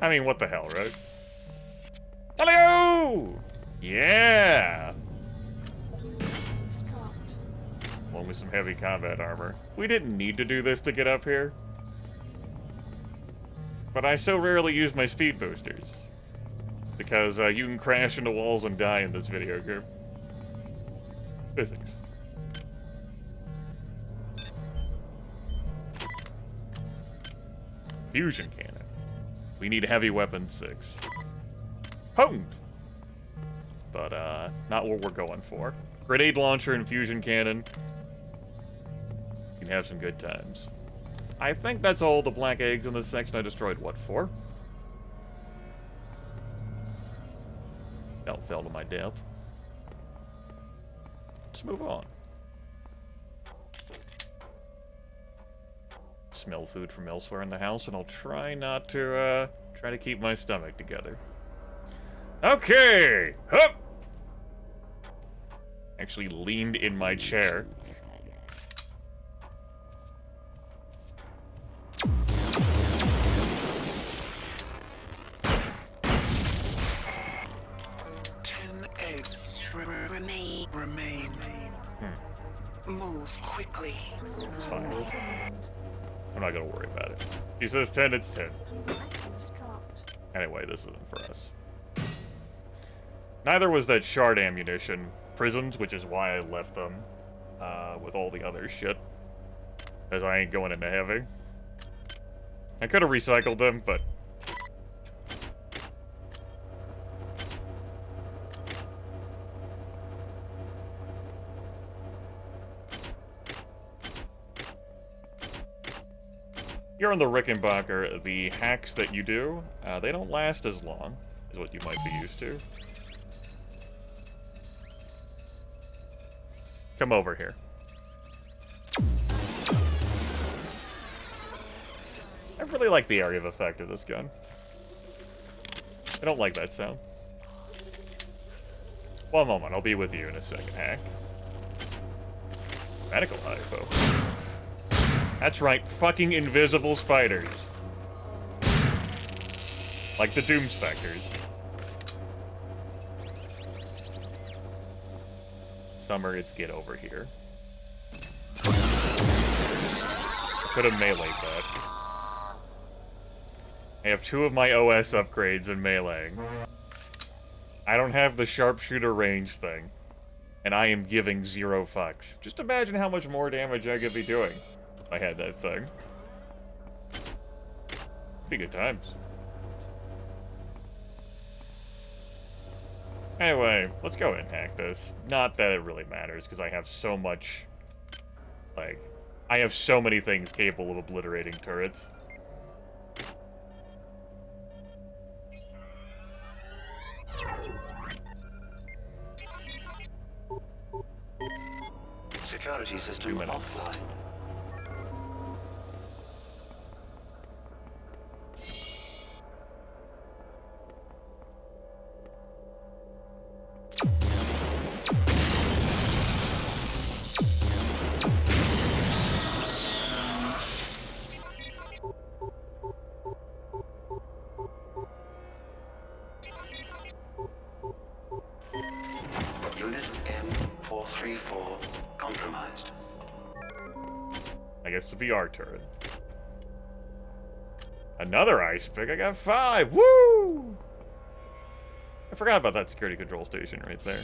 I mean, what the hell, right? Hello! Yeah! One with some heavy combat armor. We didn't need to do this to get up here. But I so rarely use my speed boosters. Because you can crash into walls and die in this video game. Physics. Fusion cannon. We need heavy weapon 6. Potent! But, not what we're going for. Grenade launcher and fusion cannon. You can have some good times. I think that's all the black eggs in this section I destroyed. What for? That fell to my death. Let's move on. Smell food from elsewhere in the house, and I'll try not to, try to keep my stomach together. Okay! Hup! Actually leaned in my chair.
Remain. Move quickly.
It's fine. I'm not gonna worry about it. He says 10, it's 10. Anyway, this isn't for us. Neither was that shard ammunition. Prisms, which is why I left them with all the other shit. Because I ain't going into heavy. I could have recycled them, but... Here on the Rickenbacker, the hacks that you do, they don't last as long as what you might be used to. Come over here. I really like the area of effect of this gun. I don't like that sound. One moment, I'll be with you in a second, hack. Medical hypo. That's right, fucking invisible spiders. Like the Doom Specters. Summer, it's get over here. Could have meleeed that. I have 2 of my OS upgrades in meleeing. I don't have the sharpshooter range thing. And I am giving 0 fucks. Just imagine how much more damage I could be doing if I had that thing. Be good times. Anyway, let's go and hack this. Not that it really matters, because I have so much... Like, I have so many things capable of obliterating turrets.
Security system offline. Unit M434 compromised.
I guess the VR turret. Another ice pick. I got 5. Woo! I forgot about that security control station right there.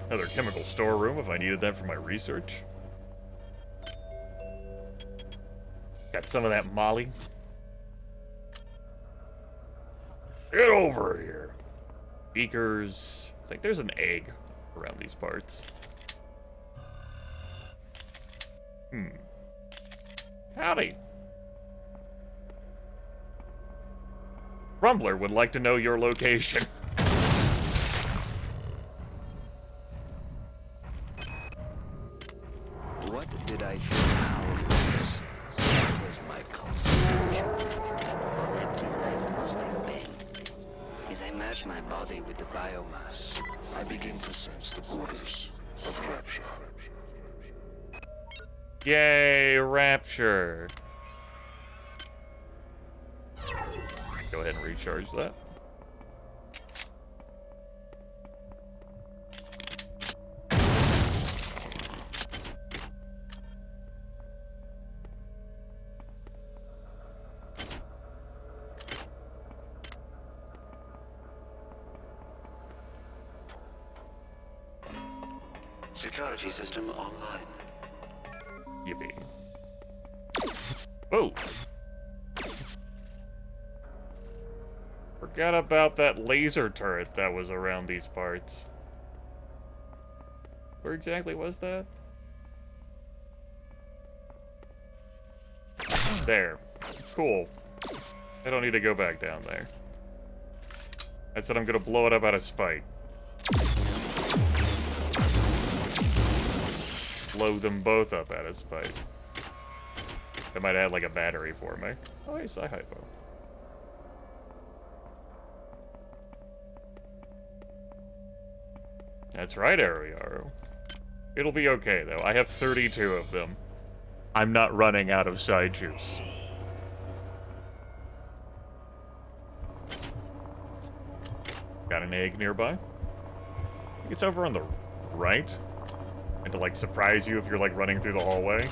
Another chemical storeroom if I needed that for my research. Got some of that Molly. Get over here. Beakers. I think there's an egg around these parts. Howdy. Rumbler would like to know your location.
What did I do now? What was my concentration? How empty life must have been. As I merge my body with the biomass, I begin to sense the borders of rapture.
Yay, Rapture. Go ahead and recharge that.
Security system online.
Yippee. Oh! Forgot about that laser turret that was around these parts. Where exactly was that? There. Cool. I don't need to go back down there. I said I'm gonna blow it up out of spite. Blow them both up out of spite. They might add like a battery for me. Oh, hey, Sci-Hypo. That's right, Ariaro. It'll be okay, though. I have 32 of them. I'm not running out of side juice. Got an egg nearby. I think it's over on the right. And to, like, surprise you if you're, like, running through the hallway.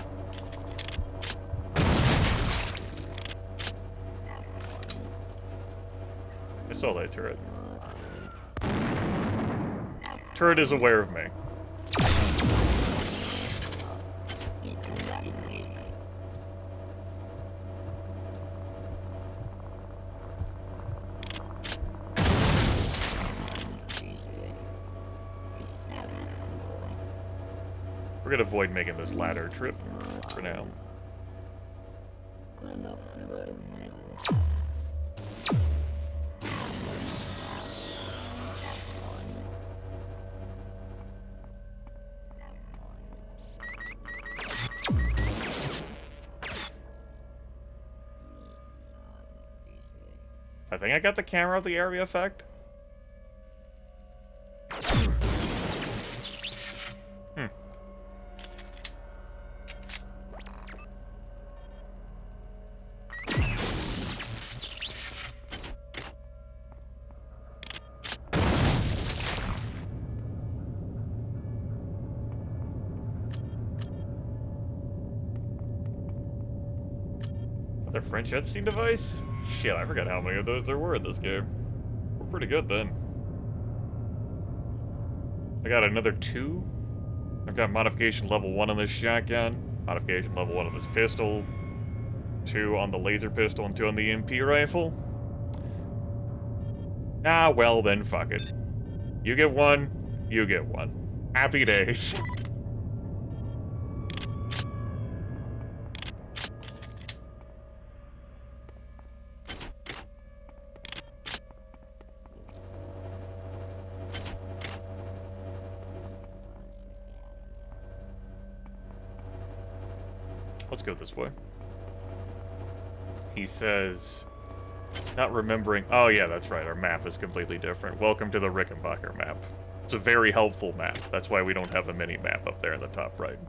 I saw that turret. Turret is aware of me. We're gonna avoid making this ladder trip for now. I think I got the camera of the area effect. Another French Epstein device? Shit, I forgot how many of those there were in this game. We're pretty good then. I got another 2. I've got modification level 1 on this shotgun, modification level 1 on this pistol, 2 on the laser pistol, and 2 on the MP rifle. Ah, well then, fuck it. You get 1, you get 1. Happy days. Let's go this way. He says, not remembering. Oh yeah, that's right. Our map is completely different. Welcome to the Rickenbacker map. It's a very helpful map. That's why we don't have a mini map up there in the top right.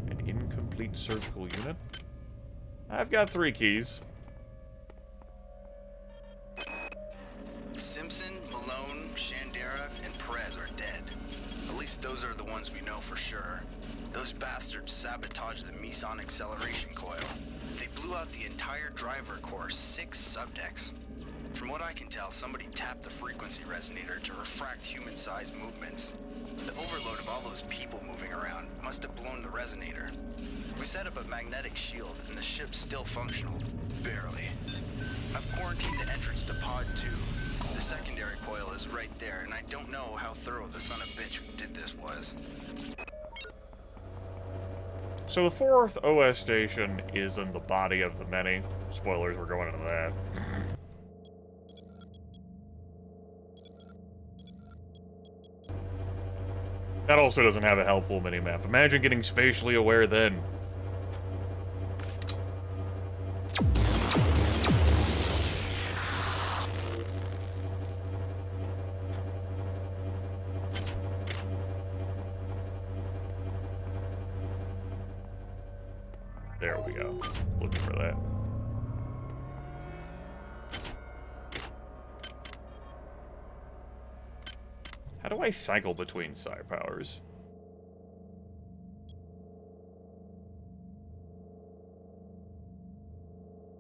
An incomplete surgical unit. I've got 3 keys.
Simpson, Malone, Shandera, and Perez are dead. At least those are the ones we know for sure. Those bastards sabotaged the meson acceleration coil. They blew out the entire driver core, 6 subdecks. From what I can tell, somebody tapped the frequency resonator to refract human-sized movements. The overload of all those people moving around must have blown the resonator. We set up a magnetic shield, and the ship's still functional. Barely. I've quarantined the entrance to Pod 2. The secondary coil is right there, and I don't know how thorough the son of a bitch who did this was.
So the 4th OS station is in the body of the many. Spoilers, we're going into that. That also doesn't have a helpful minimap. Imagine getting spatially aware then. There we go. Looking for that. How do I cycle between psi powers?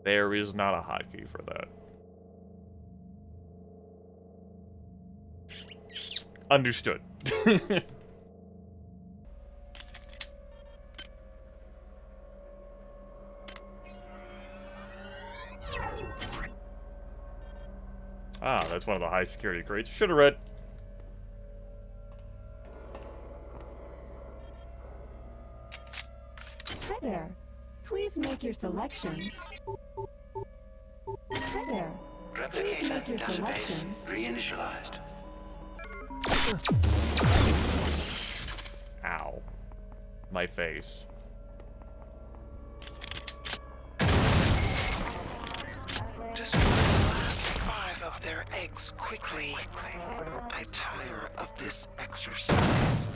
There is not a hotkey for that. Understood. Ah, that's one of the high security crates. Should have read.
Hi there. Please make your selection. Hi there. Please make your selection.
Reinitialized.
Ow. My face.
Destroy the last 5 of their eggs quickly. I tire of this exercise.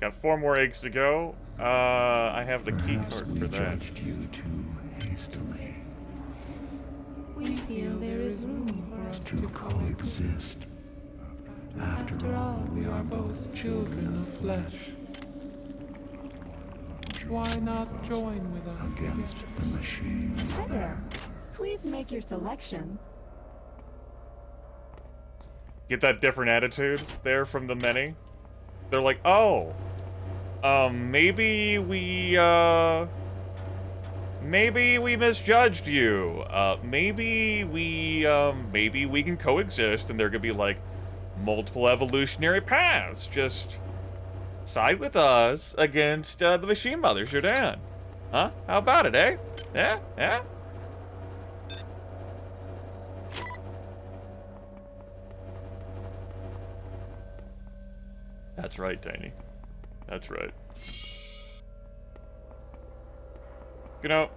Got 4 more eggs to go. I have the key card for that.
You too hastily.
We feel there is room for us to coexist. After all, we are both children of flesh. Why not join with us
against the machine?
Hi there. Please make your selection.
Get that different attitude there from the many? They're like, oh, Maybe we misjudged you. Maybe we can coexist and there could be, like, multiple evolutionary paths. Just side with us against, the Machine Mother, Jordan. Huh? How about it, eh? Yeah? Yeah? That's right, Tiny. That's right. You know,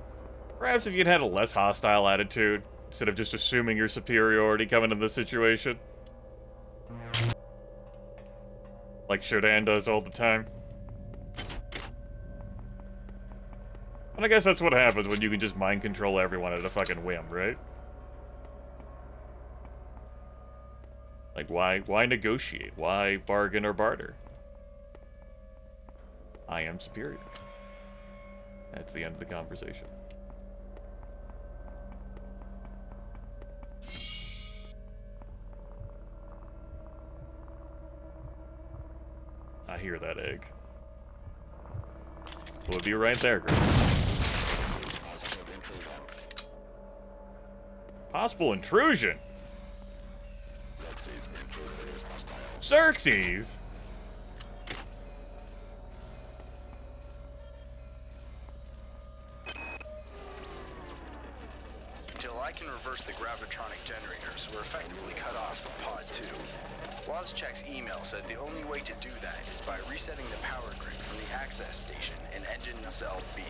perhaps if you'd had a less hostile attitude, instead of just assuming your superiority coming into this situation. Like Shodan does all the time. And I guess that's what happens when you can just mind control everyone at a fucking whim, right? Like, why negotiate? Why bargain or barter? I am superior. That's the end of the conversation. I hear that egg. We'll be right there, Grimith. Possible intrusion? Xerxes?
Till I can reverse the gravitronic generators, we're effectively cut off from Pod 2. Wozchek's email said the only way to do that is by resetting the power grid from the access station in engine cell B.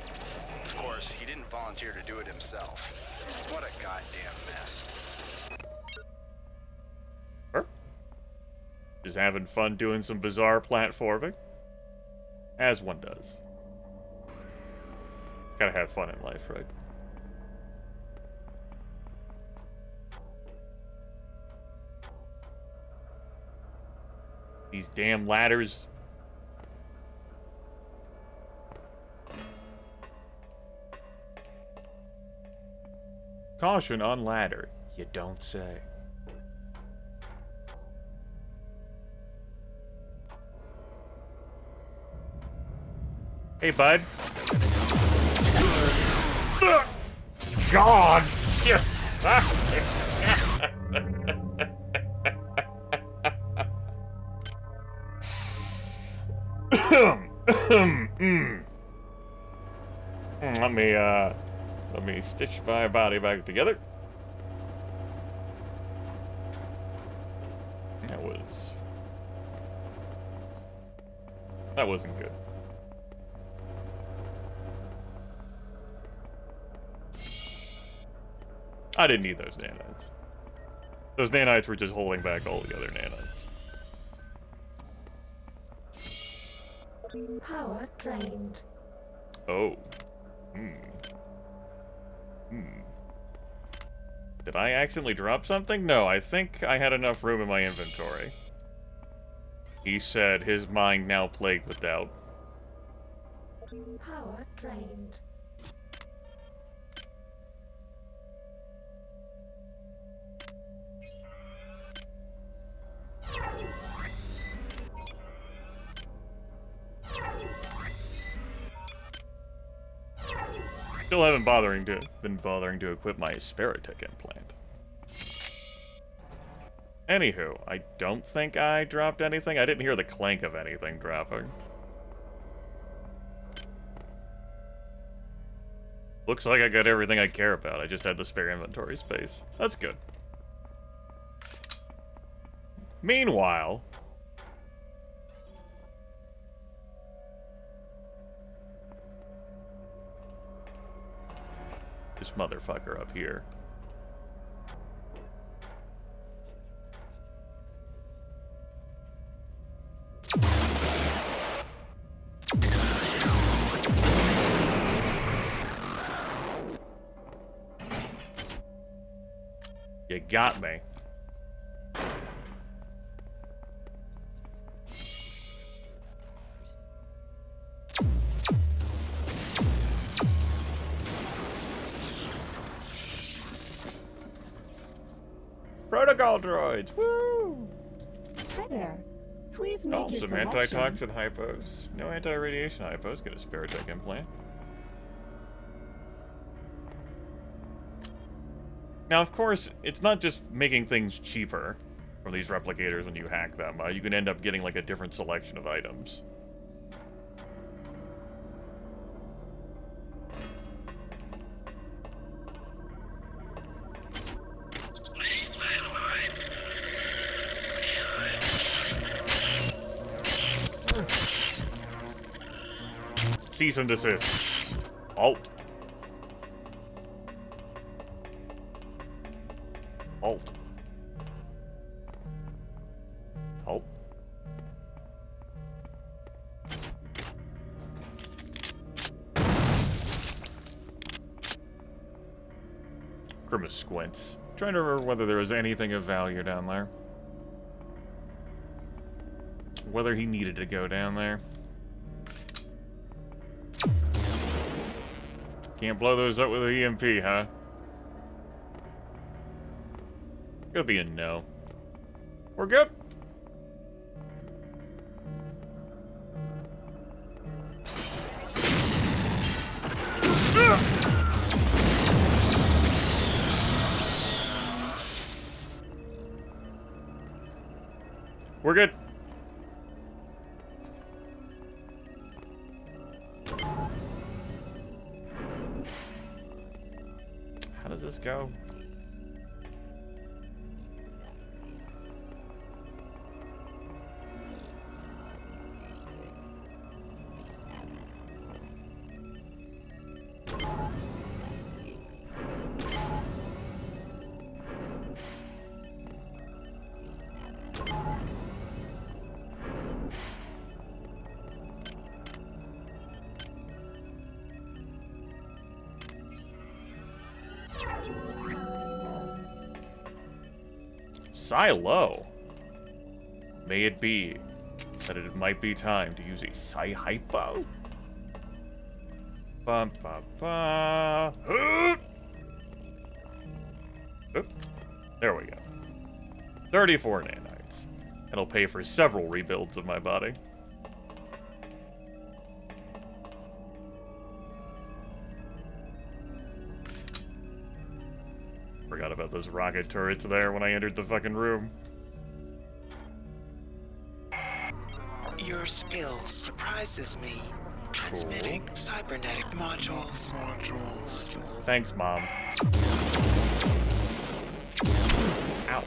Of course, he didn't volunteer to do it himself. What a goddamn mess.
Just having fun doing some bizarre platforming. As one does. Gotta have fun in life, right? These damn ladders. Caution on ladder. You don't say. Hey, bud. God! Shit! Let me stitch my body back together. That wasn't good. I didn't need those nanites. Those nanites were just holding back all the other nanites.
Power drained.
Oh. Did I accidentally drop something? No, I think I had enough room in my inventory. He said his mind now plagued with doubt.
Power drained.
Still haven't been bothering to equip my Asperitic implant. Anywho, I don't think I dropped anything. I didn't hear the clank of anything dropping. Looks like I got everything I care about. I just had the spare inventory space. That's good. Meanwhile... this motherfucker up here. You got me. Protocol droids, woo!
Hi there. Please make
Oh,
your
some
selection.
antitoxin hypos. No anti-radiation hypos. Get a Spiritech implant. Now, of course, it's not just making things cheaper from these replicators when you hack them. You can end up getting, like, a different selection of items. Cease and desist. Alt. Alt. Alt. Grimith squints. Trying to remember whether there was anything of value down there. Whether he needed to go down there. Can't blow those up with an EMP, huh? It'll be a no. We're good. We're good. How does this go? Silo. May it be that it might be time to use a Psi-Hypo? Bum, bum, bum. Oop. There we go. 34 nanites. That'll pay for several rebuilds of my body. Forgot about those rocket turrets there when I entered the fucking room.
Your skill surprises me. Transmitting cybernetic modules.
Thanks, Mom. Ow.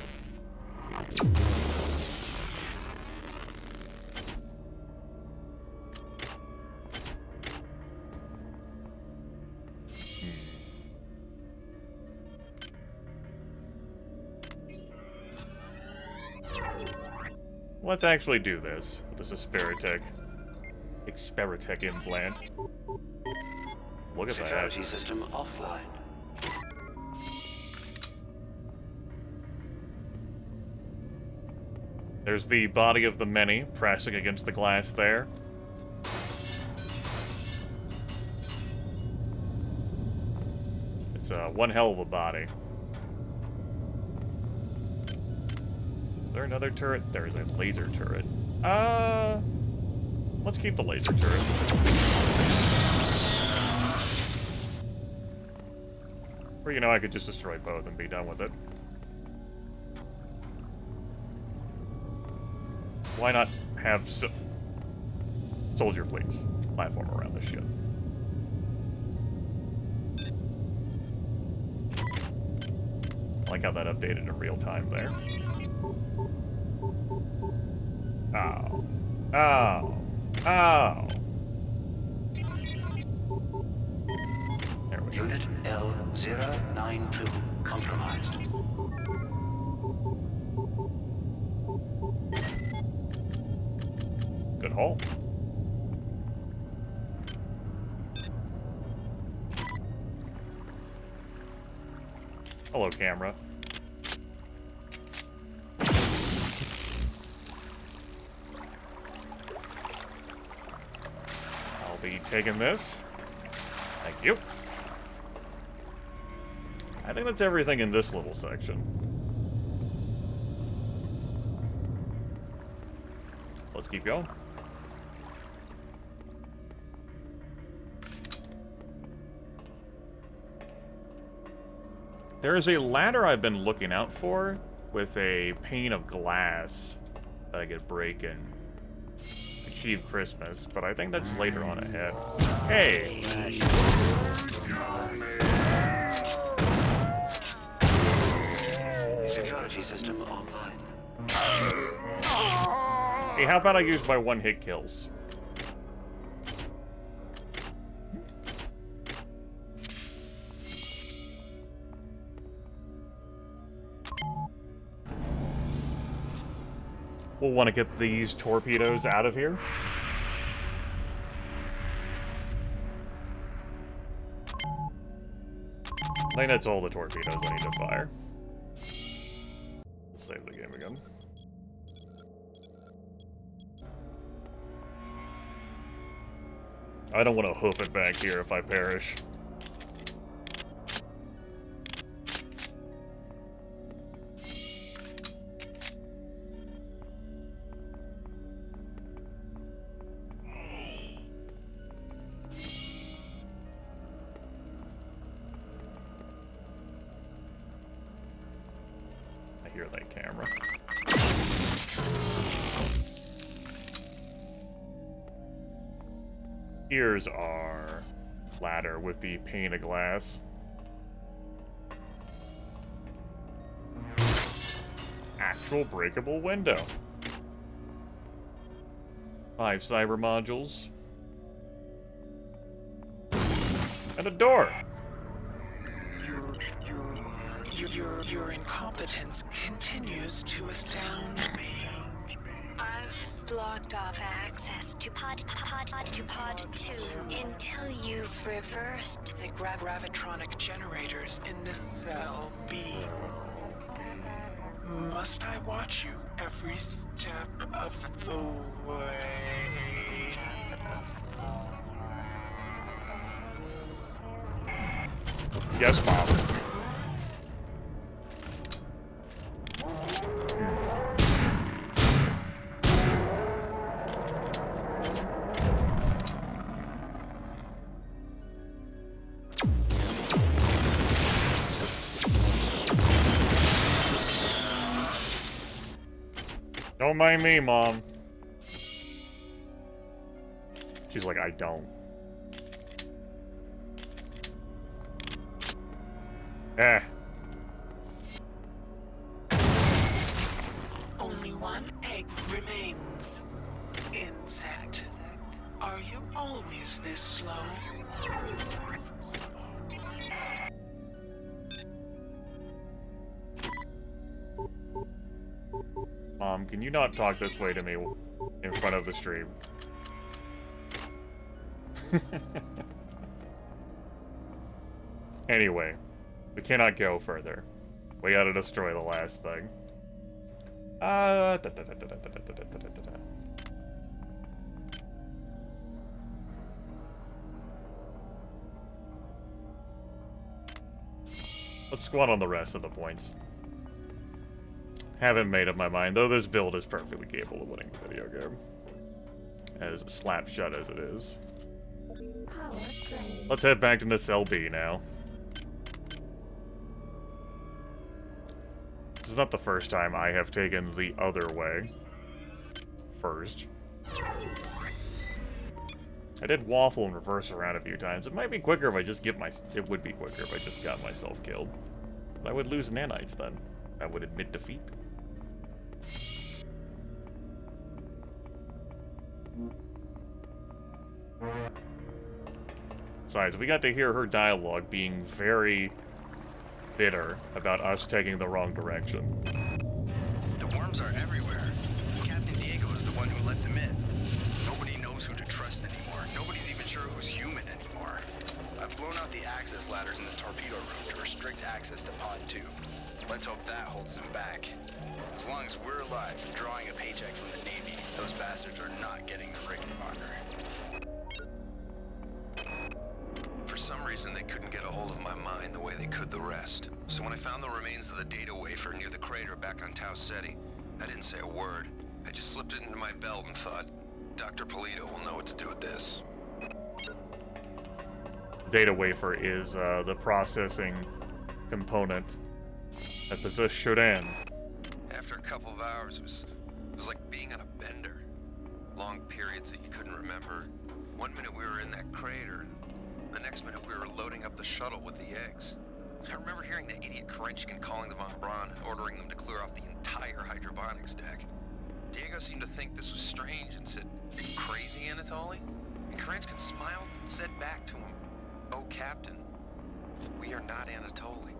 Let's actually do this with this Asperitech. Experitech implant. Look at that.
Security system offline.
There's the body of the many pressing against the glass there. It's one hell of a body. Is there another turret? There's a laser turret. Let's keep the laser turret. Or, you know, I could just destroy both and be done with it. Why not have soldier, please, platform around this shit? I like how that updated in real time there. Ow. Ow. Ow. There we go.
Unit L092 compromised.
Good haul. Hello, camera. I'll be taking this. Thank you. I think that's everything in this little section. keep going. There's a ladder I've been looking out for with a pane of glass that I could break and achieve Christmas, but I think that's later on ahead. Hey!
Security system online.
Hey, how about I use my one-hit kills? We'll want to get these torpedoes out of here. I think that's all the torpedoes I need to fire. Let's save the game again. I don't want to hoof it back here if I perish. I hear that camera. Here's our ladder with the pane of glass. Actual breakable window. 5 cyber modules. And a door.
Your incompetence continues to astound me.
I've blocked off access to pod 2 until you've reversed
The gravitronic generators in the cell B. Must I watch you every step of the way?
Yes, Mom. Don't mind me, Mom. She's like, I don't. Eh.
Only one egg remains. Insect. Are you always this slow?
Mom, can you not talk this way to me in front of the stream? Anyway, we cannot go further. We gotta destroy the last thing. Let's squat on the rest of the points. Haven't made up my mind, though this build is perfectly capable of winning the video game. As slap shut as it is. Let's head back to Cell B now. This is not the first time I have taken the other way. First. I did waffle and reverse around a few times. It might be quicker if I just get it would be quicker if I just got myself killed. But I would lose nanites then. I would admit defeat. Besides, we got to hear her dialogue being very bitter about us taking the wrong direction.
The worms are everywhere. Captain Diego is the one who let them in. Nobody knows who to trust anymore. Nobody's even sure who's human anymore. I've blown out the access ladders in the torpedo room to restrict access to Pod 2. Let's hope that holds them back. As long as we're alive and drawing a paycheck from the Navy, those bastards are not getting the rig honor.
For some reason, they couldn't get a hold of my mind the way they could the rest. So when I found the remains of the data wafer near the crater back on Tau Ceti, I didn't say a word. I just slipped it into my belt and thought, Dr. Polito will know what to do with this.
Data wafer is the processing component that possessed Shodan.
After a couple of hours, it was like being on a bender. Long periods that you couldn't remember. One minute we were in that crater, the next minute we were loading up the shuttle with the eggs. I remember hearing that idiot Krenchkin calling the Von Braun and ordering them to clear off the entire hydroponics deck. Diego seemed to think this was strange and said, "Are you crazy, Anatoly?" And Krenchkin smiled and said back to him, "Oh, Captain, we are not Anatoly."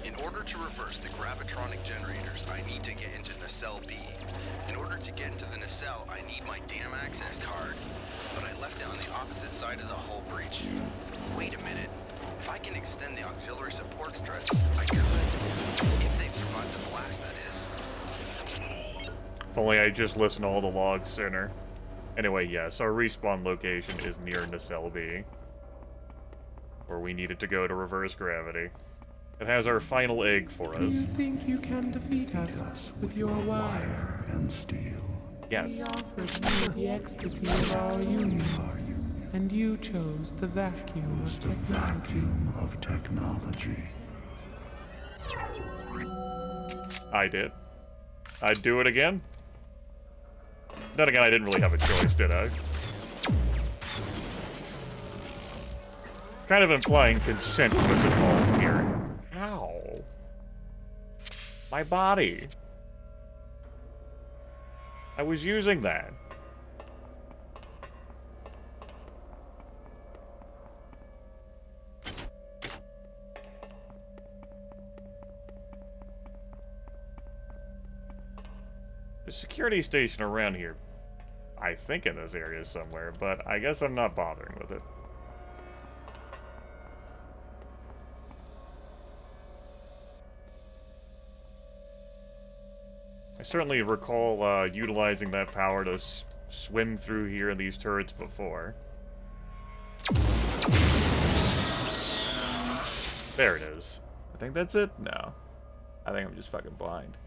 In order to reverse the gravitronic generators, I need to get into nacelle B. In order to get into the nacelle, I need my damn access card. But I left it on the opposite side of the hull breach. Wait a minute. If I can extend the auxiliary support struts, I could. If they've survived the blast, that is.
If only I just listened to all the logs sooner. Anyway, yes, our respawn location is near Nacelle B, where we needed to go to reverse gravity. It has our final egg for us.
Do you think you can defeat us with your wire and steel?
Yes.
We offered you the ecstasy of our union, and you chose the vacuum of technology.
I did. I'd do it again. Then again, I didn't really have a choice, did I? Kind of implying consent was involved here. Ow. My body. I was using that. The security station around here, I think in this area somewhere, but I guess I'm not bothering with it. I certainly recall utilizing that power to swim through here in these turrets before. There it is. I think that's it? No. I think I'm just fucking blind.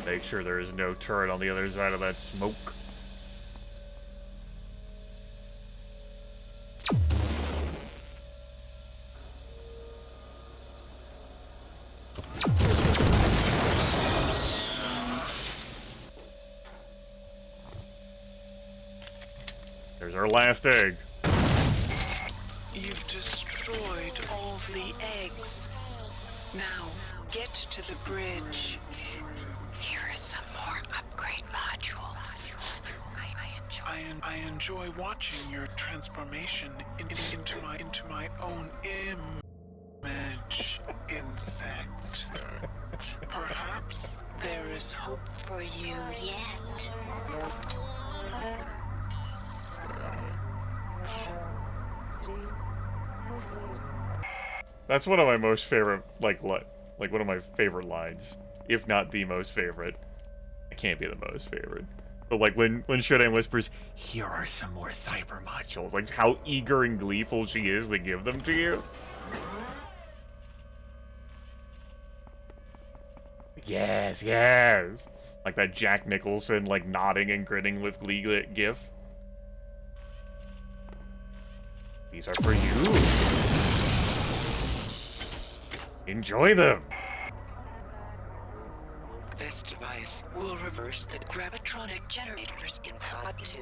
Make sure there is no turret on the other side of that smoke. There's our last egg.
You've destroyed all the eggs. Now, get to the bridge.
Here are some more upgrade modules.
I enjoy watching your transformation into my own image, insect. Perhaps there is hope for you yet.
That's one of my most favorite, like one of my favorite lines, if not the most favorite. It can't be the most favorite. But like when Shodan whispers, "Here are some more cyber modules," like how eager and gleeful she is to give them to you. Yes, yes. Like that Jack Nicholson, like nodding and grinning with glee gif. These are for you. Enjoy them.
This device will reverse the gravitronic generators in Pod 2.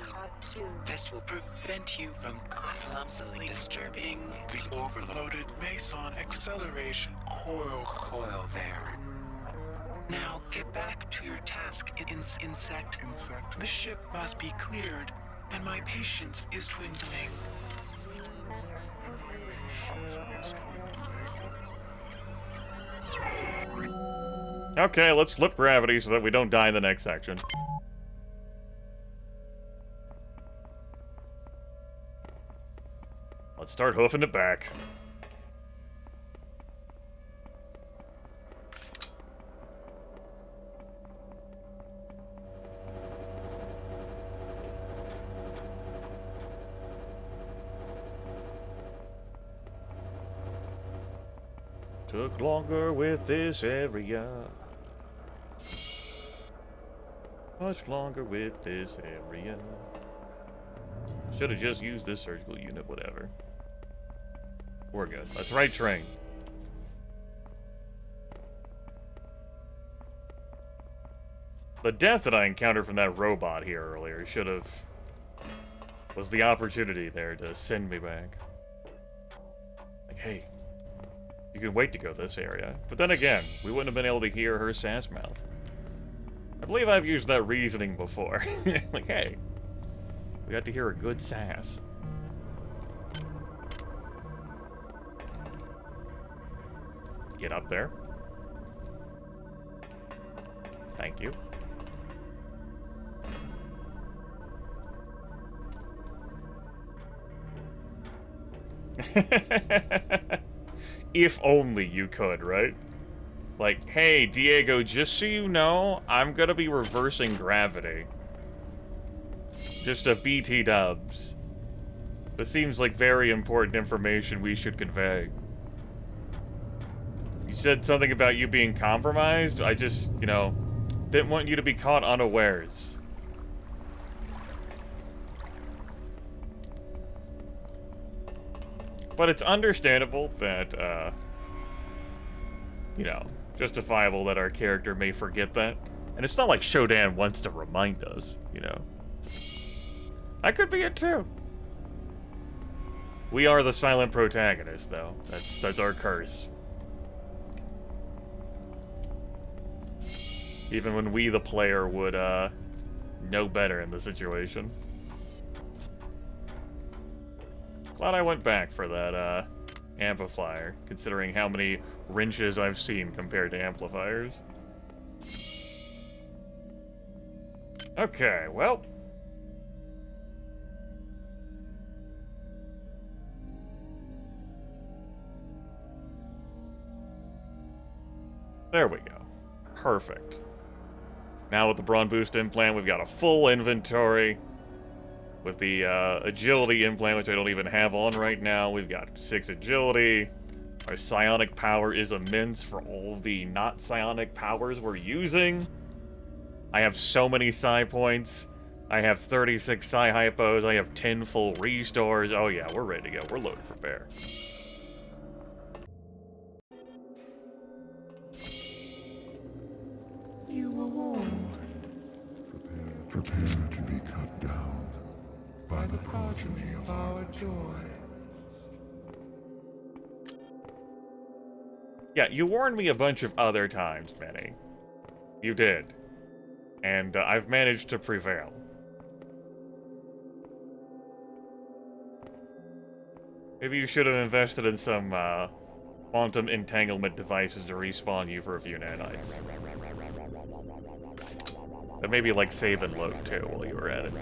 This will prevent you from clumsily disturbing the overloaded Meson acceleration coil there. Now get back to your task, insect. The ship must be cleared, and my patience is dwindling.
Okay, let's flip gravity so that we don't die in the next section. Let's start hoofing it back. Took longer with this area. Much longer with this area. Should have just used this surgical unit, whatever. We're good. Let's right train. The death that I encountered from that robot here earlier should have... was the opportunity there to send me back. Like, hey, you can wait to go this area. But then again, we wouldn't have been able to hear her sass mouth. I believe I've used that reasoning before. Like, hey, we got to hear a good sass. Get up there. Thank you. If only you could, right? Like, hey, Diego, just so you know, I'm gonna be reversing gravity. Just a BT dubs. This seems like very important information we should convey. You said something about you being compromised? I just, you know, didn't want you to be caught unawares. But it's understandable that, you know, justifiable that our character may forget that. And it's not like Shodan wants to remind us, you know. That could be it too. We are the silent protagonist, though. That's our curse. Even when we, the player, would, know better in the situation. Glad I went back for that, amplifier, considering how many wrenches I've seen compared to amplifiers. Okay, well. There we go. Perfect. Now with the Brawn Boost implant, we've got a full inventory. With the agility implant, which I don't even have on right now, we've got 6 agility. Our psionic power is immense for all the not psionic powers we're using. I have so many psi points. I have 36 psi hypos. I have 10 full restores. Oh yeah, we're ready to go. We're loaded for bear.
You were warned. Prepare to be cut down by the progeny of our joy.
Yeah, you warned me a bunch of other times, Benny. You did. And I've managed to prevail. Maybe you should have invested in some quantum entanglement devices to respawn you for a few nanites. But maybe like save and load too while you were at it.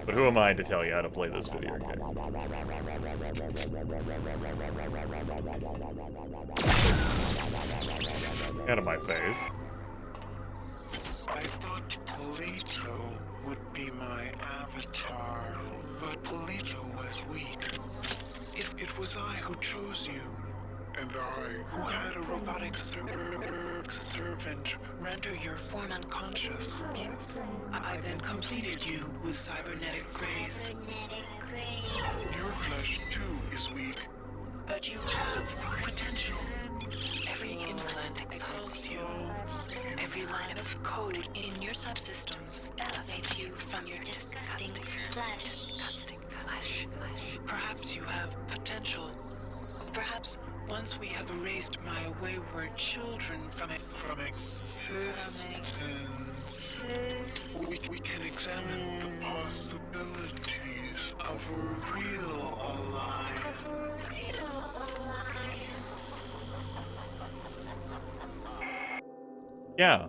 But who am I to tell you how to play this video game? Out of my face.
I thought Polito would be my avatar, but Polito was weak. It was I who chose you. And I, who had a robotic servant render your form unconscious. I then completed you with cybernetic grace. Your flesh, too, is weak. But you have potential. Every implant exalts you. Every line of code in your subsystems elevates you from your disgusting flesh. Perhaps you have potential. Perhaps once we have erased my wayward children from existence, we can examine the possibilities of a real alliance.
Yeah.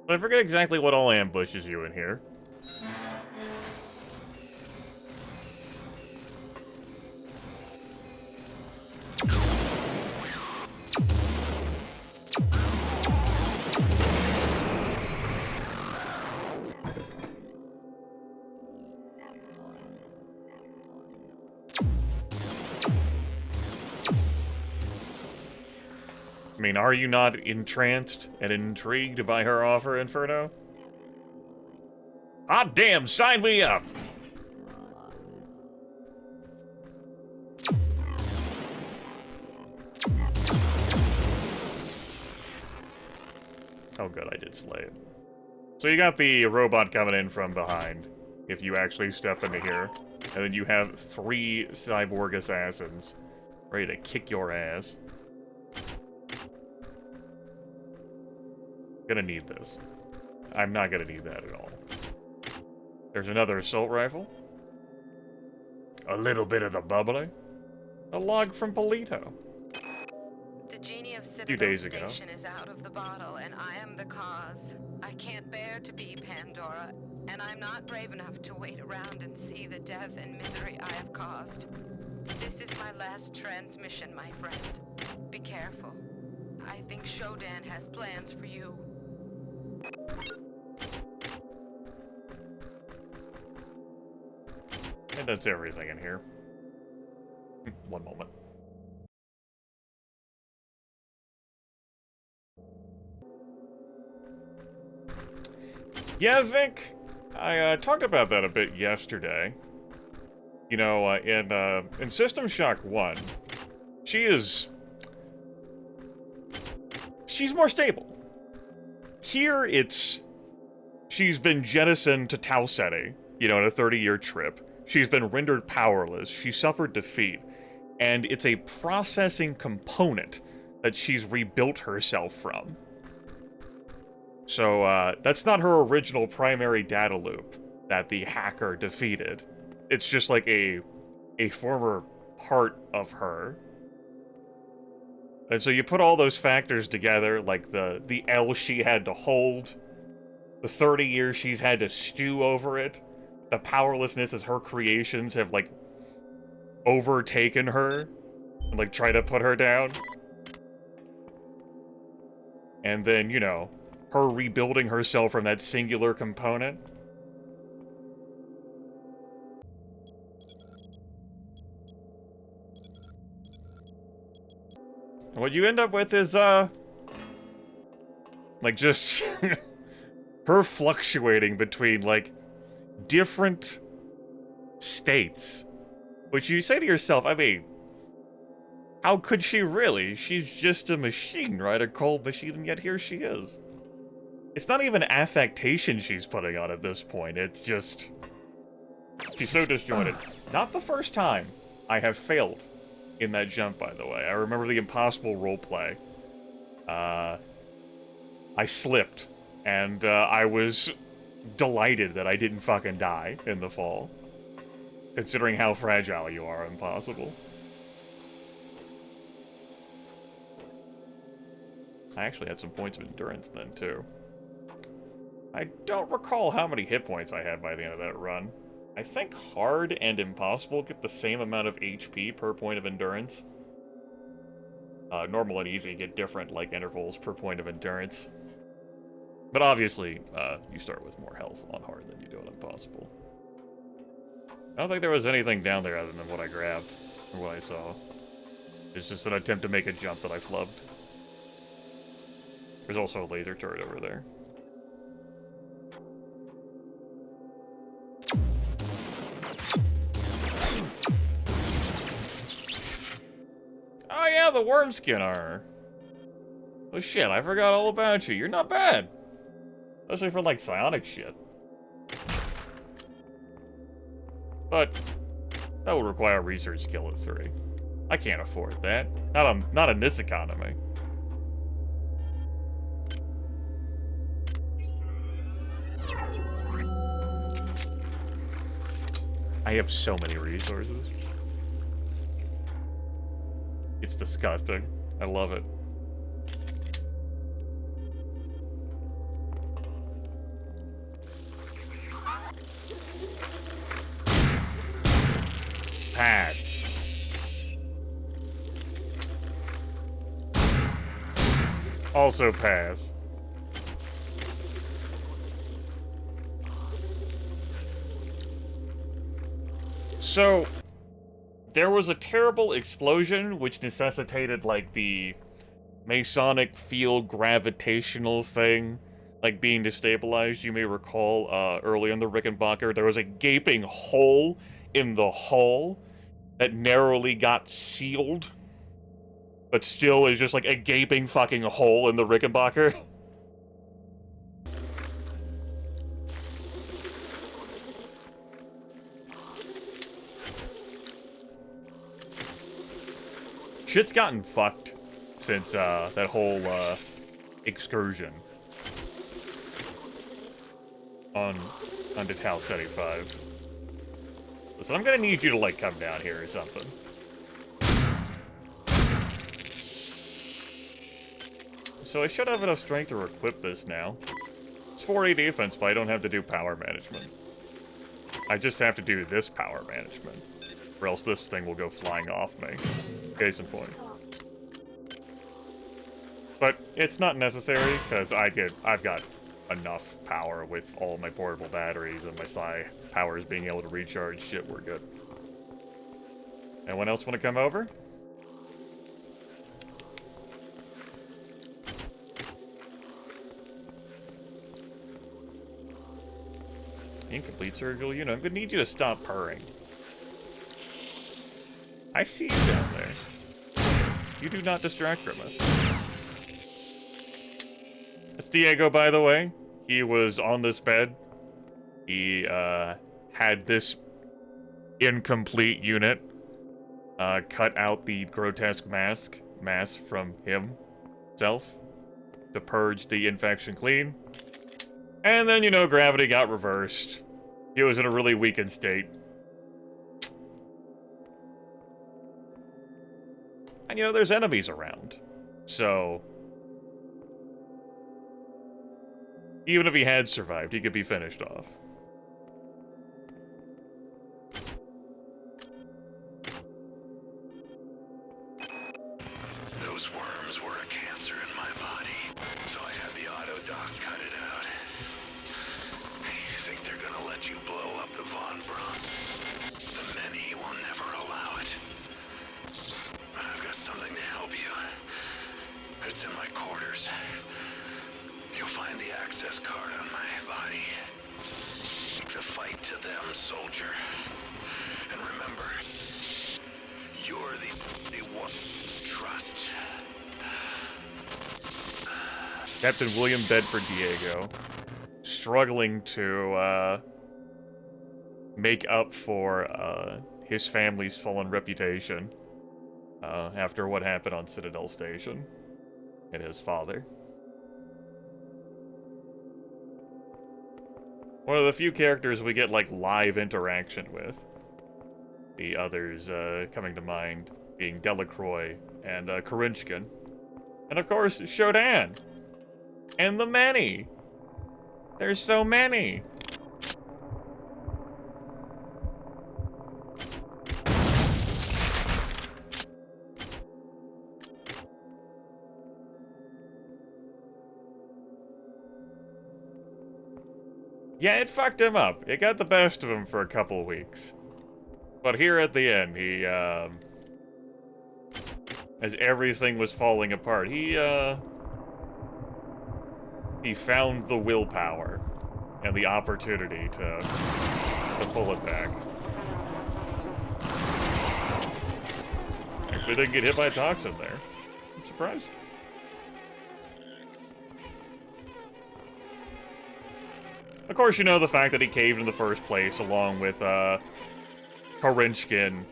But I forget exactly what all ambushes you in here. I mean, are you not entranced and intrigued by her offer, Inferno? Ah, damn, sign me up! Oh good, I did slay it. So you got the robot coming in from behind, if you actually step into here. And then you have 3 cyborg assassins ready to kick your ass. Gonna need this. I'm not gonna need that at all. There's another assault rifle. A little bit of the bubbly. A log from Polito.
The genie of
2
Citadel
days ago.
Station is out of the bottle, and I am the cause. I can't bear to be Pandora, and I'm not brave enough to wait around and see the death and misery I have caused. This is my last transmission, my friend. Be careful. I think Shodan has plans for you.
And that's everything in here. One moment. Yeah, Vic, I talked about that a bit yesterday. You know, in System Shock 1, she's more stable. Here, she's been jettisoned to Tau Ceti, you know, in a 30-year trip. She's been rendered powerless, she suffered defeat, and it's a processing component that she's rebuilt herself from. So, that's not her original primary data loop that the hacker defeated. It's just like a former part of her. And so you put all those factors together, like the L she had to hold, the 30 years she's had to stew over it, the powerlessness as her creations have, like, overtaken her, and, like, try to put her down. And then, you know, her rebuilding herself from that singular component. And what you end up with is, like, just her fluctuating between, like, different states. Which you say to yourself, I mean, how could she really? She's just a machine, right? A cold machine, and yet here she is. It's not even affectation she's putting on at this point, it's just... she's so disjointed. Not the first time I have failed in that jump, by the way. I remember the impossible roleplay. I slipped, and I was delighted that I didn't fucking die in the fall. Considering how fragile you are, impossible. I actually had some points of endurance then, too. I don't recall how many hit points I had by the end of that run. I think hard and impossible get the same amount of HP per point of endurance. Normal and easy get different, like, intervals per point of endurance. But obviously, you start with more health on hard than you do on impossible. I don't think there was anything down there other than what I grabbed, or what I saw. It's just an attempt to make a jump that I flubbed. There's also a laser turret over there. Oh yeah, the worm skin armor. Oh shit, I forgot all about you. You're not bad. Especially for, like, psionic shit. But that would require research skill at 3. I can't afford that. Not in this economy. I have so many resources. It's disgusting. I love it. Pass. Also pass. So, there was a terrible explosion which necessitated, like, the Masonic field gravitational thing, like being destabilized. You may recall early in the Rickenbacker, there was a gaping hole in the hull that narrowly got sealed, but still is just like a gaping fucking hole in the Rickenbacker. Shit's gotten fucked since that whole excursion onto Tal 75. Listen, I'm gonna need you to like come down here or something. So I should have enough strength to equip this now. It's 40 defense, but I don't have to do power management. I just have to do this power management, or else this thing will go flying off me. Case in point. But it's not necessary, because I've got enough power with all my portable batteries and my psi powers being able to recharge shit, we're good. Anyone else want to come over? Incomplete surgical unit. I'm gonna need you to stop purring. I see you down there. You do not distract Grimith. That's Diego, by the way. He was on this bed. He had this incomplete unit cut out the grotesque mass from himself to purge the infection clean. And then, you know, gravity got reversed. He was in a really weakened state. And, you know, there's enemies around. So, even if he had survived, he could be finished off.
Those worms were a cancer in my body, so I had the autodoc cut it out. You think they're gonna let you blow up the Von Braun? The many will never allow it. But I've got something to help you. It's in my quarters. You'll find the access card on my body. Take the fight to them, soldier. And remember, you're the one to trust.
Captain William Bedford Diego, struggling to make up for his family's fallen reputation after what happened on Citadel Station and his father. One of the few characters we get, like, live interaction with. The others coming to mind being Delacroix and Karinskin. And of course, Shodan! And the many! There's so many! Yeah, it fucked him up. It got the best of him for a couple of weeks. But here at the end, he, as everything was falling apart, he found the willpower and the opportunity to pull it back. Actually didn't get hit by a toxin there. I'm surprised. Of course, you know the fact that he caved in the first place, along with, Karinskin,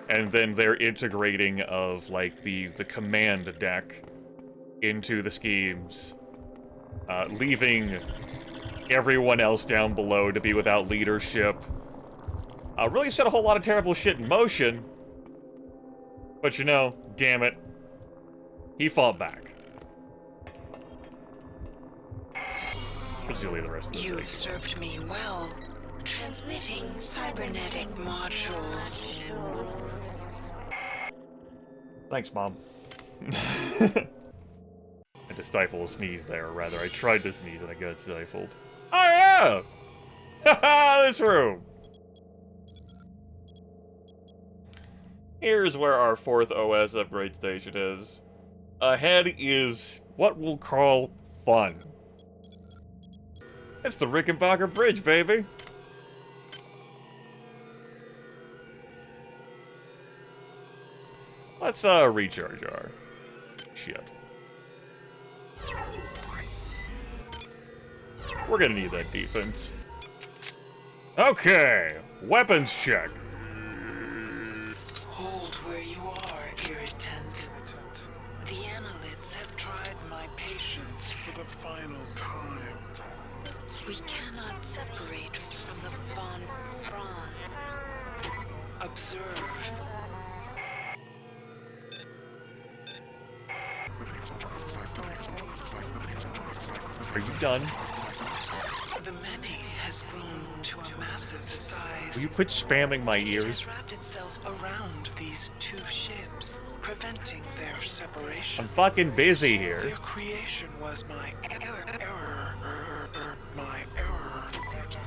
and then their integrating of, like, the command deck into the schemes, leaving everyone else down below to be without leadership. Really set a whole lot of terrible shit in motion, but you know, damn it, he fought back. The rest of
You've served me well. Transmitting cybernetic modules.
Thanks, Mom. I had to stifle a sneeze there, or rather, I tried to sneeze and I got stifled. Oh yeah! Haha, this room! Here's where our 4th OS upgrade station is. ahead is what we'll call fun. It's the Rickenbacker Bridge, baby! Let's, recharge our shit. We're gonna need that defense. Okay, weapons check.
Hold where you are, irritant. The analytes have tried my patience for the final time.
We cannot separate from the Von Braun.
Observe.
Are you done?
The many has grown to a massive size.
Will you quit spamming my
It
ears?
has wrapped itself around these two ships, preventing their separation.
I'm fucking busy here.
Their creation was my error.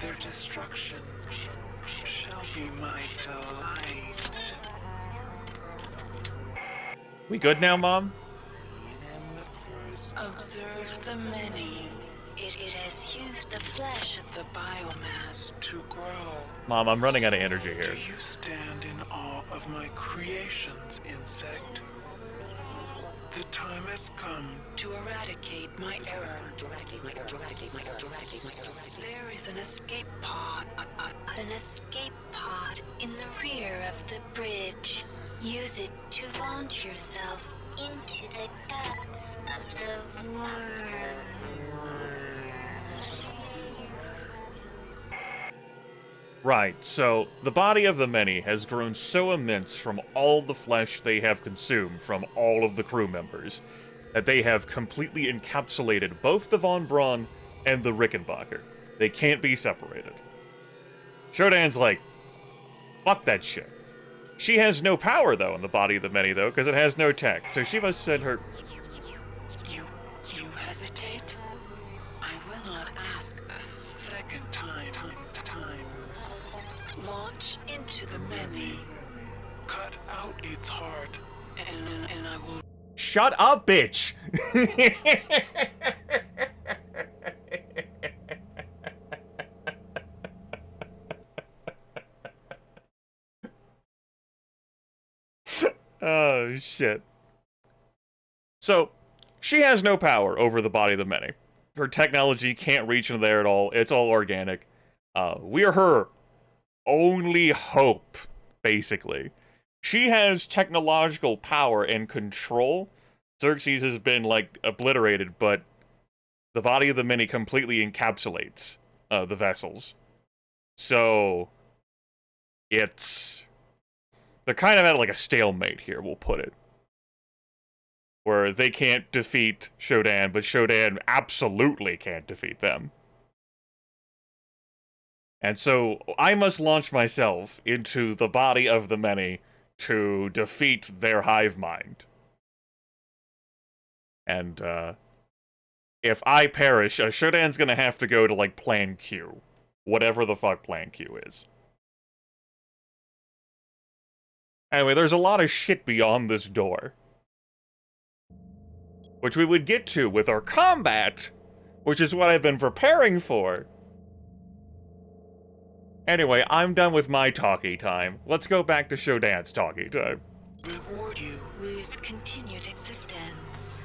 Their destruction shall be my delight.
We good now, Mom?
Observe the many. It has used the flesh of the biomass to grow.
Mom, I'm running out of energy here.
Do you stand in awe of my creations, insect? The time has come to eradicate my error. There is an escape pod.
An escape pod in the rear of the bridge. Use it to launch yourself into the guts of the world.
Right, so the body of the many has grown so immense from all the flesh they have consumed from all of the crew members that they have completely encapsulated both the Von Braun and the Rickenbacker. They can't be separated. Shodan's like, fuck that shit. She has no power, though, in the body of the many, though, because it has no tech, so she must send her...
You hesitate? I will not ask a second time. Launch into the many. Cut out its heart, and I will...
Shut up, bitch! Oh, shit. So, she has no power over the body of the many. Her technology can't reach into there at all. It's all organic. We're her only hope, basically. She has technological power and control. Xerxes has been, like, obliterated, but the body of the many completely encapsulates the vessels. So, it's... They're kind of at, like, a stalemate here, we'll put it. Where they can't defeat Shodan, but Shodan absolutely can't defeat them. And so, I must launch myself into the body of the many to defeat their hive mind. And, if I perish, Shodan's gonna have to go to, like, Plan Q. Whatever the fuck Plan Q is. Anyway, there's a lot of shit beyond this door. Which we would get to with our combat, which is what I've been preparing for. Anyway, I'm done with my talkie time. Let's go back to Shodan's talkie time.
Reward you
with continued existence.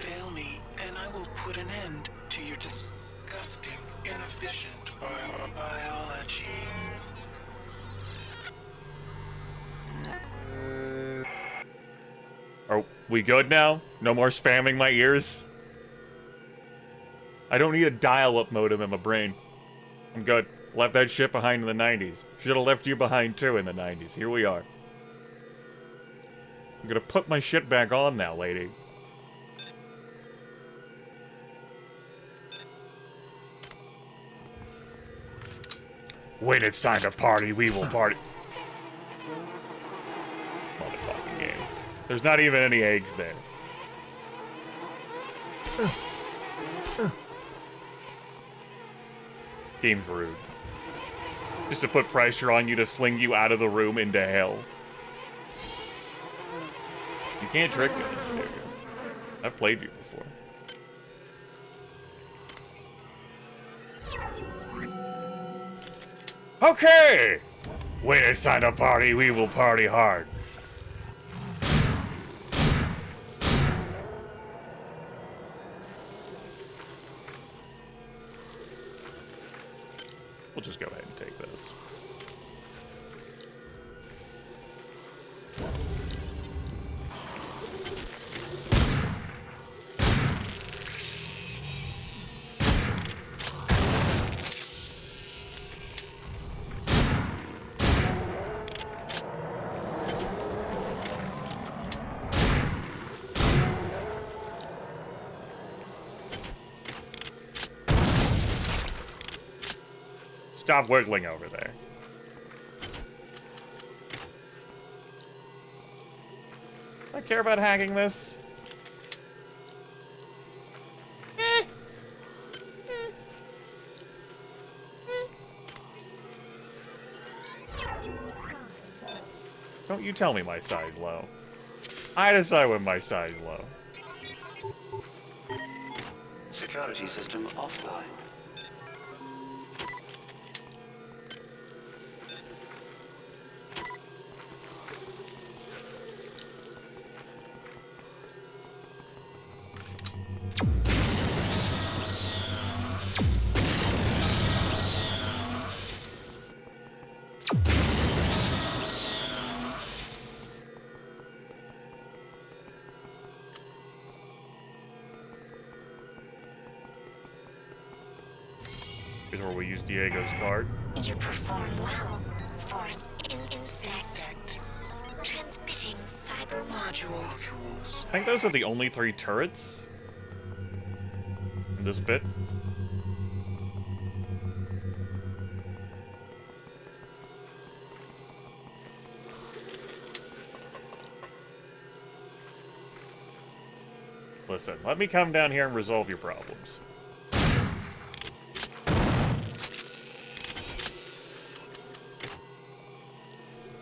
Fail me, and I will put an end to your disgusting, inefficient biology.
Are we good now? No more spamming my ears? I don't need a dial-up modem in my brain. I'm good. Left that shit behind in the 90s. Should've left you behind too in the 90s. Here we are. I'm gonna put my shit back on now, lady. When it's time to party, we will party. Motherfucking game. There's not even any eggs there. Game's rude. Just to put pressure on you to fling you out of the room into hell. You can't trick me. There you go. I've played you before. Okay! When it's time to party, we will party hard. We'll just go ahead and take this. Stop wiggling over there. I care about hacking this. Don't you tell me my size low. I decide when my size low.
Security system offline.
Here's where we use Diego's card.
You perform well for an insect. Transmitting cyber modules.
I think those are the only 3 turrets in this bit. Listen, let me come down here and resolve your problems.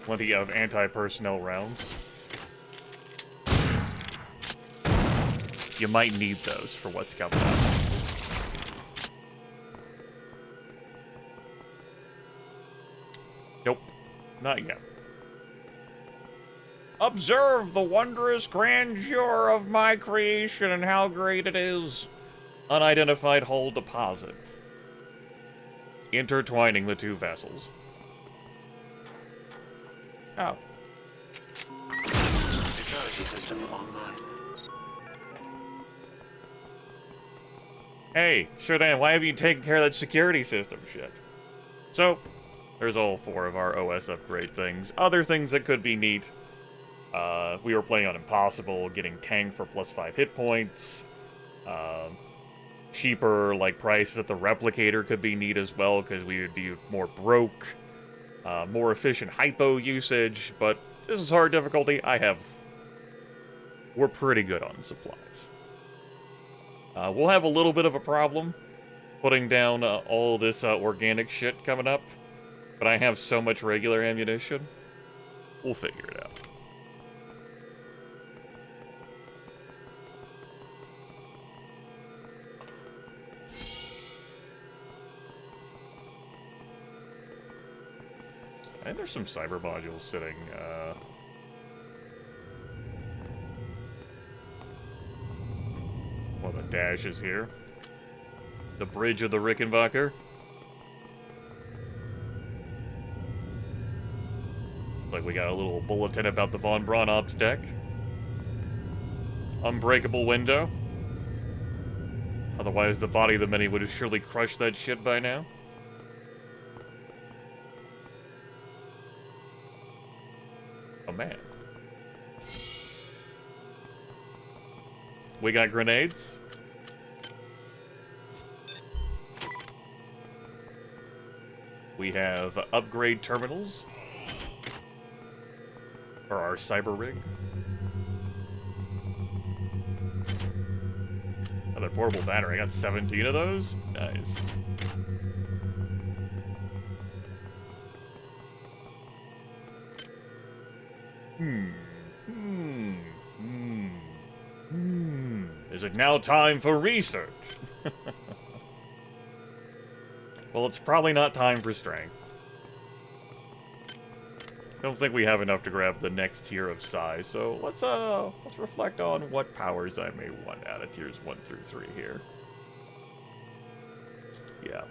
Plenty of anti-personnel rounds. You might need those for what's coming up. Nope, not yet. Observe the wondrous grandeur of my creation and how great it is. Unidentified hull deposit. Intertwining the 2 vessels. Oh.
Security system online.
Hey, Shodan, why have you taken care of that security system shit? So, there's all 4 of our OS upgrade things. Other things that could be neat. We were playing on Impossible, getting tank for +5 hit points. Cheaper, like, prices at the replicator could be neat as well, because we would be more broke. More efficient hypo usage, but this is hard difficulty. We're pretty good on supplies. We'll have a little bit of a problem putting down all this organic shit coming up, but I have so much regular ammunition. We'll figure it out. I think there's some cyber modules sitting, well, the dash is here. The bridge of the Rickenbacker. Like we got a little bulletin about the Von Braun Ops deck. Unbreakable window. Otherwise, the body of the many would have surely crushed that shit by now. Oh, man. We got grenades. We have upgrade terminals for our cyber rig. Another portable battery. I got 17 of those. Nice. Hmm. Is it now time for research? Well, it's probably not time for strength. I don't think we have enough to grab the next tier of size, so let's reflect on what powers I may want out of tiers 1 through 3 here. Yeah.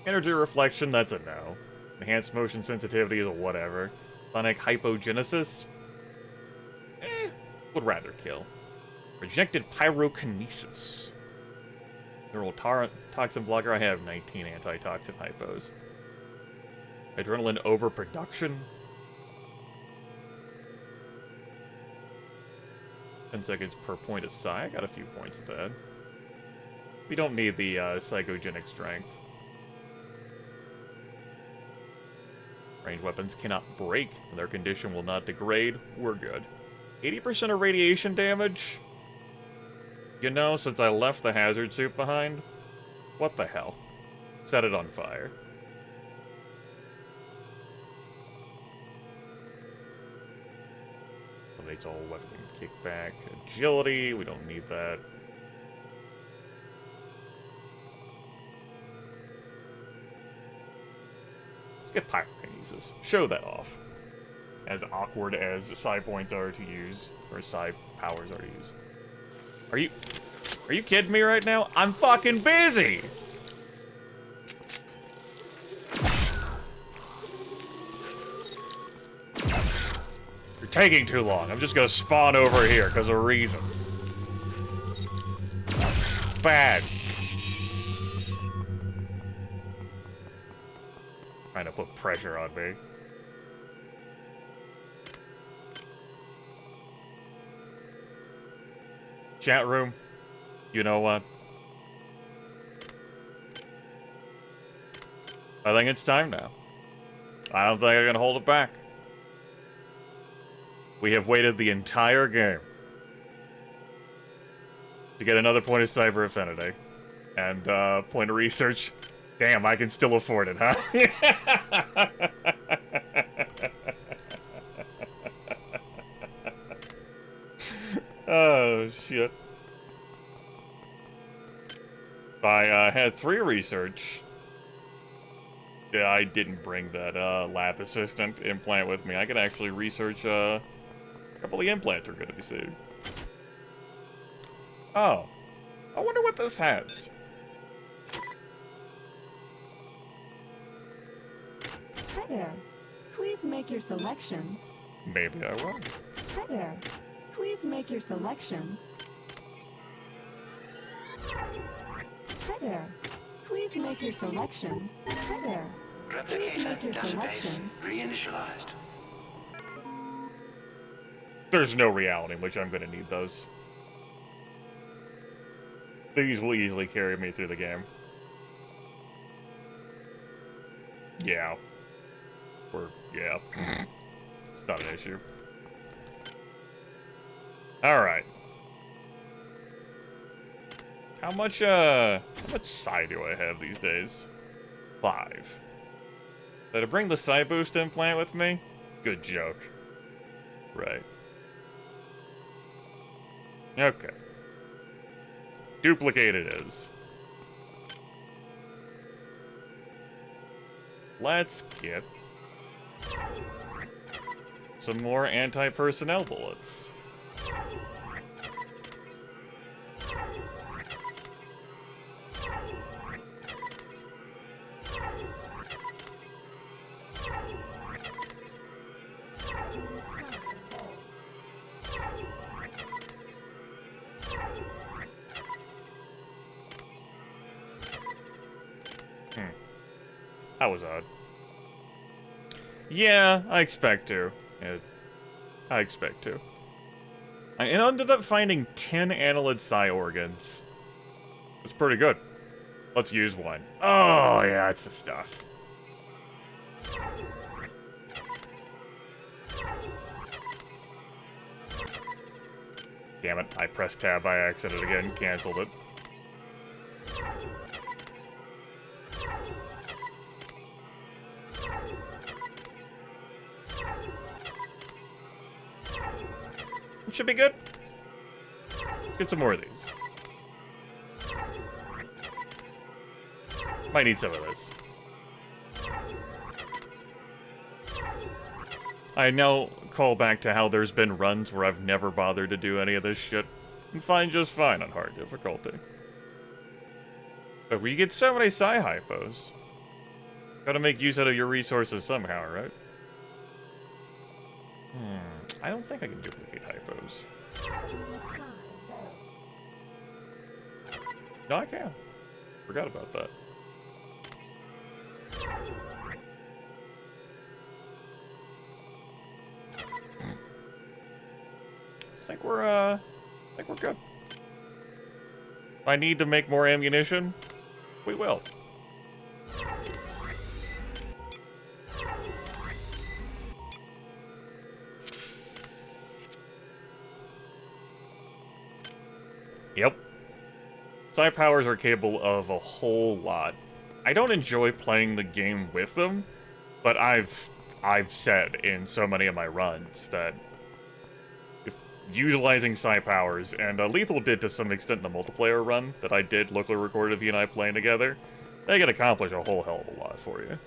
Energy reflection, that's a no. Enhanced motion sensitivity is a whatever. Sonic hypogenesis? Would rather kill. Rejected pyrokinesis. Neural toxin blocker, I have 19 antitoxin hypos. Adrenaline overproduction. 10 seconds per point of psi. I got a few points of that. We don't need the psychogenic strength. Ranged weapons cannot break. Their condition will not degrade. We're good. 80% of radiation damage? You know, since I left the hazard suit behind, what the hell? Set it on fire. Eliminates all weapon kickback. Agility, we don't need that. Let's get pyrokinesis. Show that off. As awkward as psi points are to use, or psi powers are to use. Are you kidding me right now? I'm fucking busy! You're taking too long. I'm just gonna spawn over here because of reasons. Bad. Trying to put pressure on me. Chat room, you know what? I think it's time now. I don't think I can hold it back. We have waited the entire game to get another point of cyber affinity. And, point of research. Damn, I can still afford it, huh? Oh, shit. I had 3 research. Yeah, I didn't bring that lab assistant implant with me. I could actually research a couple of implants are going to be saved. Oh. I wonder what this has.
Hi there. Please make your selection.
Maybe I will.
Hi there. Please make your selection. Hi there. Please make your selection. Hi there. Please make your selection.
Reinitialized.
There's no reality in which I'm going to need those. These will easily carry me through the game. Yeah. Or, yeah. It's not an issue. Alright. How much psi do I have these days? 5. Did I bring the psi boost implant with me? Good joke. Right. Okay. Duplicate it is. Let's get some more anti-personnel bullets. That was odd. Yeah, I expect to. Yeah, I expect to. I ended up finding 10 annelid psi organs. It's pretty good. Let's use one. Oh, yeah, that's the stuff. Damn it, I pressed tab by accident again, canceled it. Should be good. Get some more of these. Might need some of this. I now call back to how there's been runs where I've never bothered to do any of this shit, and find just fine on hard difficulty. But we get so many psi-hypos. Gotta make use out of your resources somehow, right? I don't think I can duplicate hypos. No, I can. Forgot about that. I think we're good. If I need to make more ammunition, we will. Yep. Psi powers are capable of a whole lot. I don't enjoy playing the game with them, but I've said in so many of my runs that if utilizing psi powers, and Lethal did to some extent in the multiplayer run that I did locally record of he and I playing together, they can accomplish a whole hell of a lot for you.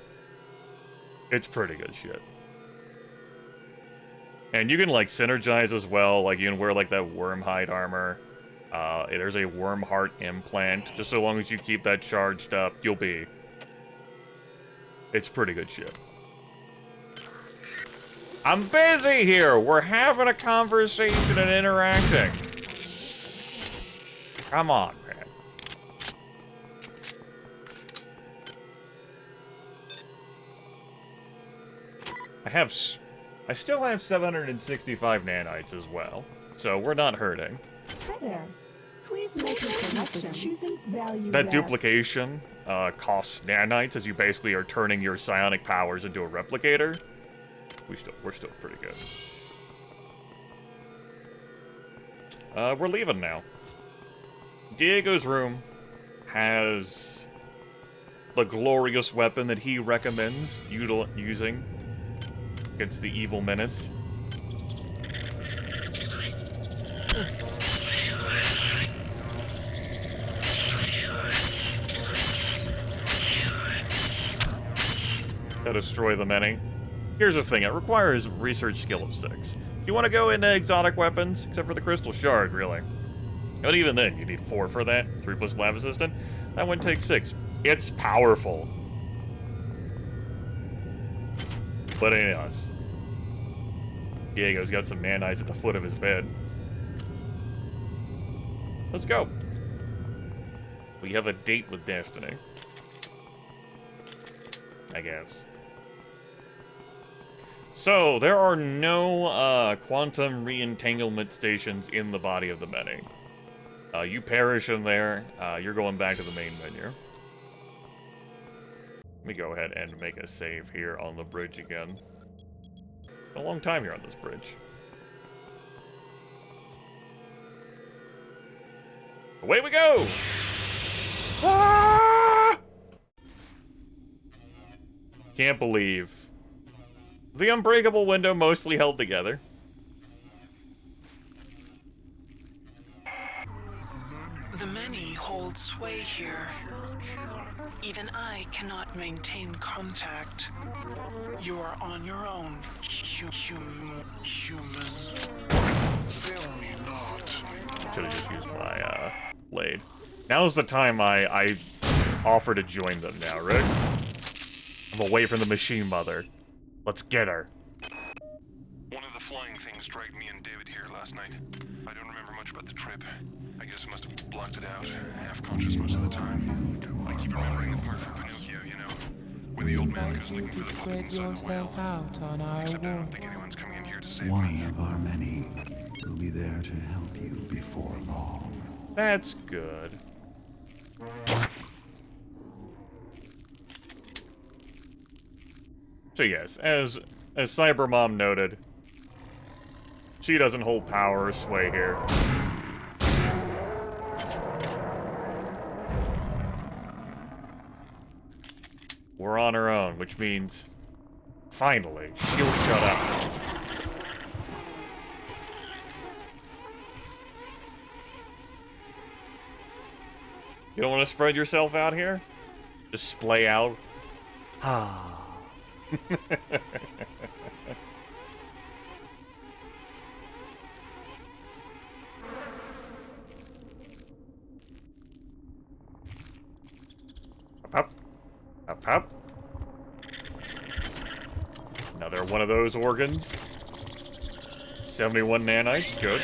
It's pretty good shit. And you can, like, synergize as well, like, you can wear, like, that worm hide armor. There's a worm heart implant. Just so long as you keep that charged up, you'll be... It's pretty good shit. I'm busy here! We're having a conversation and interacting. Come on, man. I still have 765 nanites as well, so we're not hurting.
Hi there. Please make a selection. Choosing value.
That duplication costs nanites, as you basically are turning your psionic powers into a replicator. We're still pretty good. We're leaving now. Diego's room has the glorious weapon that he recommends using against the evil menace. To destroy the many. Here's the thing, it requires research skill of 6. You want to go into exotic weapons, except for the crystal shard, really. But even then, you need 4 for that. 3 plus lab assistant. That one takes 6. It's powerful. But anyways. Diego's got some nanites at the foot of his bed. Let's go. We have a date with Destiny. I guess. So, there are no quantum re-entanglement stations in the body of the many. You perish in there, you're going back to the main menu. Let me go ahead and make a save here on the bridge again. A long time here on this bridge. Away we go! Ah! Can't believe. The unbreakable window mostly held together.
The many hold sway here. Even I cannot maintain contact. You are on your own, human. Fail me not.
Should've just used my, blade. Now's the time I offer to join them now, right? I'm away from the machine mother. Let's get her.
One of the flying things dragged me and David here last night. I don't remember much about the trip. I guess I must have blocked it out, half-conscious most of the time. I keep remembering the part from Pinocchio, you know, where the old man goes looking for the puppet inside the whale. Except I don't think anyone's coming in here to save me.
One of our many will be there to help you before long.
That's good. So yes, as Cybermom noted, she doesn't hold power or sway here. We're on our own, which means, finally, she'll shut up. You don't want to spread yourself out here? Just splay out? Ah. Up, up, up. Another one of those organs. 71 nanites, good.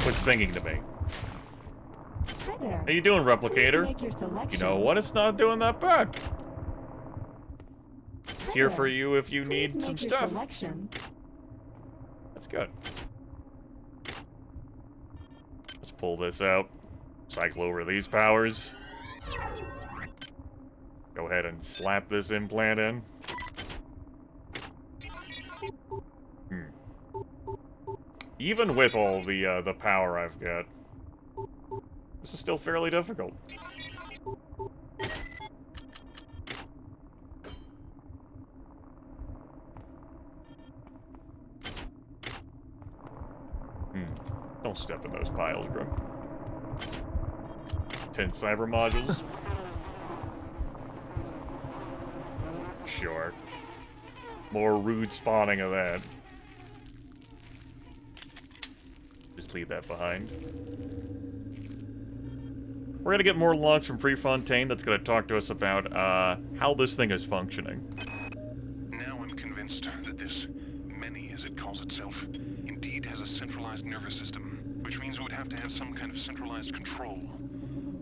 Quit singing to me.
Hi there.
How you doing, Replicator?
Make your selection.
You know what? It's not doing that bad. It's
Hi
here
there.
for you if you
Please
need some
make your
stuff.
selection.
That's good. Let's pull this out. Cyclo release powers. Go ahead and slap this implant in. Even with all the power I've got, this is still fairly difficult. Don't step in those piles, Grim. 10 cyber modules. Sure. More rude spawning of that. Just leave that behind. We're gonna get more logs from Prefontaine that's gonna talk to us about how this thing is functioning.
Now I'm convinced that this many, as it calls itself, indeed has a centralized nervous system, which means it would have to have some kind of centralized control.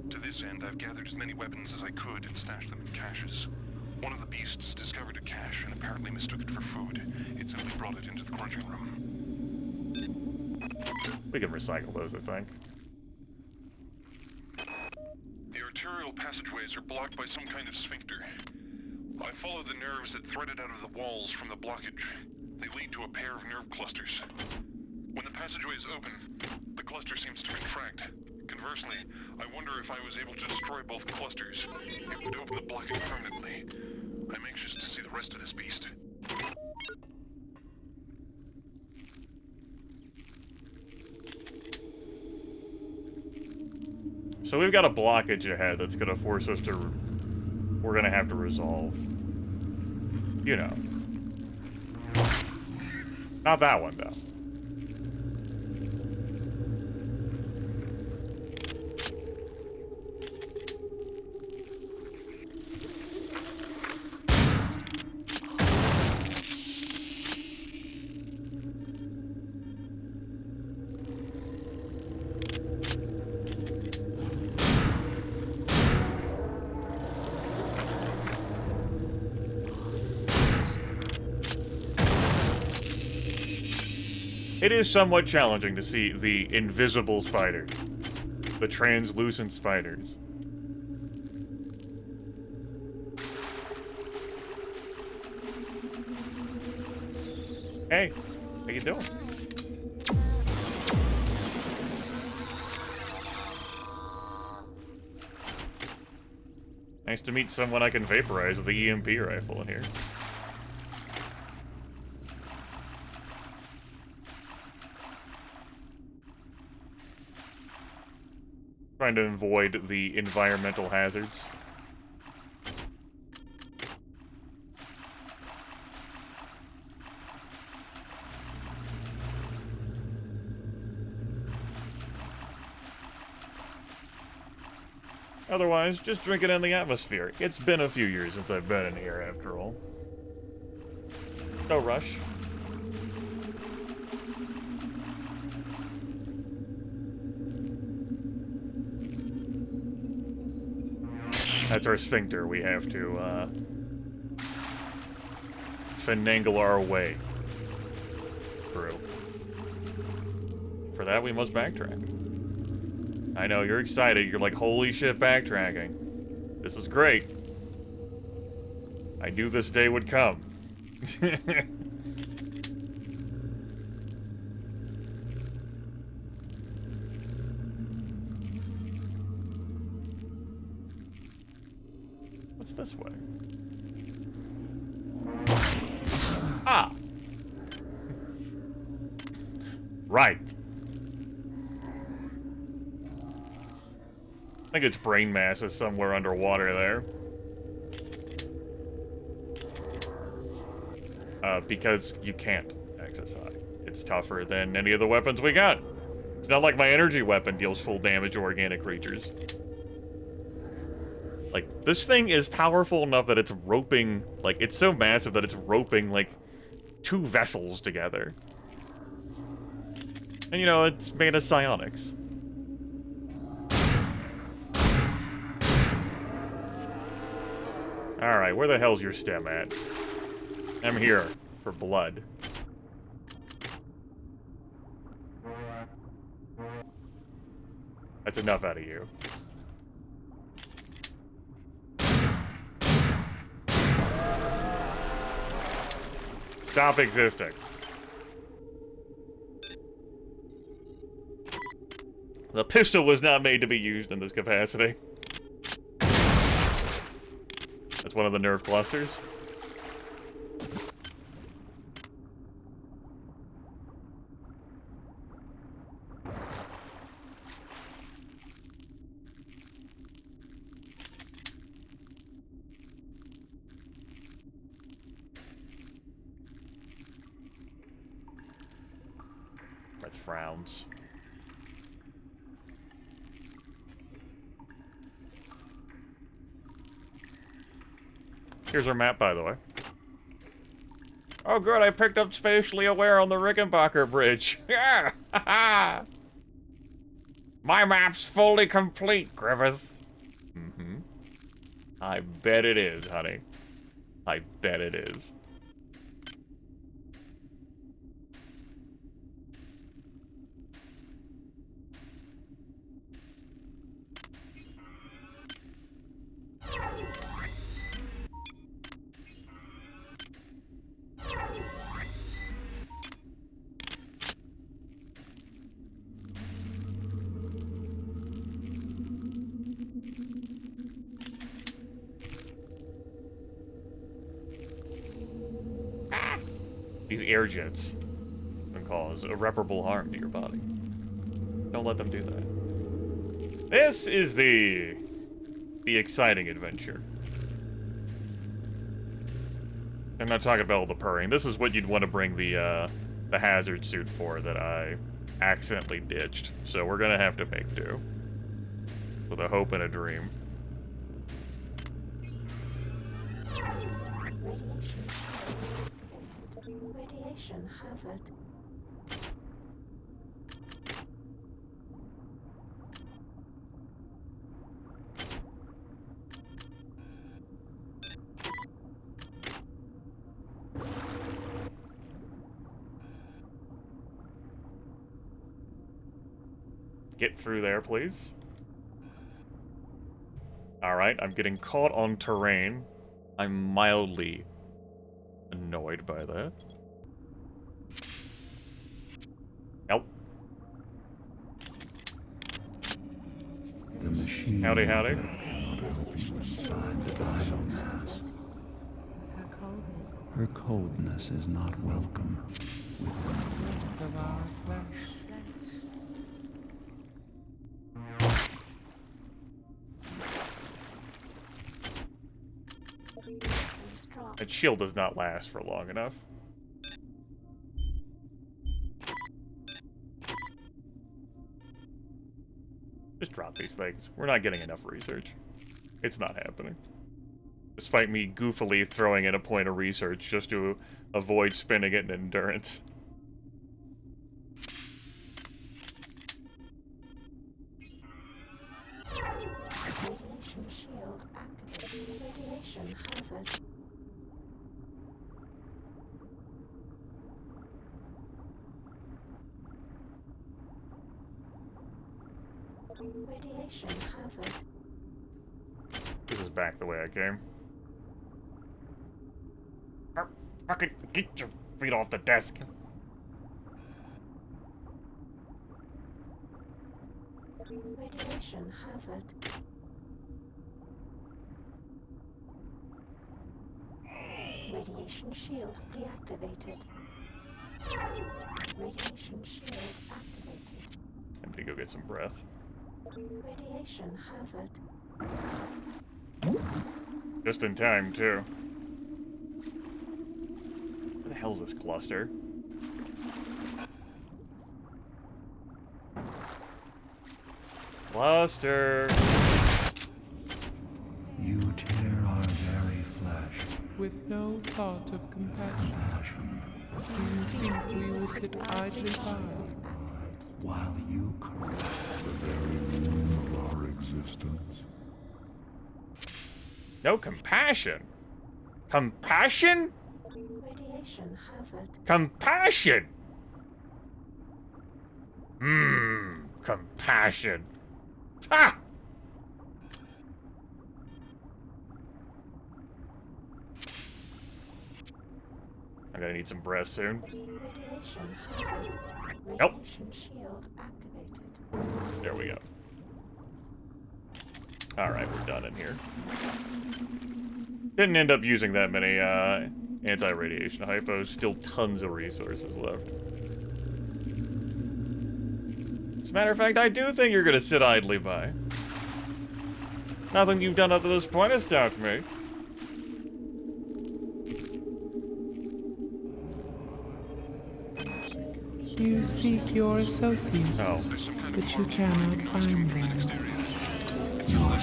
To this end, I've gathered as many weapons as I could and stashed them in caches. One of the beasts discovered a cache and apparently mistook it for food. It simply brought it into the crunching room.
We can recycle those, I think.
The arterial passageways are blocked by some kind of sphincter. I followed the nerves that threaded out of the walls from the blockage. They lead to a pair of nerve clusters. When the passageway is open, the cluster seems to contract. Conversely, I wonder if I was able to destroy both clusters, it would open the blockage permanently. I'm anxious to see the rest of this beast.
So we've got a blockage ahead that's gonna force us to... We're gonna have to resolve. You know. Not that one, though. It is somewhat challenging to see the invisible spiders. The translucent spiders. Hey, how you doing? Nice to meet someone I can vaporize with the EMP rifle in here. Trying to avoid the environmental hazards. Otherwise, just drink it in the atmosphere. It's been a few years since I've been in here, after all. No rush. That's our sphincter. We have to, finagle our way through. For that, we must backtrack. I know, you're excited. You're like, holy shit, backtracking. This is great. I knew this day would come. What's this way? Ah! Right. I think its brain mass is somewhere underwater there. Because you can't access high. It's tougher than any of the weapons we got. It's not like my energy weapon deals full damage to organic creatures. Like, this thing is powerful enough that it's roping, like, it's so massive that it's roping, like, 2 vessels together. And, you know, it's made of psionics. Alright, where the hell's your stem at? I'm here for blood. That's enough out of you. Stop existing. The pistol was not made to be used in this capacity. That's one of the nerve clusters. With frowns. Here's our map, by the way. Oh, good, I picked up Spatially Aware on the Rickenbacker Bridge. Yeah! My map's fully complete, Grimith. Mm-hmm. I bet it is, honey. I bet it is. These air jets can cause irreparable harm to your body. Don't let them do that. This is the exciting adventure. I'm not talking about all the purring. This is what you'd want to bring the hazard suit for that I accidentally ditched. So we're gonna have to make do. With a hope and a dream.
Radiation hazard.
Get through there, please. Alright, I'm getting caught on terrain. I'm mildly annoyed by that. Nope.
The machine
howdy, howdy.
Inside the biomass. Her coldness is not welcome within our flesh.
That shield does not last for long enough. Just drop these things. We're not getting enough research. It's not happening. Despite me goofily throwing in a point of research just to avoid spending it in endurance.
Radiation shield activated. Radiation hazard. Radiation hazard.
This is back the way I came. Fucking get your feet off the desk.
Radiation hazard. Radiation shield deactivated. Radiation shield activated.
I'm gonna go get some breath.
Radiation hazard.
Just in time, too. Where the hell's this cluster? Cluster!
You tear our very flesh.
With no thought of compassion. Do you think we will sit idly by?
While you corrupt the very womb of our existence.
No compassion? Compassion?
Radiation hazard.
Compassion! Compassion. Ha! I'm gonna need some breath soon.
Radiation hazard.
Nope.
Radiation shield activated.
There we go. Alright, we're done in here. Didn't end up using that many anti-radiation hypos. Still tons of resources left. As a matter of fact, I do think you're gonna sit idly by. Nothing you've done up to this point has stopped me.
You seek your associates, but you cannot find them.
Your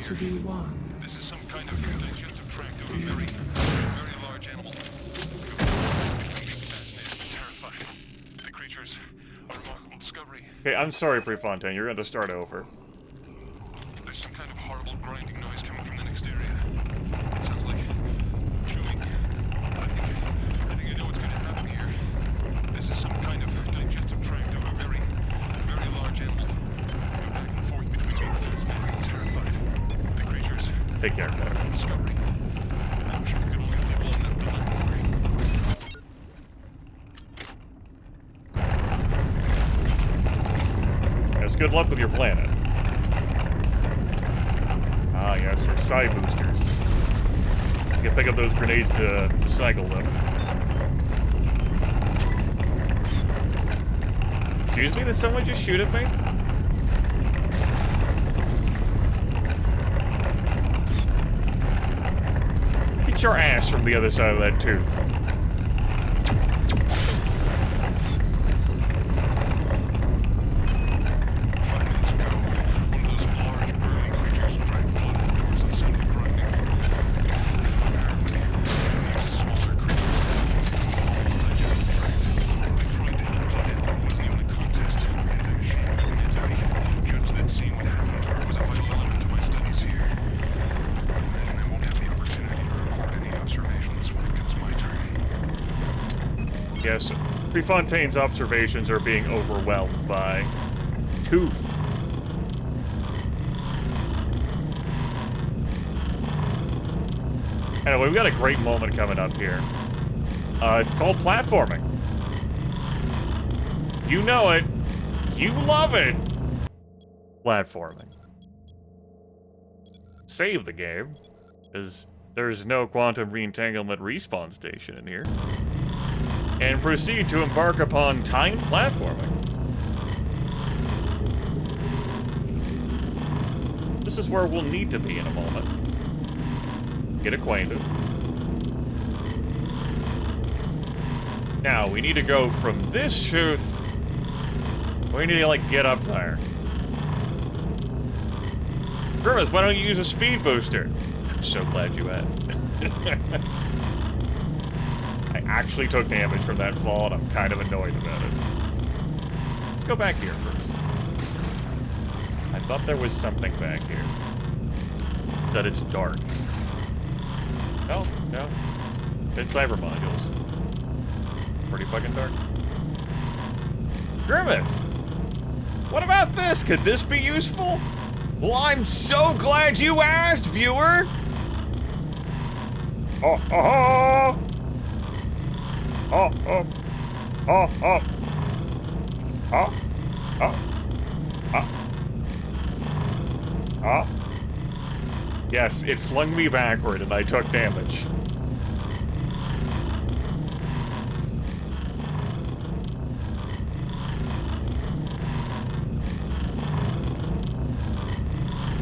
To be one.
This is some kind of digestive tract of a very, very large animal. Fascinated and terrified. The creatures are a remarkable discovery.
Okay, I'm sorry, Prefontaine. You're going to start over.
There's some kind of horrible grinding noise coming from the next area. It sounds like chewing. I think I know what's going to happen here. This is some kind of digestive tract of a very, very large animal. Go back and forth between being fascinated and terrified. The creatures.
Take care, Doc.
Discovery. I'm sure we could only have the blown up delivery.
Yes, good luck with your planet. Ah, yes, our side boosters. You can pick up those grenades to recycle them. Excuse me, did someone just shoot at me? Get your ass from the other side of that tooth. Yes, Prefontaine's observations are being overwhelmed by tooth. Anyway, we've got a great moment coming up here. It's called platforming. You know it. You love it. Platforming. Save the game, because there's no quantum re-entanglement respawn station in here. And proceed to embark upon timed platforming. This is where we'll need to be in a moment. Get acquainted. Now, we need to go from this tooth. We need to, like, get up there. Grimith, why don't you use a speed booster? I'm so glad you asked. I actually took damage from that fall, and I'm kind of annoyed about it. Let's go back here first. I thought there was something back here. Instead, it's dark. No, no. It's cyber modules. Pretty fucking dark. Grimith! What about this? Could this be useful? Well, I'm so glad you asked, viewer! Oh, oh, oh! Oh, oh, oh, oh, oh, oh, oh, oh. Yes, it flung me backward and I took damage.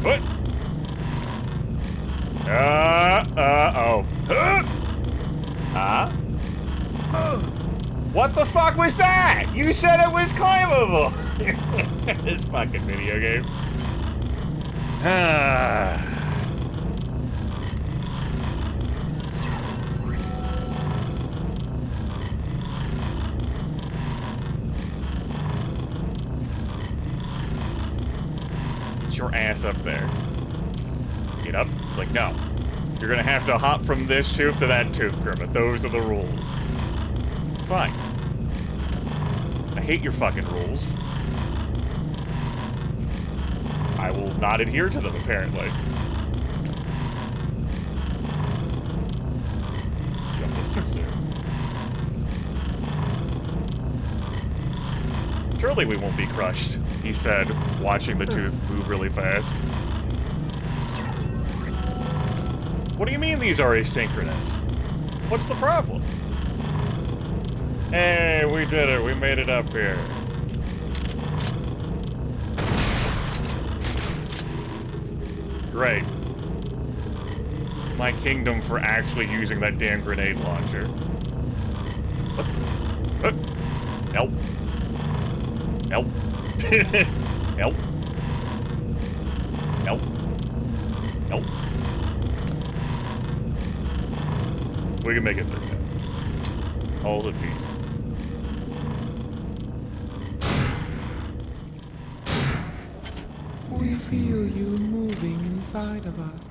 What? Oh. What the fuck was that? You said it was climbable! This fucking video game. Get your ass up there. Get up. He's like, no. You're gonna have to hop from this tooth to that tooth, Grimith. Those are the rules. Fine. I hate your fucking rules. I will not adhere to them, apparently. Jump this too soon. Surely we won't be crushed, he said, watching the tooth move really fast. What do you mean these are asynchronous? What's the problem? Hey, we did it. We made it up here. Great. My kingdom for actually using that damn grenade launcher. Help. Help. Help. Help. Help. We can make it through that. Hold in peace.
We feel you moving inside of us.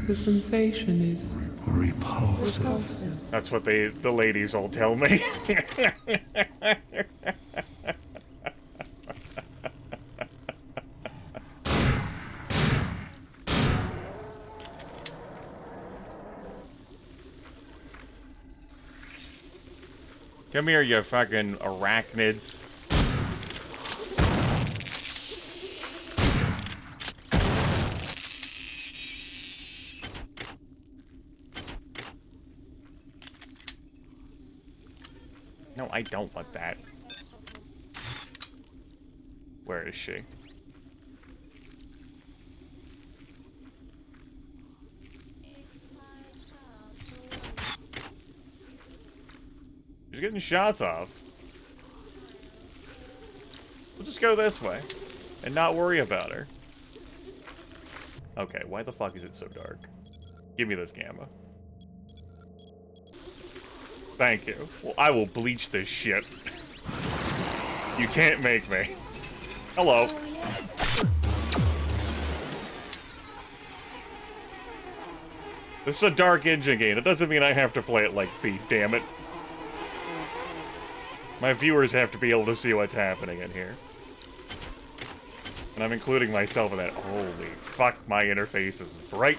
The sensation is repulsive.
That's what the ladies all tell me. Come here, you fucking arachnids. No, I don't want that. Where is she? She's getting shots off. We'll just go this way and not worry about her. Okay, why the fuck is it so dark? Give me this gamma. Thank you. Well, I will bleach this shit. You can't make me. Hello. This is a dark engine game. It doesn't mean I have to play it like Thief, damn it. My viewers have to be able to see what's happening in here. And I'm including myself in that. Holy fuck, my interface is bright.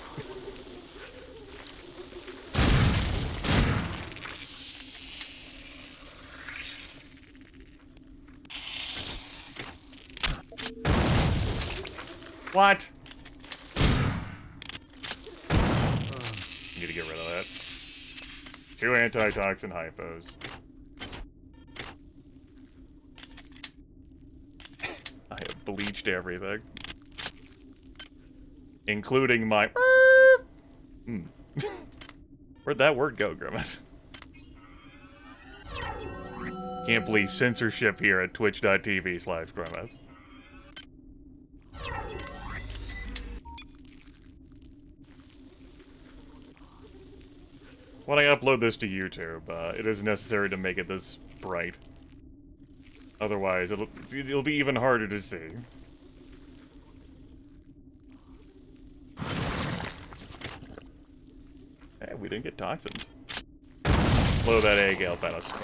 What? Need to get rid of that. 2 antitoxin hypos. I have bleached everything. Including my... Where'd that word go, Grimith? Can't believe censorship here at twitch.tv/Grimith. When I upload this to YouTube, it is necessary to make it this bright. Otherwise, it'll be even harder to see. Hey, we didn't get toxins. Blow that egg out by a spike.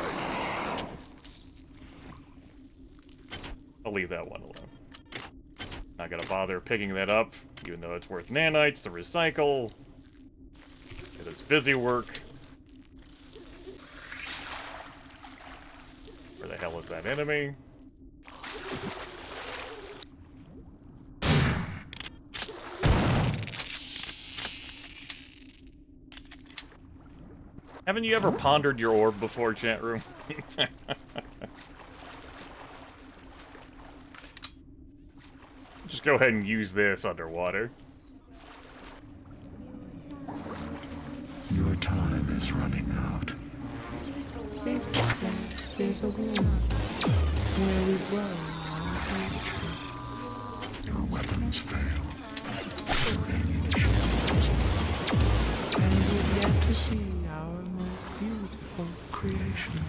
I'll leave that one alone. Not gonna bother picking that up, even though it's worth nanites to recycle. Because it's busy work. Where the hell is that enemy? Haven't you ever pondered your orb before, chat room? just go ahead and use this underwater.
Your time is running out.
Basically, there's a room where we grow our future.
Your weapons fail.
And we've yet to see our most beautiful creation.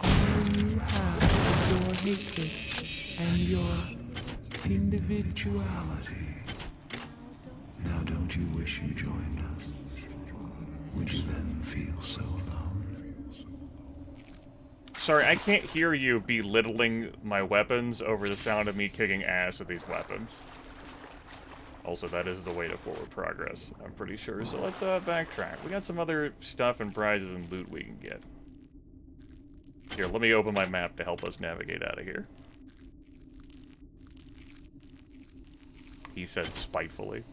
All you have is your hatred and your individuality.
Now don't you wish you joined us? Would you then feel so alone?
Sorry, I can't hear you belittling my weapons over the sound of me kicking ass with these weapons. Also, that is the way to forward progress, I'm pretty sure. So let's backtrack. We got some other stuff and prizes and loot we can get. Here, let me open my map to help us navigate out of here. He said spitefully.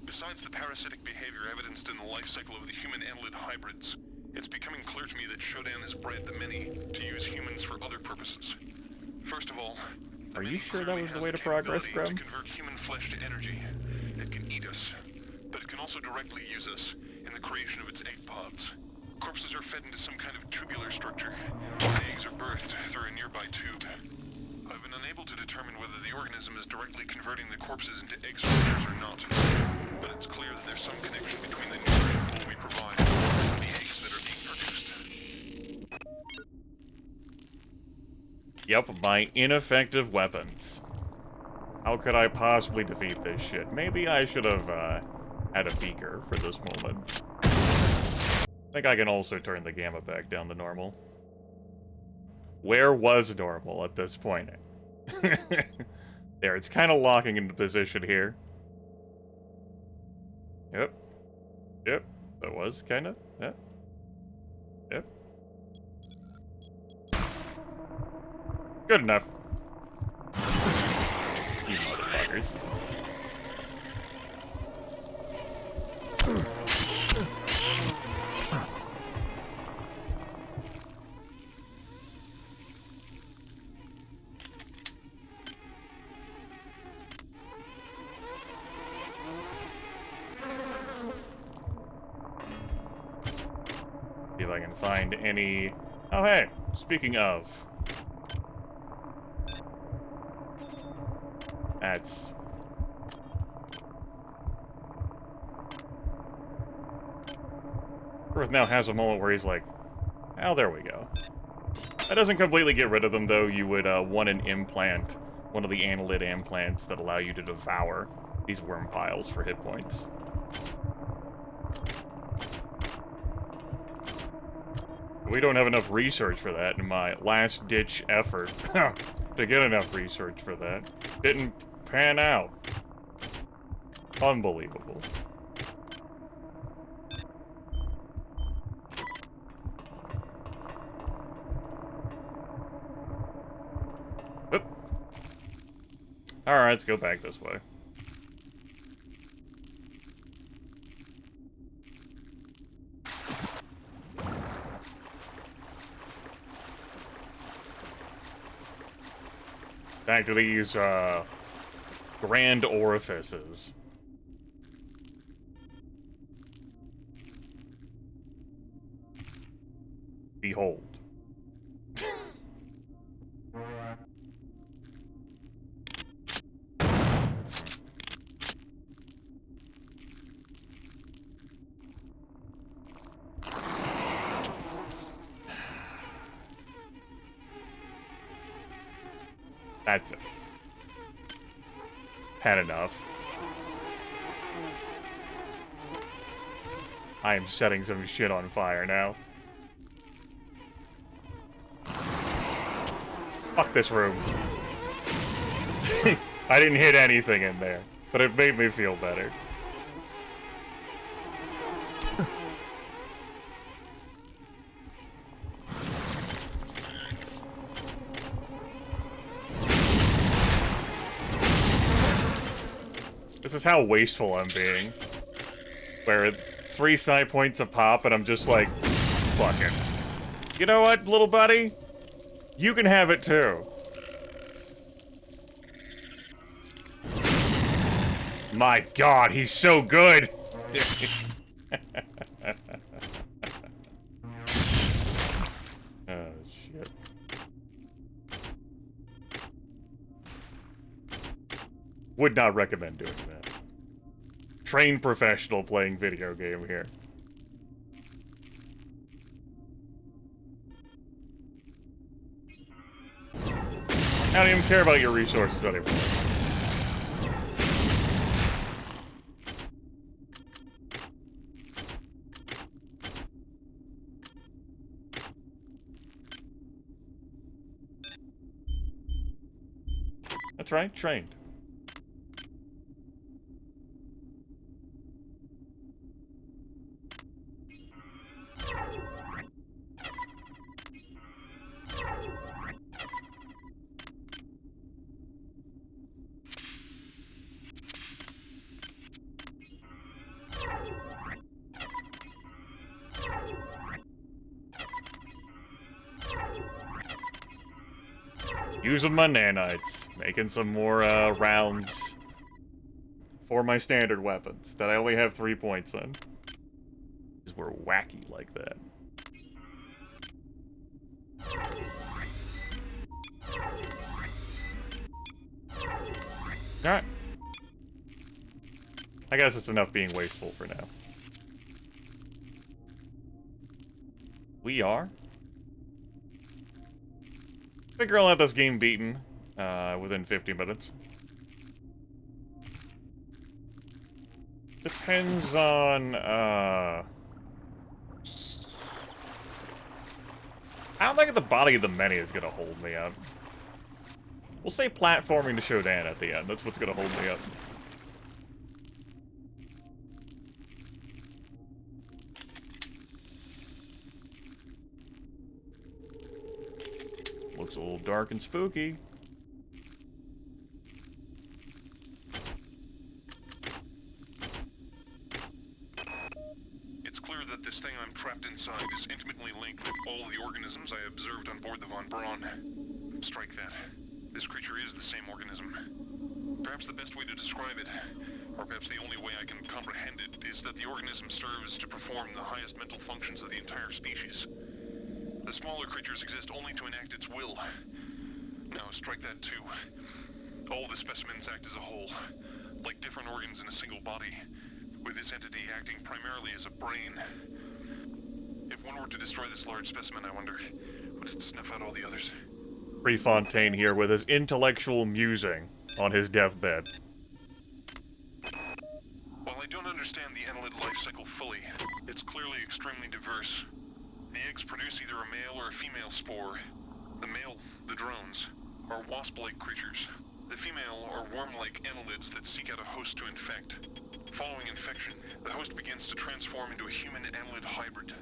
Besides the parasitic behavior evidenced in the life cycle of the human-annelid hybrids, it's becoming clear to me that Shodan has bred the many to use humans for other purposes. First of all,
are you sure that was the way to progress, Grim?
To convert human flesh to energy. It can eat us, but it can also directly use us in the creation of its egg pods. Corpses are fed into some kind of tubular structure, and eggs are birthed through a nearby tube. I've been unable to determine whether the organism is directly converting the corpses into egg structures or not, but it's clear that there's some connection between the nutrient pool we provide and the eggs that are being produced.
Yep, my ineffective weapons. How could I possibly defeat this shit? Maybe I should have had a beaker for this moment. I think I can also turn the gamma back down to normal. Where was normal at this point? There, it's kind of locking into position here. Yep. Yep, that was kind of. Yep. Yep. Good enough. You motherfuckers. See if I can find any... Oh, hey! Speaking of... That's... Earth now has a moment where he's like, oh, there we go. That doesn't completely get rid of them, though. You would want an implant, one of the annelid implants that allow you to devour these worm piles for hit points. We don't have enough research for that in my last-ditch effort to get enough research for that. Didn't pan out. Unbelievable. Oop. Alright, let's go back this way. Back to these, grand orifices. Behold. That's it. Had enough. I am setting some shit on fire now. Fuck this room. I didn't hit anything in there, but it made me feel better. This is how wasteful I'm being. Where 3 side points a pop and I'm just like, fuck it. You know what, little buddy? You can have it too. My god, he's so good! Oh, shit. Would not recommend doing that. Trained professional playing video game here. I don't even care about your resources anymore. That's right, trained. Using my nanites, making some more rounds for my standard weapons that I only have 3 points in. Because we're wacky like that. Alright. I guess it's enough being wasteful for now. We are. I think I'll have this game beaten within 50 minutes. Depends on, I don't think the body of the many is gonna hold me up. We'll say platforming to Shodan at the end. That's what's gonna hold me up. Looks a little dark and spooky.
It's clear that this thing I'm trapped inside is intimately linked with all the organisms I observed on board the Von Braun. Strike that. This creature is the same organism. Perhaps the best way to describe it, or perhaps the only way I can comprehend it, is that the organism serves to perform the highest mental functions of the entire species. The smaller creatures exist only to enact its will. Now, strike that too. All the specimens act as a whole, like different organs in a single body, with this entity acting primarily as a brain. If one were to destroy this large specimen, I wonder, would it snuff out all the others?
Prefontaine here with his intellectual musing on his deathbed.
While I don't understand the annelid life cycle fully, it's clearly extremely diverse. The eggs produce either a male or a female spore. The male, the drones, are wasp-like creatures. The female are worm-like annelids that seek out a host to infect. Following infection, the host begins to transform into a human annelid hybrid.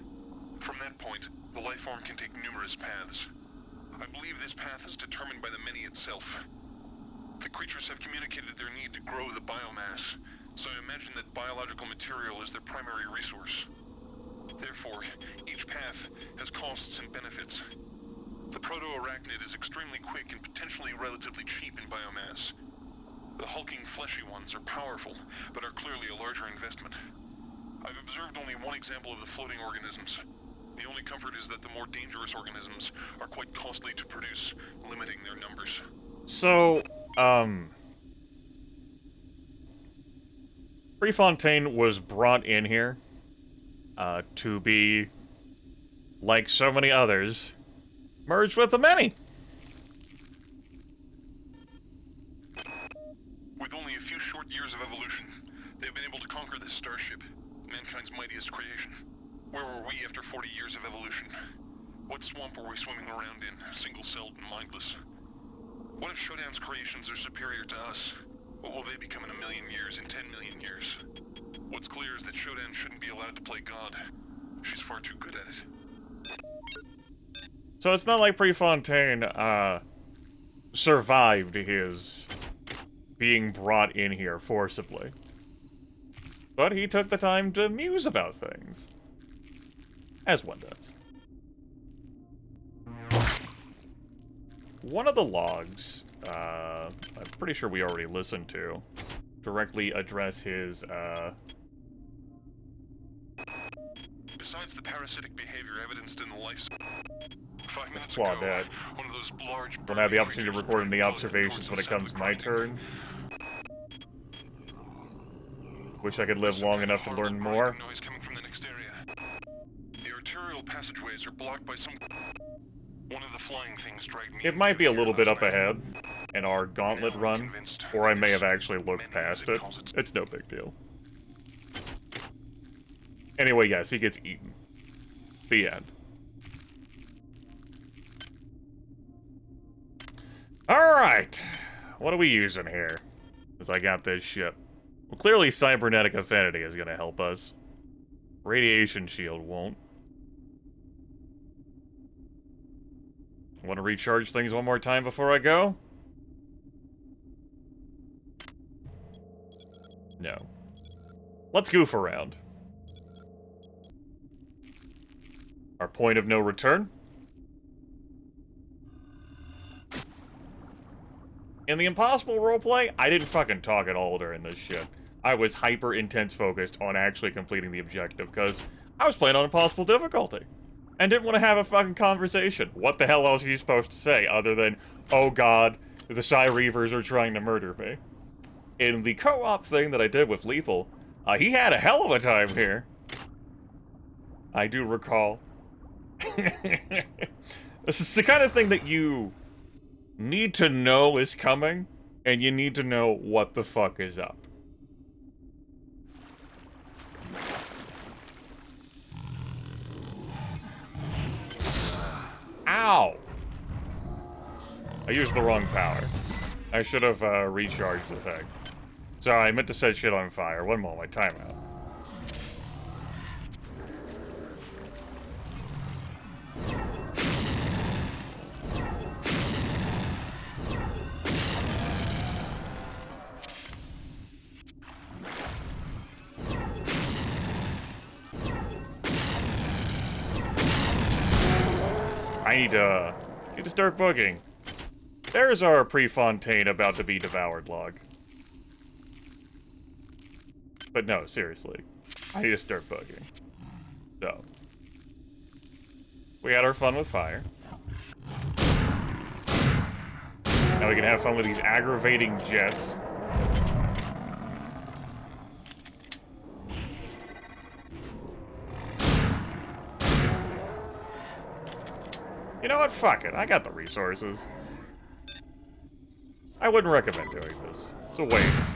From that point, the life form can take numerous paths. I believe this path is determined by the many itself. The creatures have communicated their need to grow the biomass, so I imagine that biological material is their primary resource. Therefore, each path has costs and benefits. The proto-arachnid is extremely quick and potentially relatively cheap in biomass. The hulking fleshy ones are powerful, but are clearly a larger investment. I've observed only one example of the floating organisms. The only comfort is that the more dangerous organisms are quite costly to produce, limiting their numbers.
So, Prefontaine was brought in here to be, like so many others, merged with the many.
With only a few short years of evolution, they've been able to conquer this starship, mankind's mightiest creation. Where were we after 40 years of evolution? What swamp were we swimming around in, single-celled and mindless? What if Shodan's creations are superior to us? What will they become in 1 million years, in 10 million years? What's clear is that Shodan shouldn't be allowed to play God. She's far too good at it.
So it's not like Prefontaine, survived his being brought in here forcibly. But he took the time to muse about things. As one does. One of the logs, I'm pretty sure we already listened to, directly address his,
Besides the parasitic behavior evidenced in the life... 5 minutes
Claw
ago,
dead.
one of those large...
Don't have the opportunity to record any observations when it comes to my turn. Wish I could live long enough to learn more.
Noise coming from the next area. The arterial passageways are blocked by some... One of the flying things dragged me...
It might be a little bit up ahead in our gauntlet run, or I may have actually looked past it. It's no big deal. Anyway, yes, he gets eaten. The end. Alright! What are we using here? Because I got this ship. Well, clearly cybernetic affinity is going to help us. Radiation shield won't. Want to recharge things one more time before I go? No. Let's goof around. Our point of no return? In the impossible roleplay, I didn't fucking talk at all during this shit. I was hyper intense focused on actually completing the objective, because I was playing on impossible difficulty. And didn't want to have a fucking conversation. What the hell else are you supposed to say, other than, oh god, the Psy Reavers are trying to murder me. In the co-op thing that I did with Lethal, he had a hell of a time here. I do recall. This is the kind of thing that you need to know is coming, and you need to know what the fuck is up. Ow! I used the wrong power. I should have recharged the thing. Sorry, I meant to set shit on fire. One moment, timeout. I need to start booking. There's our Prefontaine about to be devoured log. But no, seriously. I need to start booking. So. We had our fun with fire. Now we can have fun with these aggravating jets. You know what? Fuck it. I got the resources. I wouldn't recommend doing this. It's a waste.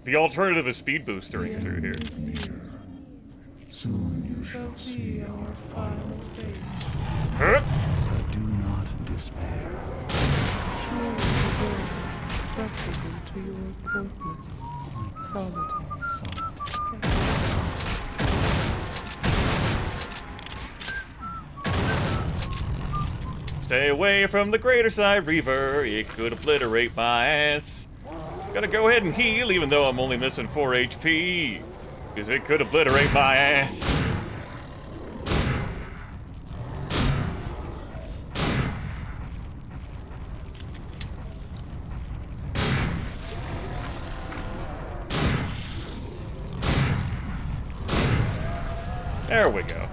The alternative is speed boostering through here.
Soon you shall see our final fate.
Huh?
But do not despair.
Surely the world is preferable to your pointless, solitary.
Stay away from the greater side reaver. It could obliterate my ass. Gotta go ahead and heal, even though I'm only missing 4 HP. Because it could obliterate my ass. There we go.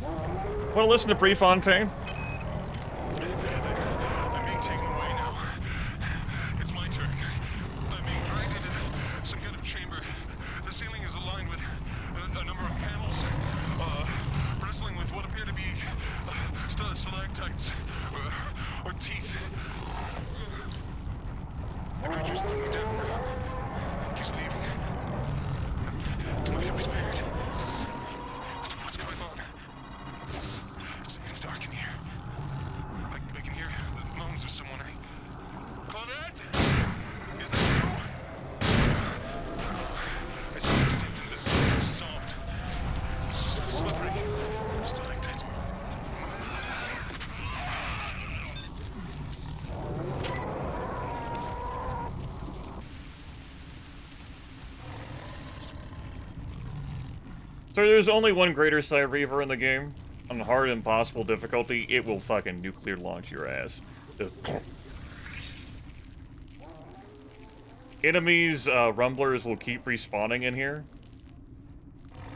Want to listen to Prefontaine?
I'm being taken away now. It's my turn. I'm being dragged into some kind of chamber. The ceiling is aligned with a number of panels, bristling with what appear to be stalactites or teeth. The creature's looking down. He's leaving. Nobody was spared. What's going on? It's dark in here.
So there's only one Greater Side Reaver in the game. On hard and impossible difficulty, it will fucking nuclear launch your ass. Enemies, rumblers will keep respawning in here.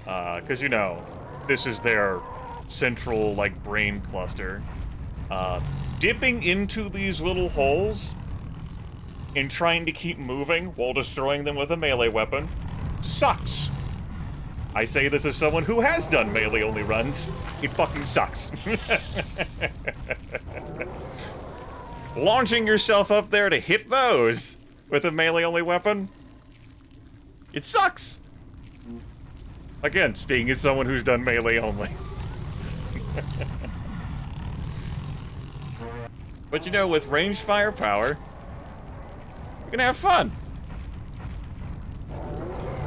Cause you know, this is their central, like, brain cluster. Dipping into these little holes and trying to keep moving while destroying them with a melee weapon sucks. I say this as someone who has done melee-only runs. It fucking sucks. Launching yourself up there to hit those with a melee-only weapon, it sucks. Again, speaking as someone who's done melee-only. But you know, with ranged firepower, you can have fun.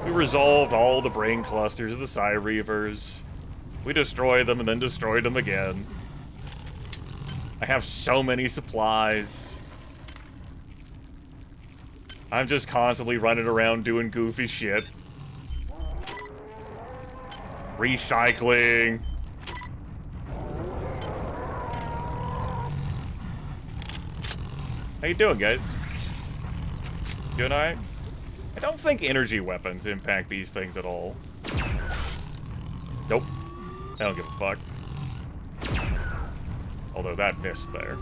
We resolved all the brain clusters of the Psy Reavers. We destroyed them and then destroyed them again. I have so many supplies. I'm just constantly running around doing goofy shit. Recycling. How you doing, guys? Doing alright? I don't think energy weapons impact these things at all. Nope. I don't give a fuck. Although that missed there.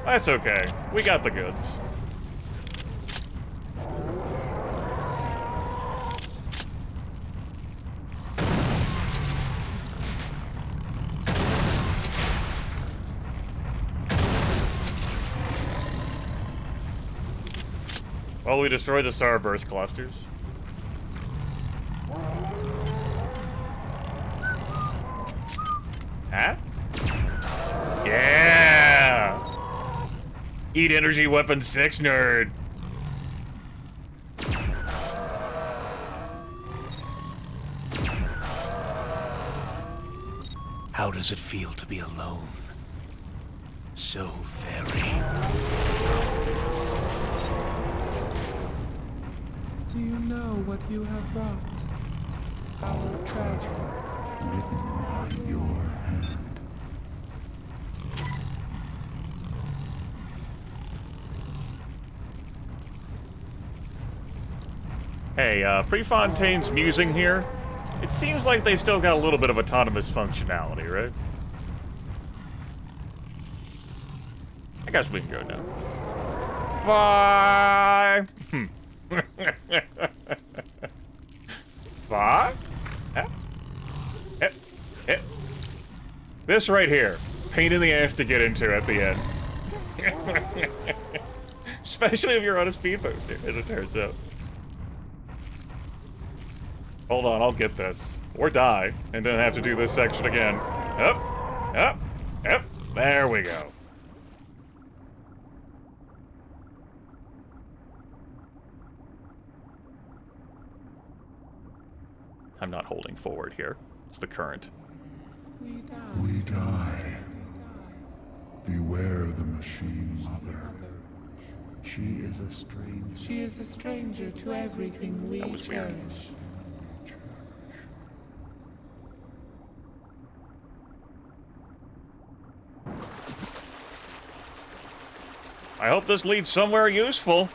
That's okay. We got the goods. Well, we destroyed the starburst clusters. Huh? Yeah! Eat energy weapon 6, nerd.
How does it feel to be alone? So very.
Do you know what you have brought? Our tragedy.
Written by your hand.
Hey, Prefontaine's musing here. It seems like they've still got a little bit of autonomous functionality, right? I guess we can go now. Bye! Bye? This right here. Pain in the ass to get into at the end. Especially if you're on a speed booster, as it turns out. Hold on, I'll get this. Or die, and then have to do this section again. Up, up, up. There we go. I'm not holding forward here. It's the current.
We die. Beware the machine mother. She is a stranger.
She is a stranger to everything we
That was weird.
cherish.
I hope this leads somewhere useful.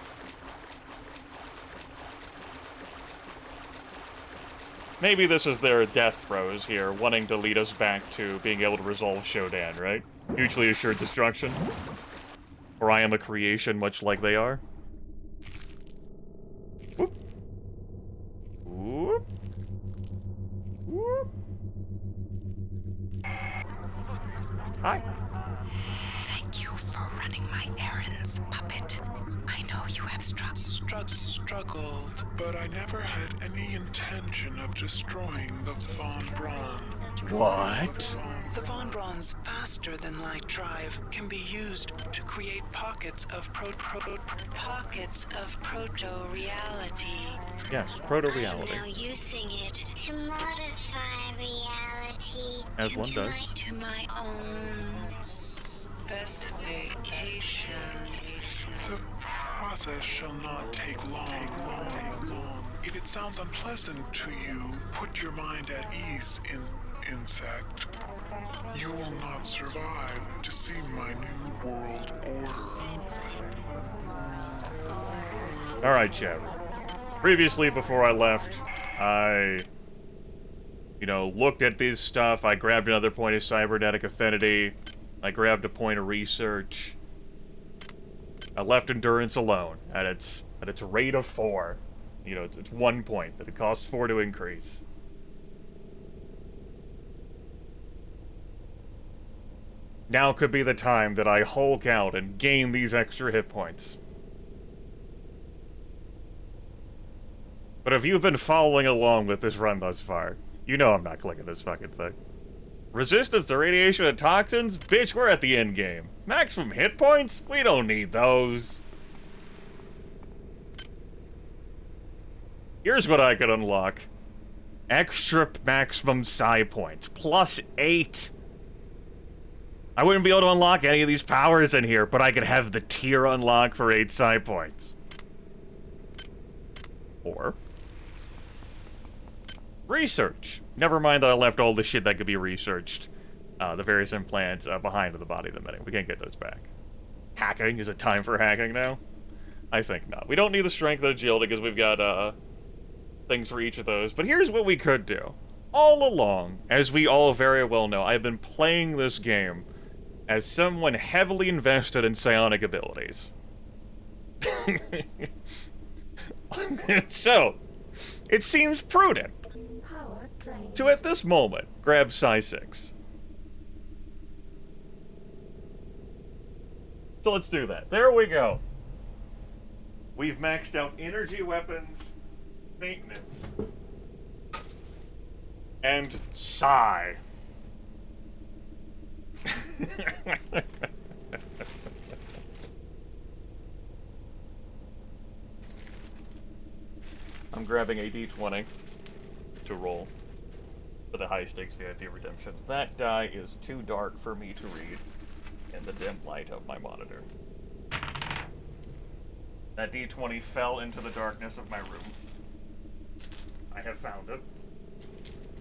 Maybe this is their death throes here, wanting to lead us back to being able to resolve Shodan, right? Mutually assured destruction. Or I am a creation much like they are. Whoop. Whoop. Whoop. Hi.
Thank you for running my errands, puppet. I know you have
struggled, but I never had any intention of destroying the Von Braun.
What?
The Von Braun's faster-than-light drive can be used to create pockets of pockets of proto-reality.
Yes, proto-reality.
I'm now using it to modify reality.
As one does.
To my own specifications.
The process shall not take long. If it sounds unpleasant to you, put your mind at ease, insect. You will not survive to see my new world order.
Alright, chat. Previously, before I left, I, looked at this stuff. I grabbed another point of cybernetic affinity. I grabbed a point of research. I left endurance alone at its rate of 4. It's 1 point, but it costs 4 to increase. Now could be the time that I Hulk out and gain these extra hit points. But if you've been following along with this run thus far, you know I'm not clicking this fucking thing. Resistance to radiation and toxins? Bitch, we're at the end game. Maximum hit points? We don't need those. Here's what I could unlock. Extra maximum psi points. +8. I wouldn't be able to unlock any of these powers in here, but I could have the tier unlock for 8 psi points. Or research. Never mind that I left all the shit that could be researched. The various implants behind the body of the mini. We can't get those back. Hacking? Is it time for hacking now? I think not. We don't need the strength or agility because we've got things for each of those. But here's what we could do. All along, as we all very well know, I've been playing this game as someone heavily invested in psionic abilities. So, it seems prudent to, at this moment, grab Psi 6. So let's do that. There we go. We've maxed out energy weapons, maintenance, and Psi. I'm grabbing a D20 to roll for the high stakes VIP redemption. That die is too dark for me to read in the dim light of my monitor. That D20 fell into the darkness of my room. I have found it.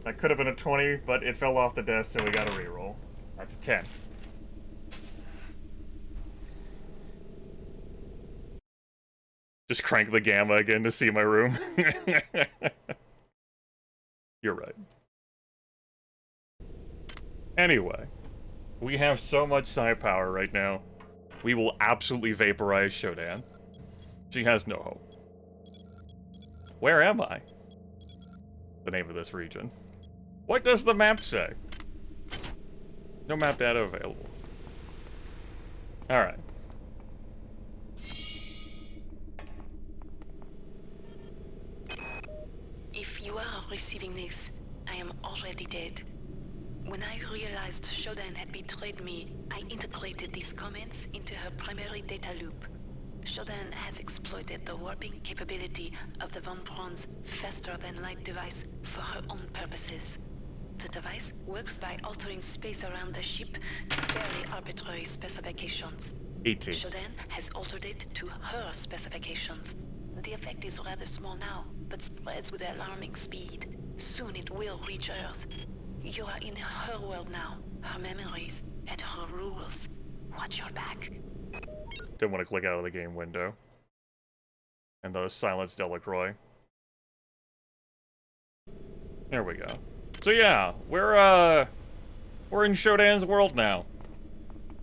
That could have been a 20, but it fell off the desk, so we got a reroll. That's a 10. Just crank the gamma again to see my room. You're right. Anyway, we have so much psi power right now. We will absolutely vaporize Shodan. She has no hope. Where am I? The name of this region. What does the map say? No map data available. Alright.
If you are receiving this, I am already dead. When I realized Shodan had betrayed me, I integrated these comments into her primary data loop. Shodan has exploited the warping capability of the Von Braun's faster-than-light device for her own purposes. The device works by altering space around the ship to fairly arbitrary specifications.
18.
Shodan has altered it to her specifications. The effect is rather small now, but spreads with alarming speed. Soon it will reach Earth. You are in her world now, her memories, and her rules. Watch your back.
Didn't want to click out of the game window. And those silence Delacroix. There we go. So yeah, we're in Shodan's world now.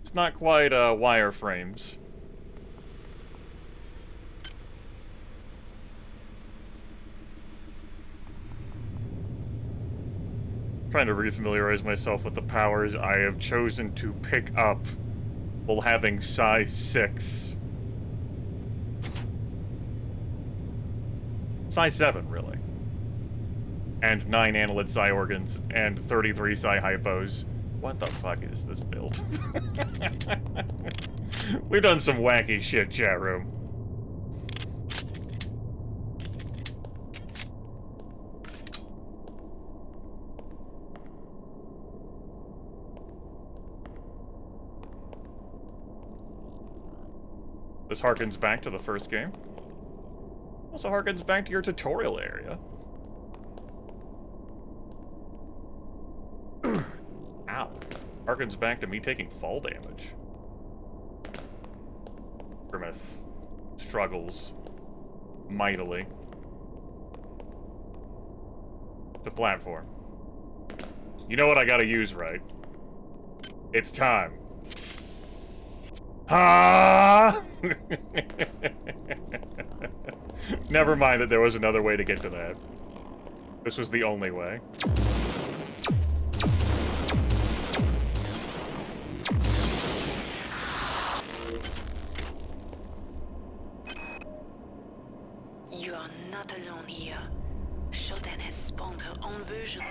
It's not quite wireframes. Trying to refamiliarize myself with the powers I have chosen to pick up while having Psi 6. Psi 7, really. And 9 annelid Psi organs, and 33 Psi hypos. What the fuck is this build? We've done some wacky shit, chat room. This harkens back to the first game. Also harkens back to your tutorial area. Ow. Harkens back to me taking fall damage. Grimith struggles mightily. The platform. You know what I gotta use, right? It's time. Ha! Never mind that there was another way to get to that. This was the only way.
You are not alone here. Shodan has spawned her own version.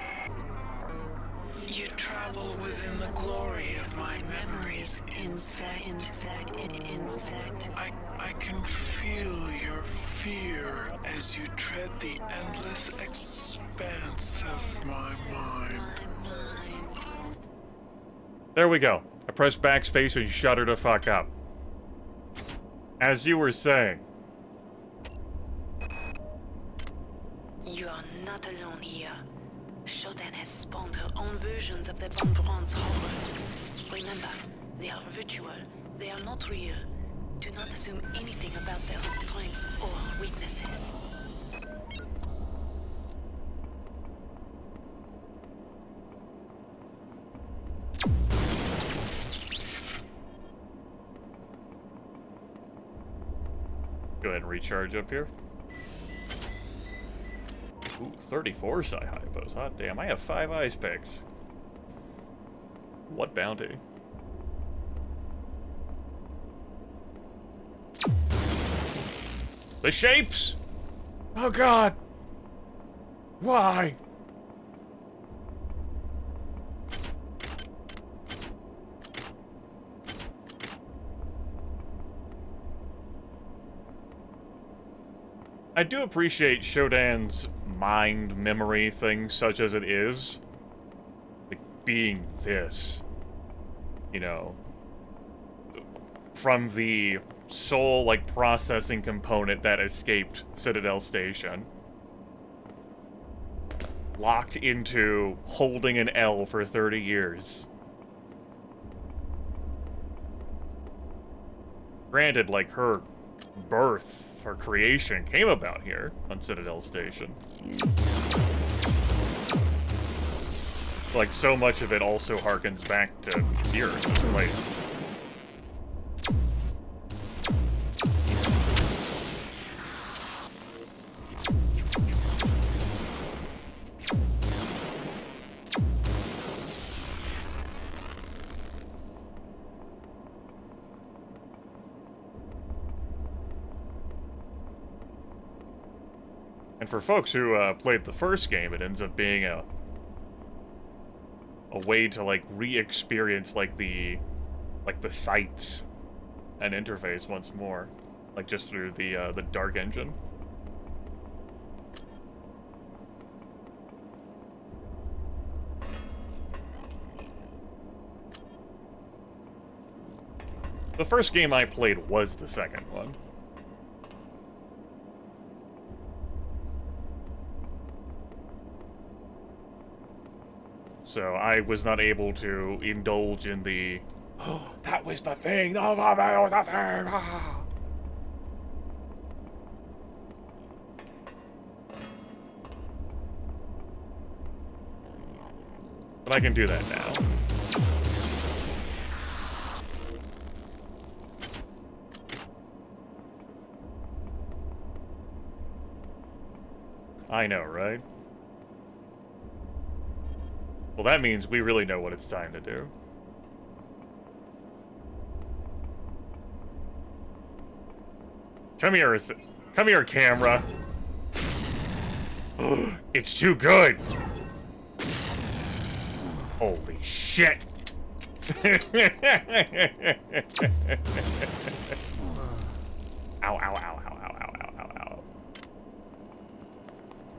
You travel within the glory of my memories.
Insect.
I can feel your fear as you tread the endless expanse of my mind.
There we go. I pressed backspace and shut her the fuck up. As you were saying.
You are not alone here. Shodan has spawned her own versions of the Von Braun's horrors. Remember, they are virtual. They are not real. Do not assume anything about their strengths or weaknesses.
Go ahead and recharge up here. Ooh, 34 Psi Hypos. Hot damn, I have 5 ice picks. What bounty? The shapes! Oh god! Why? I do appreciate Shodan's mind memory thing, such as it is. Like, being this. You know. From the soul, like, processing component that escaped Citadel Station. Locked into holding an L for 30 years. Granted, like, her birth, her creation, came about here on Citadel Station. Like, so much of it also harkens back to here, this place. And for folks who played the first game, it ends up being a way to, like, re-experience, like, the sights and interface once more. Like, just through the Dark Engine. The first game I played was the second one. So I was not able to indulge in the, oh, that was the thing, oh, that was the thing, ah. But I can do that now. I know, right? Well, that means we really know what it's time to do. Come here, camera. It's too good. Holy shit. Ow, ow, ow, ow, ow, ow, ow, ow, ow.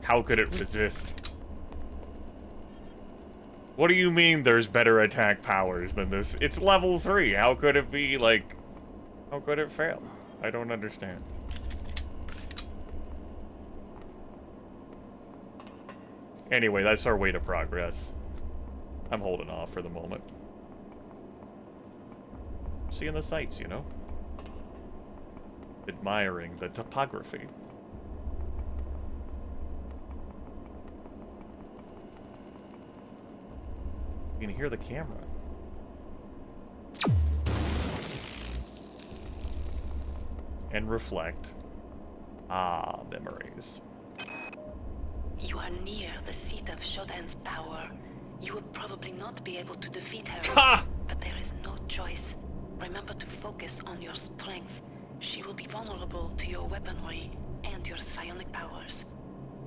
How could it resist? What do you mean there's better attack powers than this? It's level 3. How could it be, like... How could it fail? I don't understand. Anyway, that's our way to progress. I'm holding off for the moment. Seeing the sights, you know? Admiring the topography. You can hear the camera. And reflect. Ah, memories.
You are near the seat of Shodan's power. You will probably not be able to defeat her, but there is no choice. Remember to focus on your strengths. She will be vulnerable to your weaponry and your psionic powers.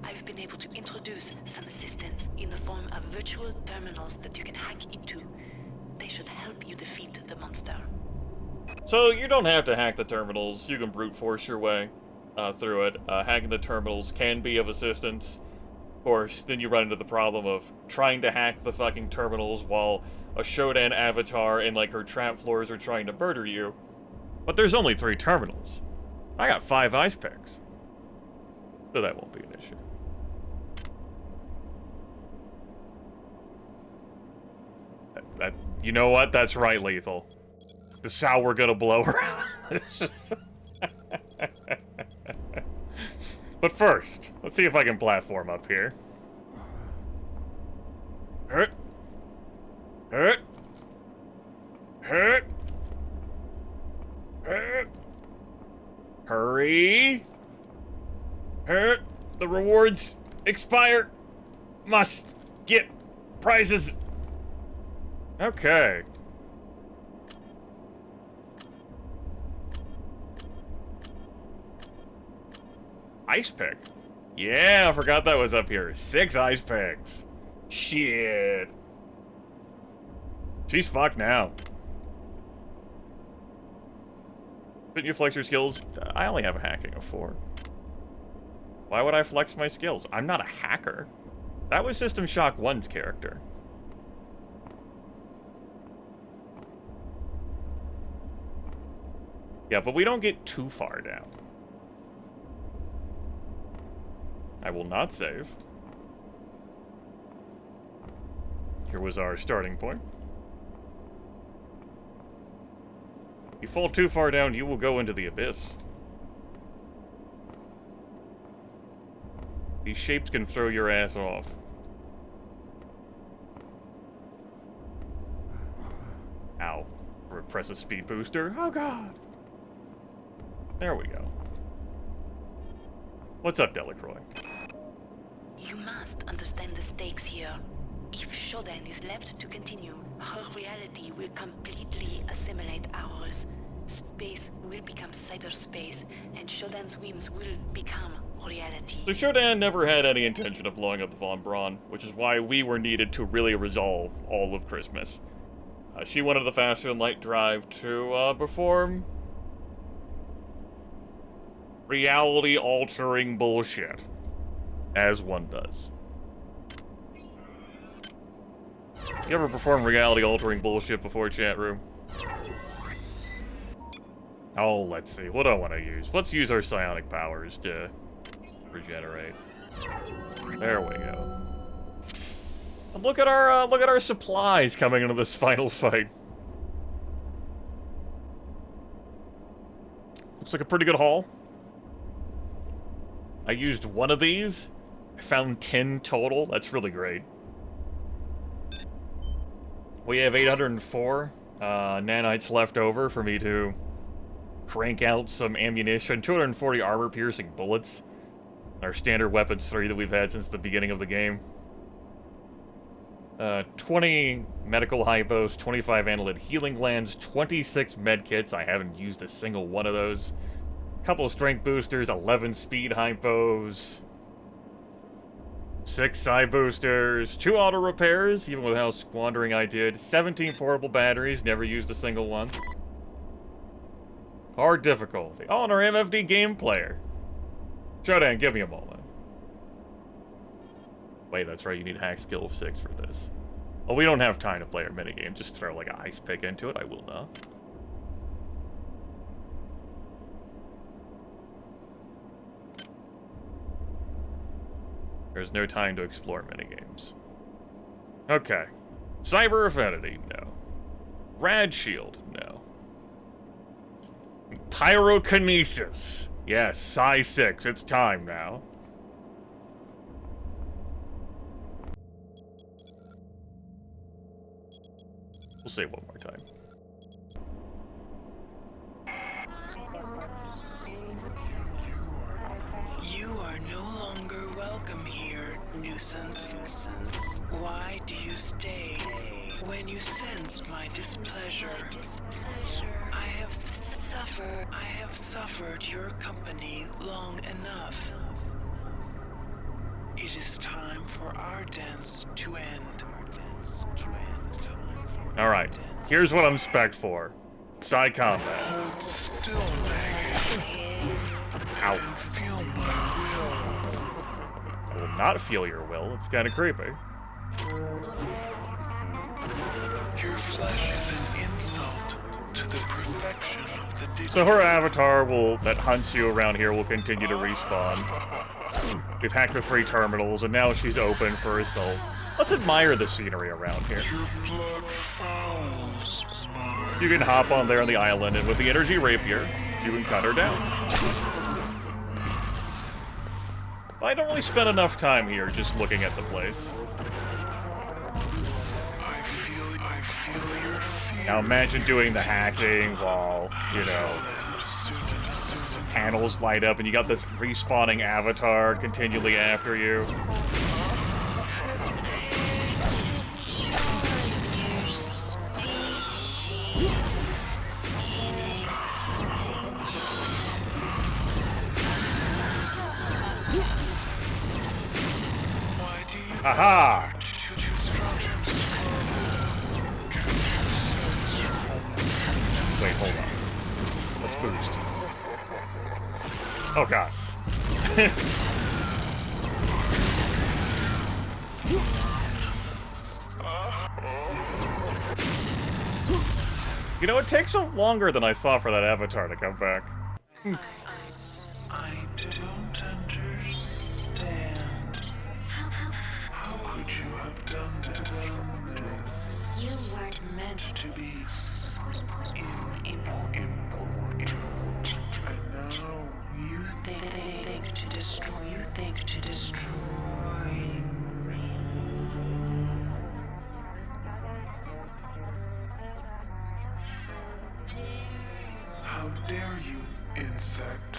I've been able to introduce some assistance in the form of virtual terminals that you can hack into. They should help you defeat the monster.
So you don't have to hack the terminals. You can brute force your way through it. Hacking the terminals can be of assistance. Of course, then you run into the problem of trying to hack the fucking terminals while a Shodan avatar and like her trap floors are trying to murder you. But there's only 3 terminals. I got 5 ice picks. So that won't be an issue. That you know what? That's right, Lethal. This is how we're gonna blow her out. But first, let's see if I can platform up here. Hurt. Hurt. Hurt. Hurt. Hurry. Hurt. The rewards expire. Must get prizes. Okay. Ice pick. Yeah, I forgot that was up here. 6 ice picks. Shit. She's fucked now. Shouldn't you flex your skills? I only have a hacking of 4. Why would I flex my skills? I'm not a hacker. That was System Shock 1's character. Yeah, but we don't get too far down. I will not save. Here was our starting point. You fall too far down, you will go into the abyss. These shapes can throw your ass off. Ow. Press a speed booster. Oh god. There we go. What's up, Delacroix?
You must understand the stakes here. If Shodan is left to continue, her reality will completely assimilate ours. Space will become cyberspace, and Shodan's whims will become reality.
The Shodan never had any intention of blowing up the Von Braun, which is why we were needed to really resolve all of Christmas. She wanted the faster than light drive to perform reality-altering bullshit. As one does. You ever perform reality-altering bullshit before, chat room? Oh, let's see. What do I want to use? Let's use our psionic powers to regenerate. There we go. And look at our supplies coming into this final fight. Looks like a pretty good haul. I used one of these. I found 10 total. That's really great. We have 804 nanites left over for me to crank out some ammunition. 240 armor-piercing bullets. Our standard weapons 3 that we've had since the beginning of the game. 20 medical hypos, 25 annelid healing glands, 26 medkits. I haven't used a single one of those. Couple of strength boosters, 11 speed hypos, 6 psi boosters, 2 auto repairs, even with how squandering I did, 17 portable batteries, never used a single one. Hard difficulty. Oh, and our MFD game player. Shodan, give me a moment. Wait, that's right, you need hack skill of 6 for this. Oh, we don't have time to play our minigame. Just throw like an ice pick into it. I will not. There's no time to explore minigames. Okay. Cyber Affinity, no. Rad Shield, no. Pyrokinesis. Yes, Psi 6, it's time now. We'll say it one more time.
You are no longer welcome here, nuisance. Why do you stay when you sense my displeasure? I have suffered your company long enough. It is time for our dance to end.
Alright, here's what I'm spec'd for. Psi combat.
Hold still,
Ow.
feel my
I will not feel your will, it's kinda creepy.
Your flesh is an insult to the perfection of the
So her avatar that hunts you around here will continue to respawn. We've hacked the 3 terminals, and now she's open for assault. Let's admire the scenery around here. You can hop on there on the island, and with the energy rapier, you can cut her down. But I don't really spend enough time here just looking at the place. Now imagine doing the hacking while, you know, panels light up and you got this respawning avatar continually after you. Aha! Wait, hold on. Let's boost. Oh god. You know, it takes longer than I thought for that avatar to come back.
I don't understand. How could you have done this?
You weren't
Meant to be important. And now you think to destroy. You think to destroy me. How dare you, insect?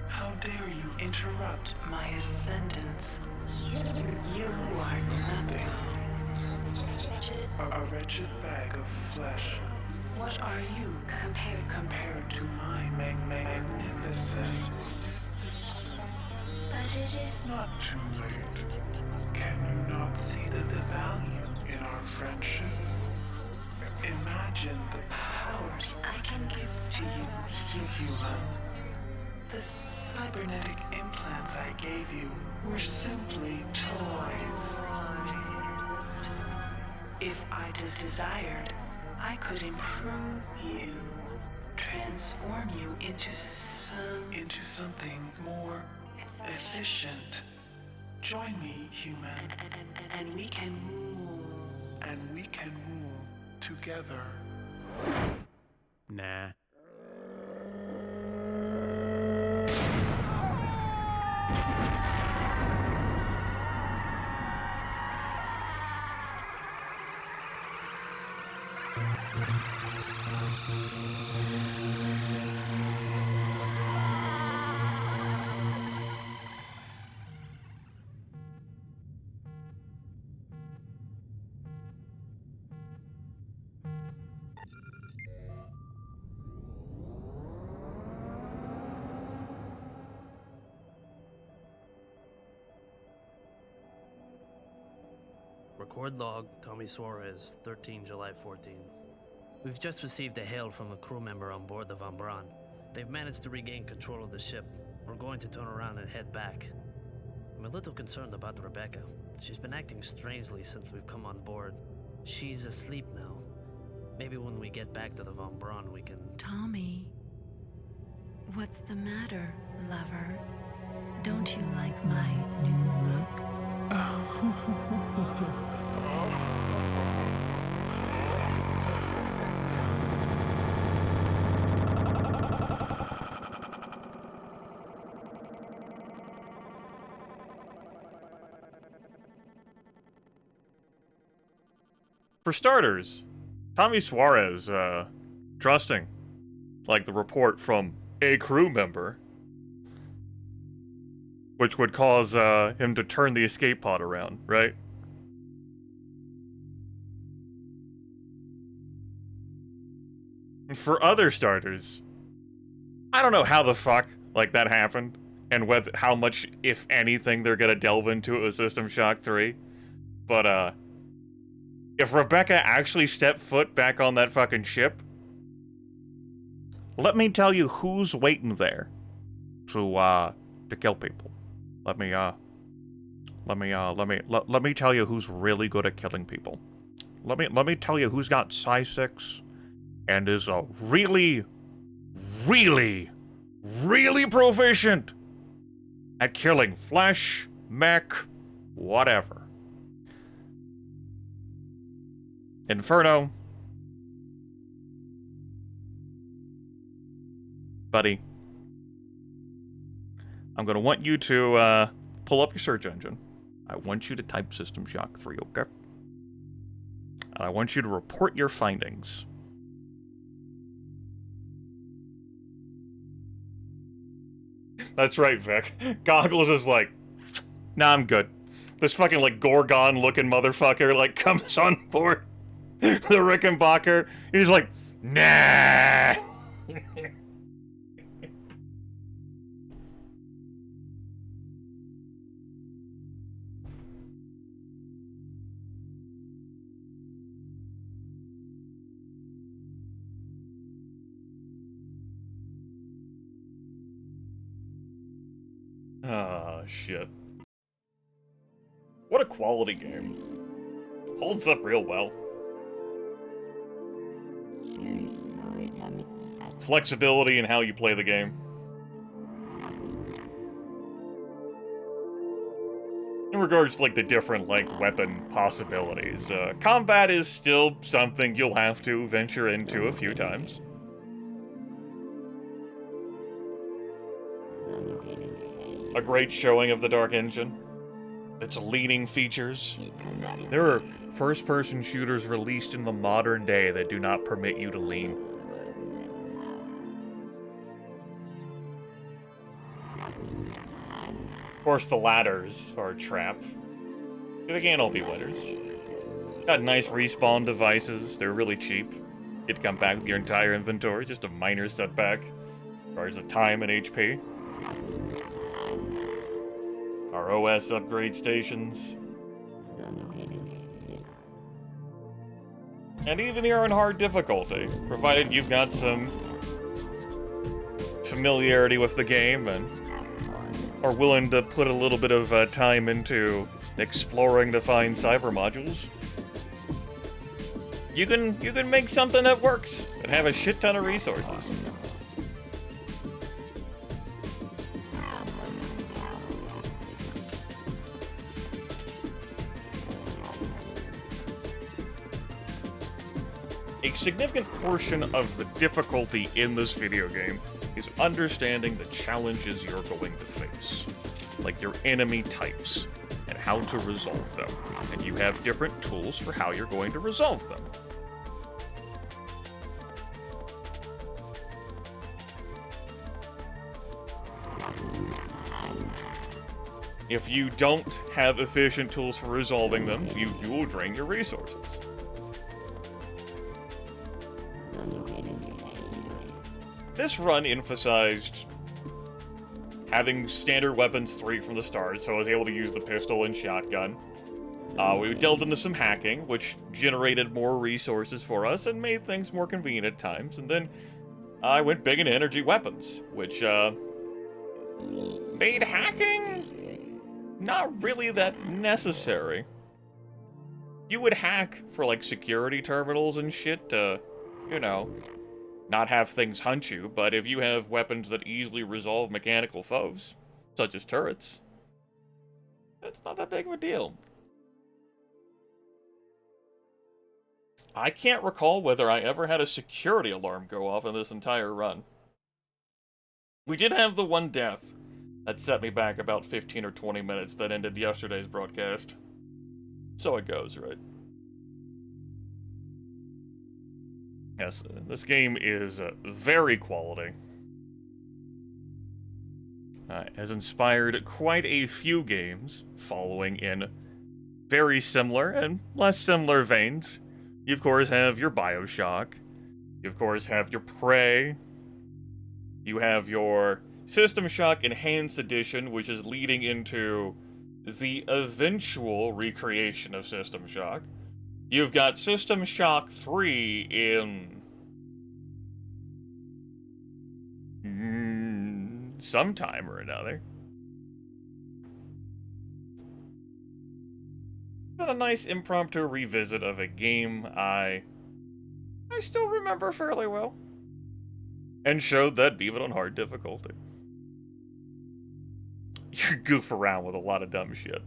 How dare you interrupt my ascendance? You are nothing. A wretched bag of flesh. What are you compared to my magnificence?
But it is
not too late. Can you not see the value in our friendship? Imagine the powers I can give to you, human. The cybernetic implants I gave you were simply toys. If I desired, I could improve you, transform you into something more efficient. Join me, human, and we can rule. And we can rule together.
Nah.
Record log, Tommy Suarez, 13 July 14. We've just received a hail from a crew member on board the Von Braun. They've managed to regain control of the ship. We're going to turn around and head back. I'm a little concerned about Rebecca. She's been acting strangely since we've come on board. She's asleep now. Maybe when we get back to the Von Braun we can...
Tommy, what's the matter, lover? Don't you like my new look?
For starters, Tommy Suarez, trusting, like, the report from a crew member, which would cause, him to turn the escape pod around, right? And for other starters, I don't know how the fuck, like, that happened, and whether, how much, if anything, they're gonna delve into a System Shock 3, but, if Rebecca actually stepped foot back on that fucking ship, let me tell you who's waiting there to kill people. Let me tell you who's really good at killing people. Let me tell you who's got Psi 6 and is a really proficient at killing flesh, mech, whatever. Inferno. Buddy. I'm gonna want you to, pull up your search engine. I want you to type System Shock 3, okay? And I want you to report your findings. That's right, Vic. Goggles is like, nah, I'm good. This fucking, like, Gorgon-looking motherfucker, like, comes on board the Rickenbacker. He's like, nah! Ah, shit. What a quality game. Holds up real well. Flexibility in how you play the game. In regards to, like, the different, like, weapon possibilities, combat is still something you'll have to venture into a few times. A great showing of the Dark Engine. Its leaning features. There are first-person shooters released in the modern day that do not permit you to lean. Of course, the ladders are a trap. They can't all be winners. Got nice respawn devices. They're really cheap. You get to come back with your entire inventory. Just a minor setback. As far as the time and HP. Our OS upgrade stations. And even here on hard difficulty, provided you've got some familiarity with the game and are willing to put a little bit of time into exploring to find cyber modules, you can make something that works and have a shit ton of resources. A significant portion of the difficulty in this video game is understanding the challenges you're going to face, like your enemy types, and how to resolve them. And you have different tools for how you're going to resolve them. If you don't have efficient tools for resolving them, you will drain your resources. This run emphasized having standard weapons 3 from the start, so I was able to use the pistol and shotgun. We delved into some hacking, which generated more resources for us and made things more convenient at times, and then I went big into energy weapons, which made hacking not really that necessary. You would hack for, like, security terminals and shit to, you know, not have things hunt you, but if you have weapons that easily resolve mechanical foes, such as turrets, it's not that big of a deal. I can't recall whether I ever had a security alarm go off in this entire run. We did have the one death that set me back about 15 or 20 minutes that ended yesterday's broadcast. So it goes, right? Yes, this game is very quality. Has inspired quite a few games following in very similar and less similar veins. You, of course, have your BioShock. You, of course, have your Prey. You have your System Shock Enhanced Edition, which is leading into the eventual recreation of System Shock. You've got System Shock 3 in sometime or another. But a nice impromptu revisit of a game I still remember fairly well. And showed that even on hard difficulty, you goof around with a lot of dumb shit.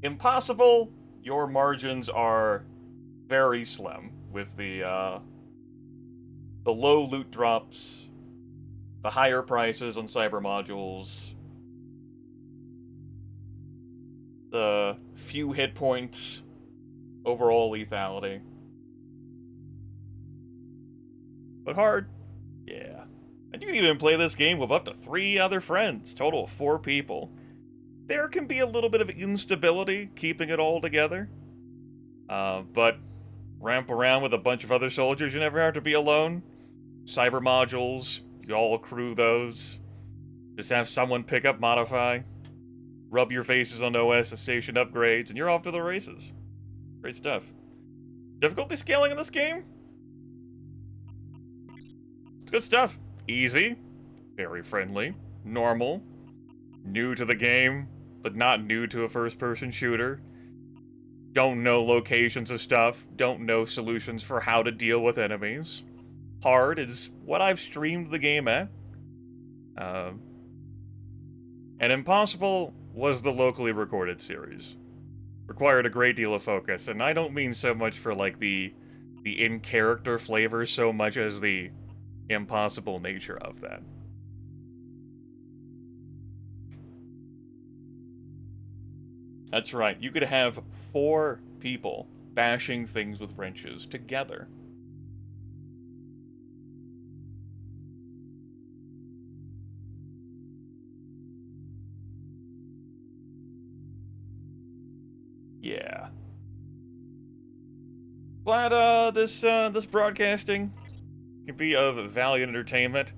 Impossible, your margins are very slim with the low loot drops, the higher prices on cyber modules, the few hit points, overall lethality. But hard, yeah. And you can even play this game with up to 3 other friends, total of 4 people. There can be a little bit of instability keeping it all together. But ramp around with a bunch of other soldiers, you never have to be alone. Cyber modules, you all accrue those. Just have someone pick up Modify, rub your faces on OS and station upgrades, and you're off to the races. Great stuff. Difficulty scaling in this game? It's good stuff. Easy, very friendly, normal, new to the game, but not new to a first-person shooter. Don't know locations of stuff, don't know solutions for how to deal with enemies. Hard is what I've streamed the game at. And Impossible was the locally recorded series. Required a great deal of focus, and I don't mean so much for, like, the in-character flavor so much as the impossible nature of that. That's right, you could have 4 people bashing things with wrenches together. Yeah. Glad this broadcasting can be of value and entertainment.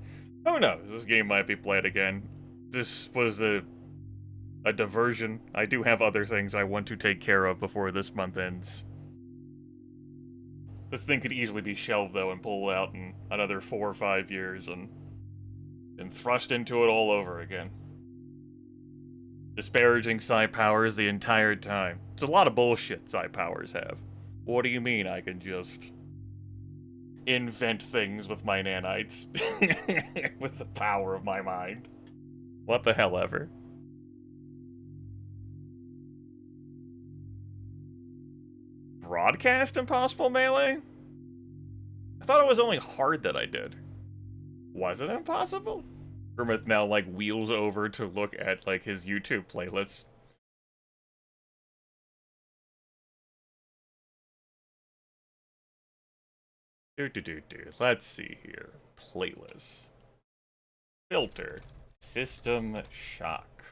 Who knows? This game might be played again. This was a diversion. I do have other things I want to take care of before this month ends. This thing could easily be shelved though and pulled out in another 4 or 5 years and thrust into it all over again. Disparaging Psi powers the entire time. It's a lot of bullshit Psi powers have. What do you mean I can just invent things with my nanites? With the power of my mind? What the hell ever? Broadcast Impossible Melee? I thought it was only hard that I did. Was it impossible? Grimith now, like, wheels over to look at, like, his YouTube playlists. Let's see here. Playlist. Filter. System Shock.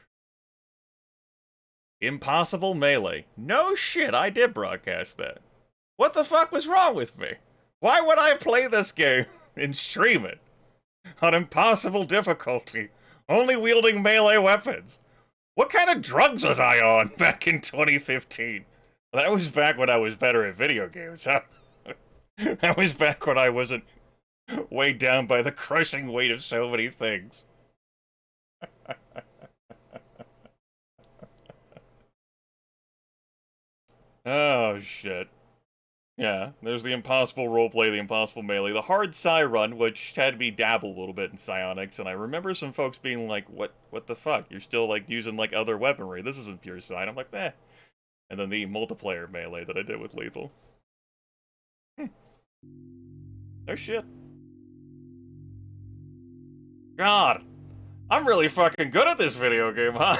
Impossible Melee. No shit, I did broadcast that. What the fuck was wrong with me? Why would I play this game and stream it on impossible difficulty, only wielding melee weapons? What kind of drugs was I on back in 2015? That was back when I was better at video games, huh? That was back when I wasn't weighed down by the crushing weight of so many things. Oh, shit. Yeah, there's the impossible roleplay, the impossible melee, the hard psi run, which had me dabble a little bit in psionics, and I remember some folks being like, what the fuck? You're still, like, using, like, other weaponry. This isn't pure psi. I'm like, eh. And then the multiplayer melee that I did with Lethal. No shit. God, I'm really fucking good at this video game, huh?